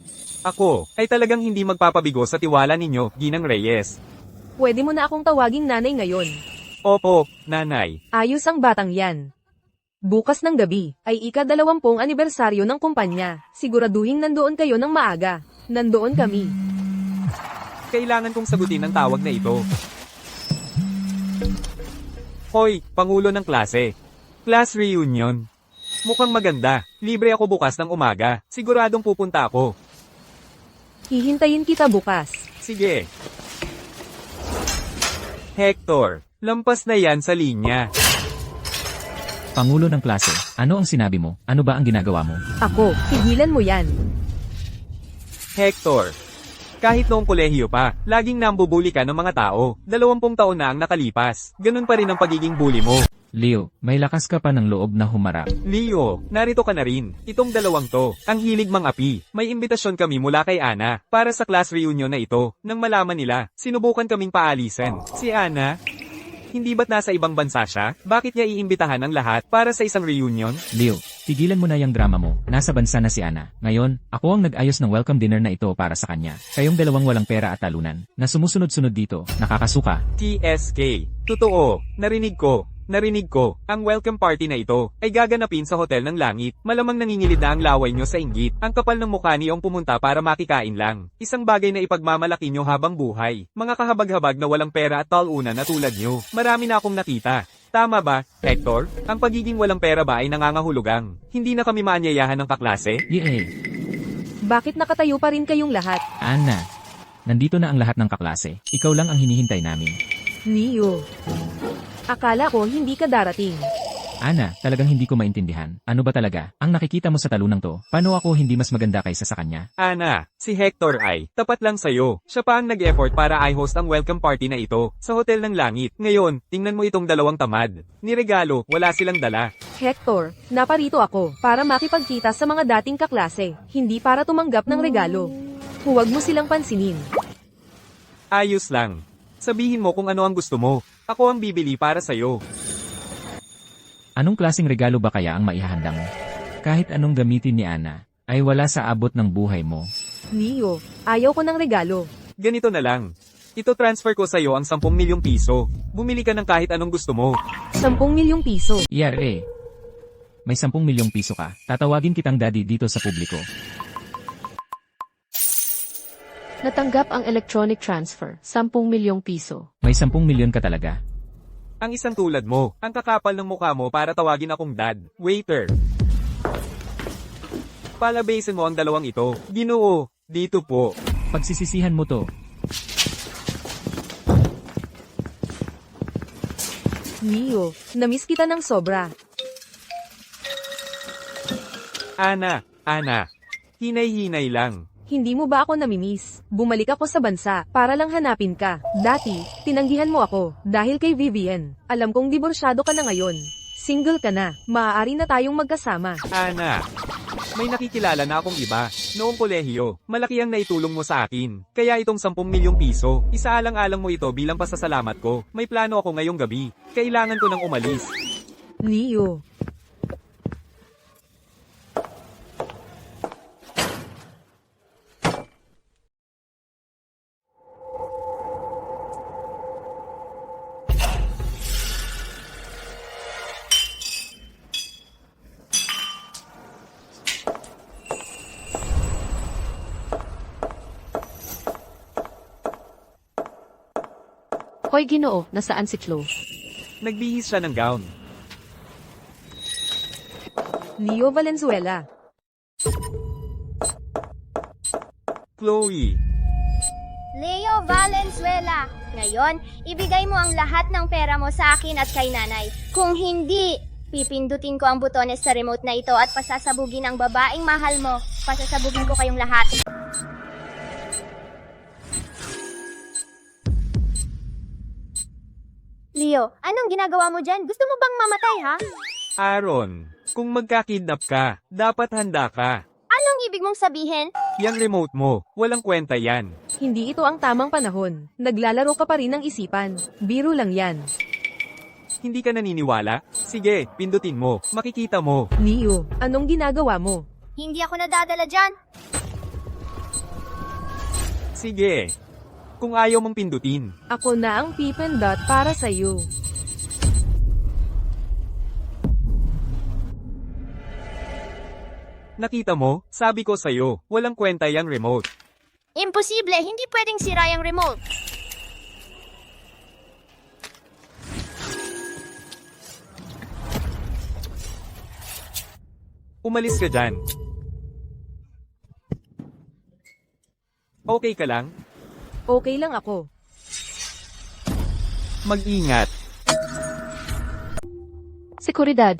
Ako, ay talagang hindi magpapabigo sa tiwala ninyo, Ginang Reyes. Pwede mo na akong tawaging nanay ngayon. Opo, nanay. Ayos ang batang yan. Bukas ng gabi, ay ika-20 anibersaryo ng kumpanya. Siguraduhin nandoon kayo ng maaga. Nandoon kami. Kailangan kong sagutin ang tawag na ito. Hoy, Pangulo ng klase. Class reunion. Mukhang maganda. Libre ako bukas ng umaga. Siguradong pupunta ako. Hihintayin kita bukas. Sige. Hector, lampas na yan sa linya. Pangulo ng klase, ano ang sinabi mo? Ano ba ang ginagawa mo? Ako, tigilan mo yan. Hector, kahit noong kolehiyo pa, laging nambubuli ka ng mga tao. 20 taon na ang nakalipas. Ganun pa rin ang pagiging bully mo. Leo, may lakas ka pa ng loob na humarap. Leo, narito ka na rin. Itong dalawang to, ang hilig mang api. May imbitasyon kami mula kay Ana, para sa class reunion na ito. Nang malaman nila, sinubukan kaming paalisan. Si Ana, hindi ba't nasa ibang bansa siya? Bakit niya iimbitahan ang lahat para sa isang reunion? Leo, tigilan mo na yung drama mo. Nasa bansa na si Ana. Ngayon, ako ang nag-ayos ng welcome dinner na ito para sa kanya. Kayong dalawang walang pera at talunan. Na sumusunod-sunod dito, nakakasuka. TSK. Totoo, narinig ko. Ang welcome party na ito ay gaganapin sa Hotel ng Langit. Malamang nangingilid na ang laway nyo sa inggit. Ang kapal ng mukha niyong pumunta para makikain lang. Isang bagay na ipagmamalaki nyo habang buhay. Mga kahabag-habag na walang pera at talunan na tulad nyo. Marami na akong nakita. Tama ba, Hector? Ang pagiging walang pera ba ay nangangahulugang? Hindi na kami maanyayahan ng kaklase? Yee! Bakit nakatayo pa rin kayong lahat? Ana, nandito na ang lahat ng kaklase. Ikaw lang ang hinihintay namin. Leo. Akala ko hindi ka darating. Ana, talagang hindi ko maintindihan. Ano ba talaga? Ang nakikita mo sa talunang to, paano ako hindi mas maganda kaysa sa kanya? Ana, si Hector ay tapat lang sa'yo. Siya pa ang nag-effort para i-host ang welcome party na ito sa Hotel ng Langit. Ngayon, tingnan mo itong dalawang tamad. Niregalo, wala silang dala. Hector, naparito ako para makipagkita sa mga dating kaklase, hindi para tumanggap ng regalo. Huwag mo silang pansinin. Ayos lang. Sabihin mo kung ano ang gusto mo. Ako ang bibili para sa'yo. Anong klaseng regalo ba kaya ang maihahanda mo? Kahit anong gamitin ni Ana, ay wala sa abot ng buhay mo. Leo, ayaw ko ng regalo. Ganito na lang. Ito transfer ko sa'yo ang 10 milyong piso. Bumili ka ng kahit anong gusto mo. 10 milyong piso. Yare! May 10 milyong piso ka. Tatawagin kitang daddy dito sa publiko. Natanggap ang electronic transfer, 10 milyong piso. May 10 milyon ka talaga. Ang isang tulad mo, ang kakapal ng mukha mo para tawagin akong dad. Waiter. Palabasin mo ang dalawang ito. Ginoo, dito po. Pagsisisihan mo to. Leo, namiss kita ng sobra. Ana, hinay-hinay lang. Hindi mo ba ako namimiss? Bumalik ako sa bansa para lang hanapin ka. Dati, tinanggihan mo ako dahil kay Vivian. Alam kong diborsyado ka na ngayon. Single ka na. Maaari na tayong magkasama. Ana, may nakikilala na akong iba. Noong kolehiyo, malaki ang naitulong mo sa akin. Kaya itong 10 milyong piso, isaalang-alang mo ito bilang pasasalamat ko. May plano ako ngayong gabi. Kailangan ko nang umalis. Leo. Hoy Ginoo, nasaan si Chloe? Nagbihis siya ng gown. Leo Valenzuela. Chloe, Leo Valenzuela. Ngayon, ibigay mo ang lahat ng pera mo sa akin at kay nanay. Kung hindi, pipindutin ko ang butones sa remote na ito at pasasabugin ang babaeng mahal mo. Pasasabugin ko kayong lahat. Leo, anong ginagawa mo dyan? Gusto mo bang mamatay, ha? Aaron, Kung magkakidnap ka, dapat handa ka. Anong ibig mong sabihin? Yang remote mo, walang kwenta yan. Hindi ito ang tamang panahon. Naglalaro ka pa rin ng isipan. Biro lang yan. Hindi ka naniniwala? Sige, pindutin mo. Makikita mo. Leo, anong ginagawa mo? Hindi ako nadadala dyan. Sige. Kung ayaw mong pindutin. Ako na ang pipindot para sa'yo. Nakita mo? Sabi ko sa'yo, walang kwenta yang remote. Imposible, hindi pwedeng sira yung remote. Umalis ka dyan. Okay ka lang? Okay lang ako. Mag-ingat. Seguridad.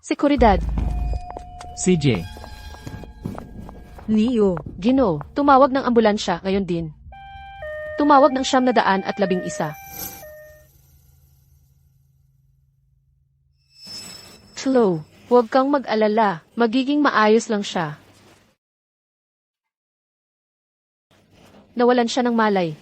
Seguridad. CJ, Leo, Ginoo, tumawag ng ambulansya ngayon din. Tumawag ng 911. Slow, huwag kang mag-alala. Magiging maayos lang siya. Nawalan siya ng malay.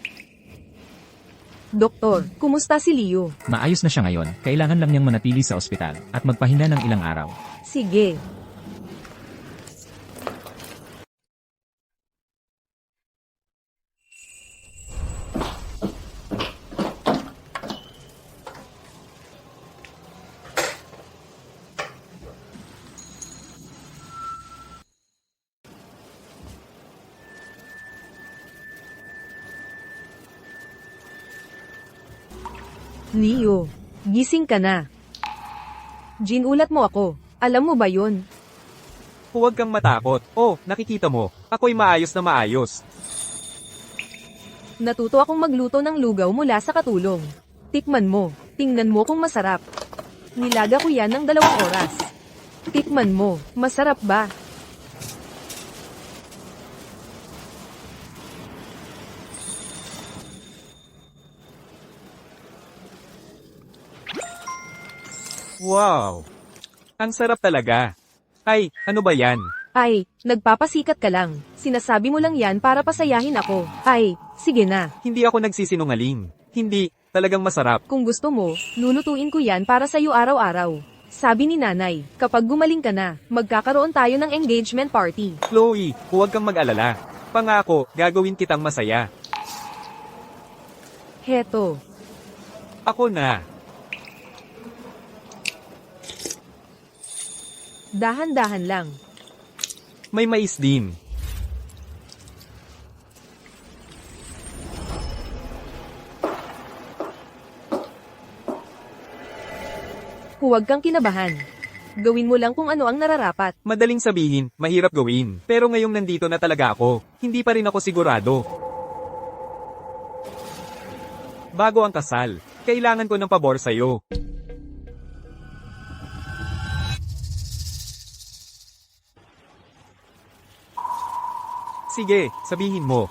Doktor, kumusta si Leo? maayos na siya ngayon. Kailangan lang niyang manatili sa ospital at magpahinga ng ilang araw. Sige. Leo, gising ka na. Ginulat mo ako. Alam mo ba yun? Huwag kang matakot. Oh, nakikita mo. Ako'y maayos na maayos. Natuto akong magluto ng lugaw mula sa katulong. Tikman mo. Tingnan mo kung masarap. Nilaga ko yan ng 2 oras. Tikman mo. Masarap ba? Wow! Ang sarap talaga. Ay, ano ba yan? Ay, nagpapasikat ka lang. Sinasabi mo lang yan para pasayahin ako. Ay, sige na. Hindi ako nagsisinungaling. Hindi, talagang masarap. Kung gusto mo, lulutuin ko yan para sa'yo araw-araw. Sabi ni nanay, kapag gumaling ka na, magkakaroon tayo ng engagement party. Chloe, huwag kang mag-alala. Pangako, gagawin kitang masaya. Heto. Ako na. Dahan-dahan lang. May mais din. Huwag kang kinabahan. Gawin mo lang kung ano ang nararapat. Madaling sabihin, mahirap gawin. Pero ngayong nandito na talaga ako, hindi pa rin ako sigurado. Bago ang kasal, kailangan ko ng pabor sa'yo. Sige, sabihin mo.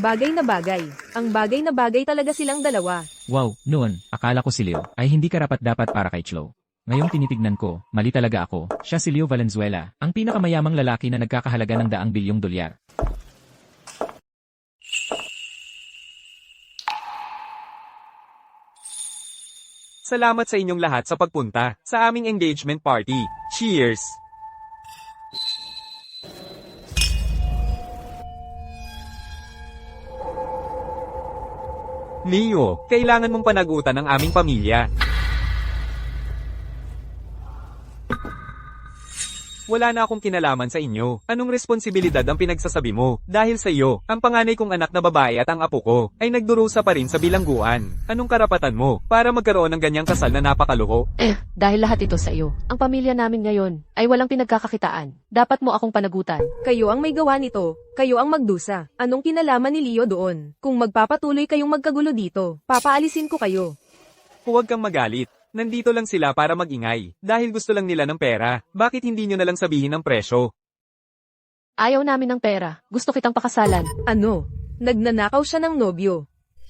Bagay na bagay. Ang bagay na bagay talaga silang dalawa. Wow, noon, akala ko si Leo ay hindi karapat-dapat para kay Chloe. Ngayong tinitignan ko, mali talaga ako. Siya si Leo Valenzuela, ang pinakamayamang lalaki na nagkakahalaga ng $100 billion. Salamat sa inyong lahat sa pagpunta sa aming engagement party. Cheers! Leo, kailangan mong panagutan ng aming pamilya. Wala na akong kinalaman sa inyo. Anong responsibilidad ang pinagsasabi mo? Dahil sa iyo, ang panganay kong anak na babae at ang apo ko ay nagdurusa pa rin sa bilangguan. Anong karapatan mo para magkaroon ng ganyang kasal na napakaluho? Dahil lahat ito sa iyo. Ang pamilya namin ngayon ay walang pinagkakakitaan. Dapat mo akong panagutan. Kayo ang may gawa nito. Kayo ang magdusa. Anong kinalaman ni Leo doon? Kung magpapatuloy kayong magkagulo dito, papaalisin ko kayo. Huwag kang magalit. Nandito lang sila para magingay. Dahil gusto lang nila ng pera. Bakit hindi nyo na lang sabihin ang presyo? Ayaw namin ng pera. Gusto kitang pakasalan. Ano? Nagnanakaw siya ng nobyo.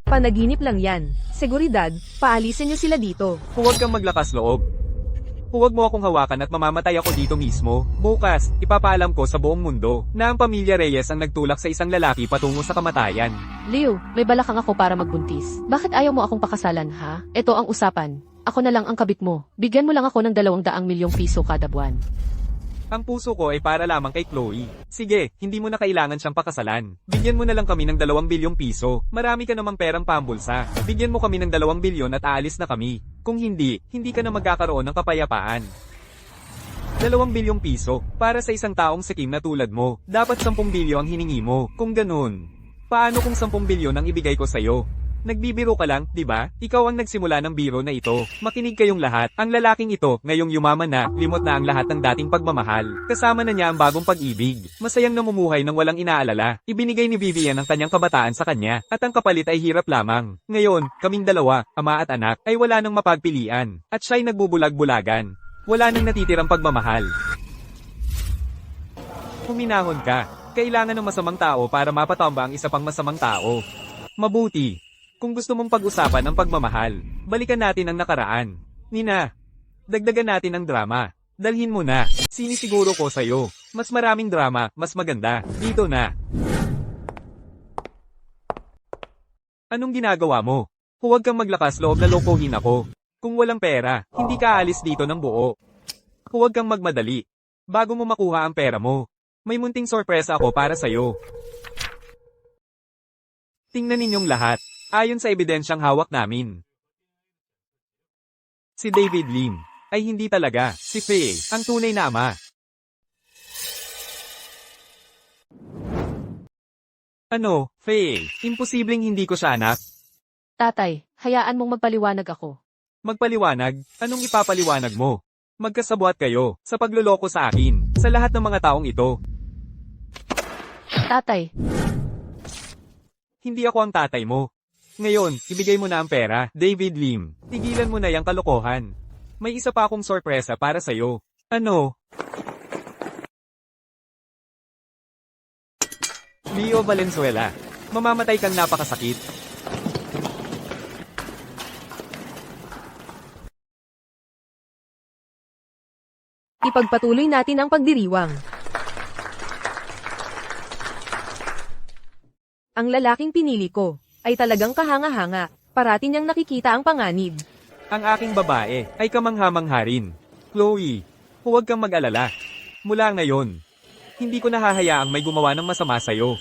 Panaginip lang yan. Seguridad, paalisin niyo sila dito. Huwag kang maglakas loob. Huwag mo akong hawakan at mamamatay ako dito mismo. Bukas, ipapaalam ko sa buong mundo na ang pamilya Reyes ang nagtulak sa isang lalaki patungo sa kamatayan. Leo, may balakang ako para magbuntis. Bakit ayaw mo akong pakasalan, ha? Ito ang usapan. Ako na lang ang kabit mo. Bigyan mo lang ako ng 200 milyong piso kada buwan. Ang puso ko ay para lamang kay Chloe. Sige, hindi mo na kailangan siyang pakasalan. Bigyan mo na lang kami ng 2 bilyong piso. Marami ka namang perang pambulsa. Bigyan mo kami ng 2 bilyon at aalis na kami. Kung hindi, hindi ka na magkakaroon ng kapayapaan. 2 bilyong piso, para sa isang taong sikim na tulad mo. Dapat 10 bilyo ang hiningi mo. Kung ganun, paano kung 10 bilyon ang ibigay ko sa'yo? Nagbibiro ka lang, di ba? Ikaw ang nagsimula ng biro na ito. Makinig kayong lahat. Ang lalaking ito, ngayong yumaman na, limot na ang lahat ng dating pagmamahal. Kasama na niya ang bagong pag-ibig. Masayang namumuhay ng walang inaalala. Ibinigay ni Vivian ang kanyang kabataan sa kanya, at ang kapalit ay hirap lamang. Ngayon, kaming dalawa, ama at anak, ay wala nang mapagpilian. At siya'y nagbubulag-bulagan. Wala nang natitirang pagmamahal. Huminahon ka. Kailangan ng masamang tao para mapatamba ang isa pang masamang tao. Mabuti. Kung gusto mong pag-usapan ang pagmamahal, balikan natin ang nakaraan. Nina, dagdagan natin ang drama. Dalhin mo na. Sinisiguro ko sa'yo. Mas maraming drama, mas maganda. Dito na. Anong ginagawa mo? Huwag kang maglakas loob na lokohin ako. Kung walang pera, hindi ka alis dito ng buo. Huwag kang magmadali. Bago mo makuha ang pera mo, may munting sorpresa ako para sa'yo. Tingnan ninyong lahat. Ayon sa ebidensyang hawak namin, si David Lim ay hindi talaga si Faye, ang tunay na ama. Ano, Faye? Imposibleng hindi ko siya anak. Tatay, hayaan mong magpaliwanag ako. Magpaliwanag? Anong ipapaliwanag mo? Magkasabwat kayo sa pagluloko sa akin, sa lahat ng mga taong ito. Tatay, Hindi ako ang tatay mo. Ngayon, ibigay mo na ang pera, David Lim. Tigilan mo na yung kalokohan. May isa pa akong sorpresa para sa'yo. Ano? Leo Valenzuela, mamamatay kang napakasakit. Ipagpatuloy natin ang pagdiriwang. Ang lalaking pinili ko ay talagang kahanga-hanga. Parati niyang nakikita ang panganib. Ang aking babae ay kamangha-mangha rin. Chloe, huwag kang mag-alala. Mula ngayon, hindi ko nahahayaang may gumawa ng masama sa'yo.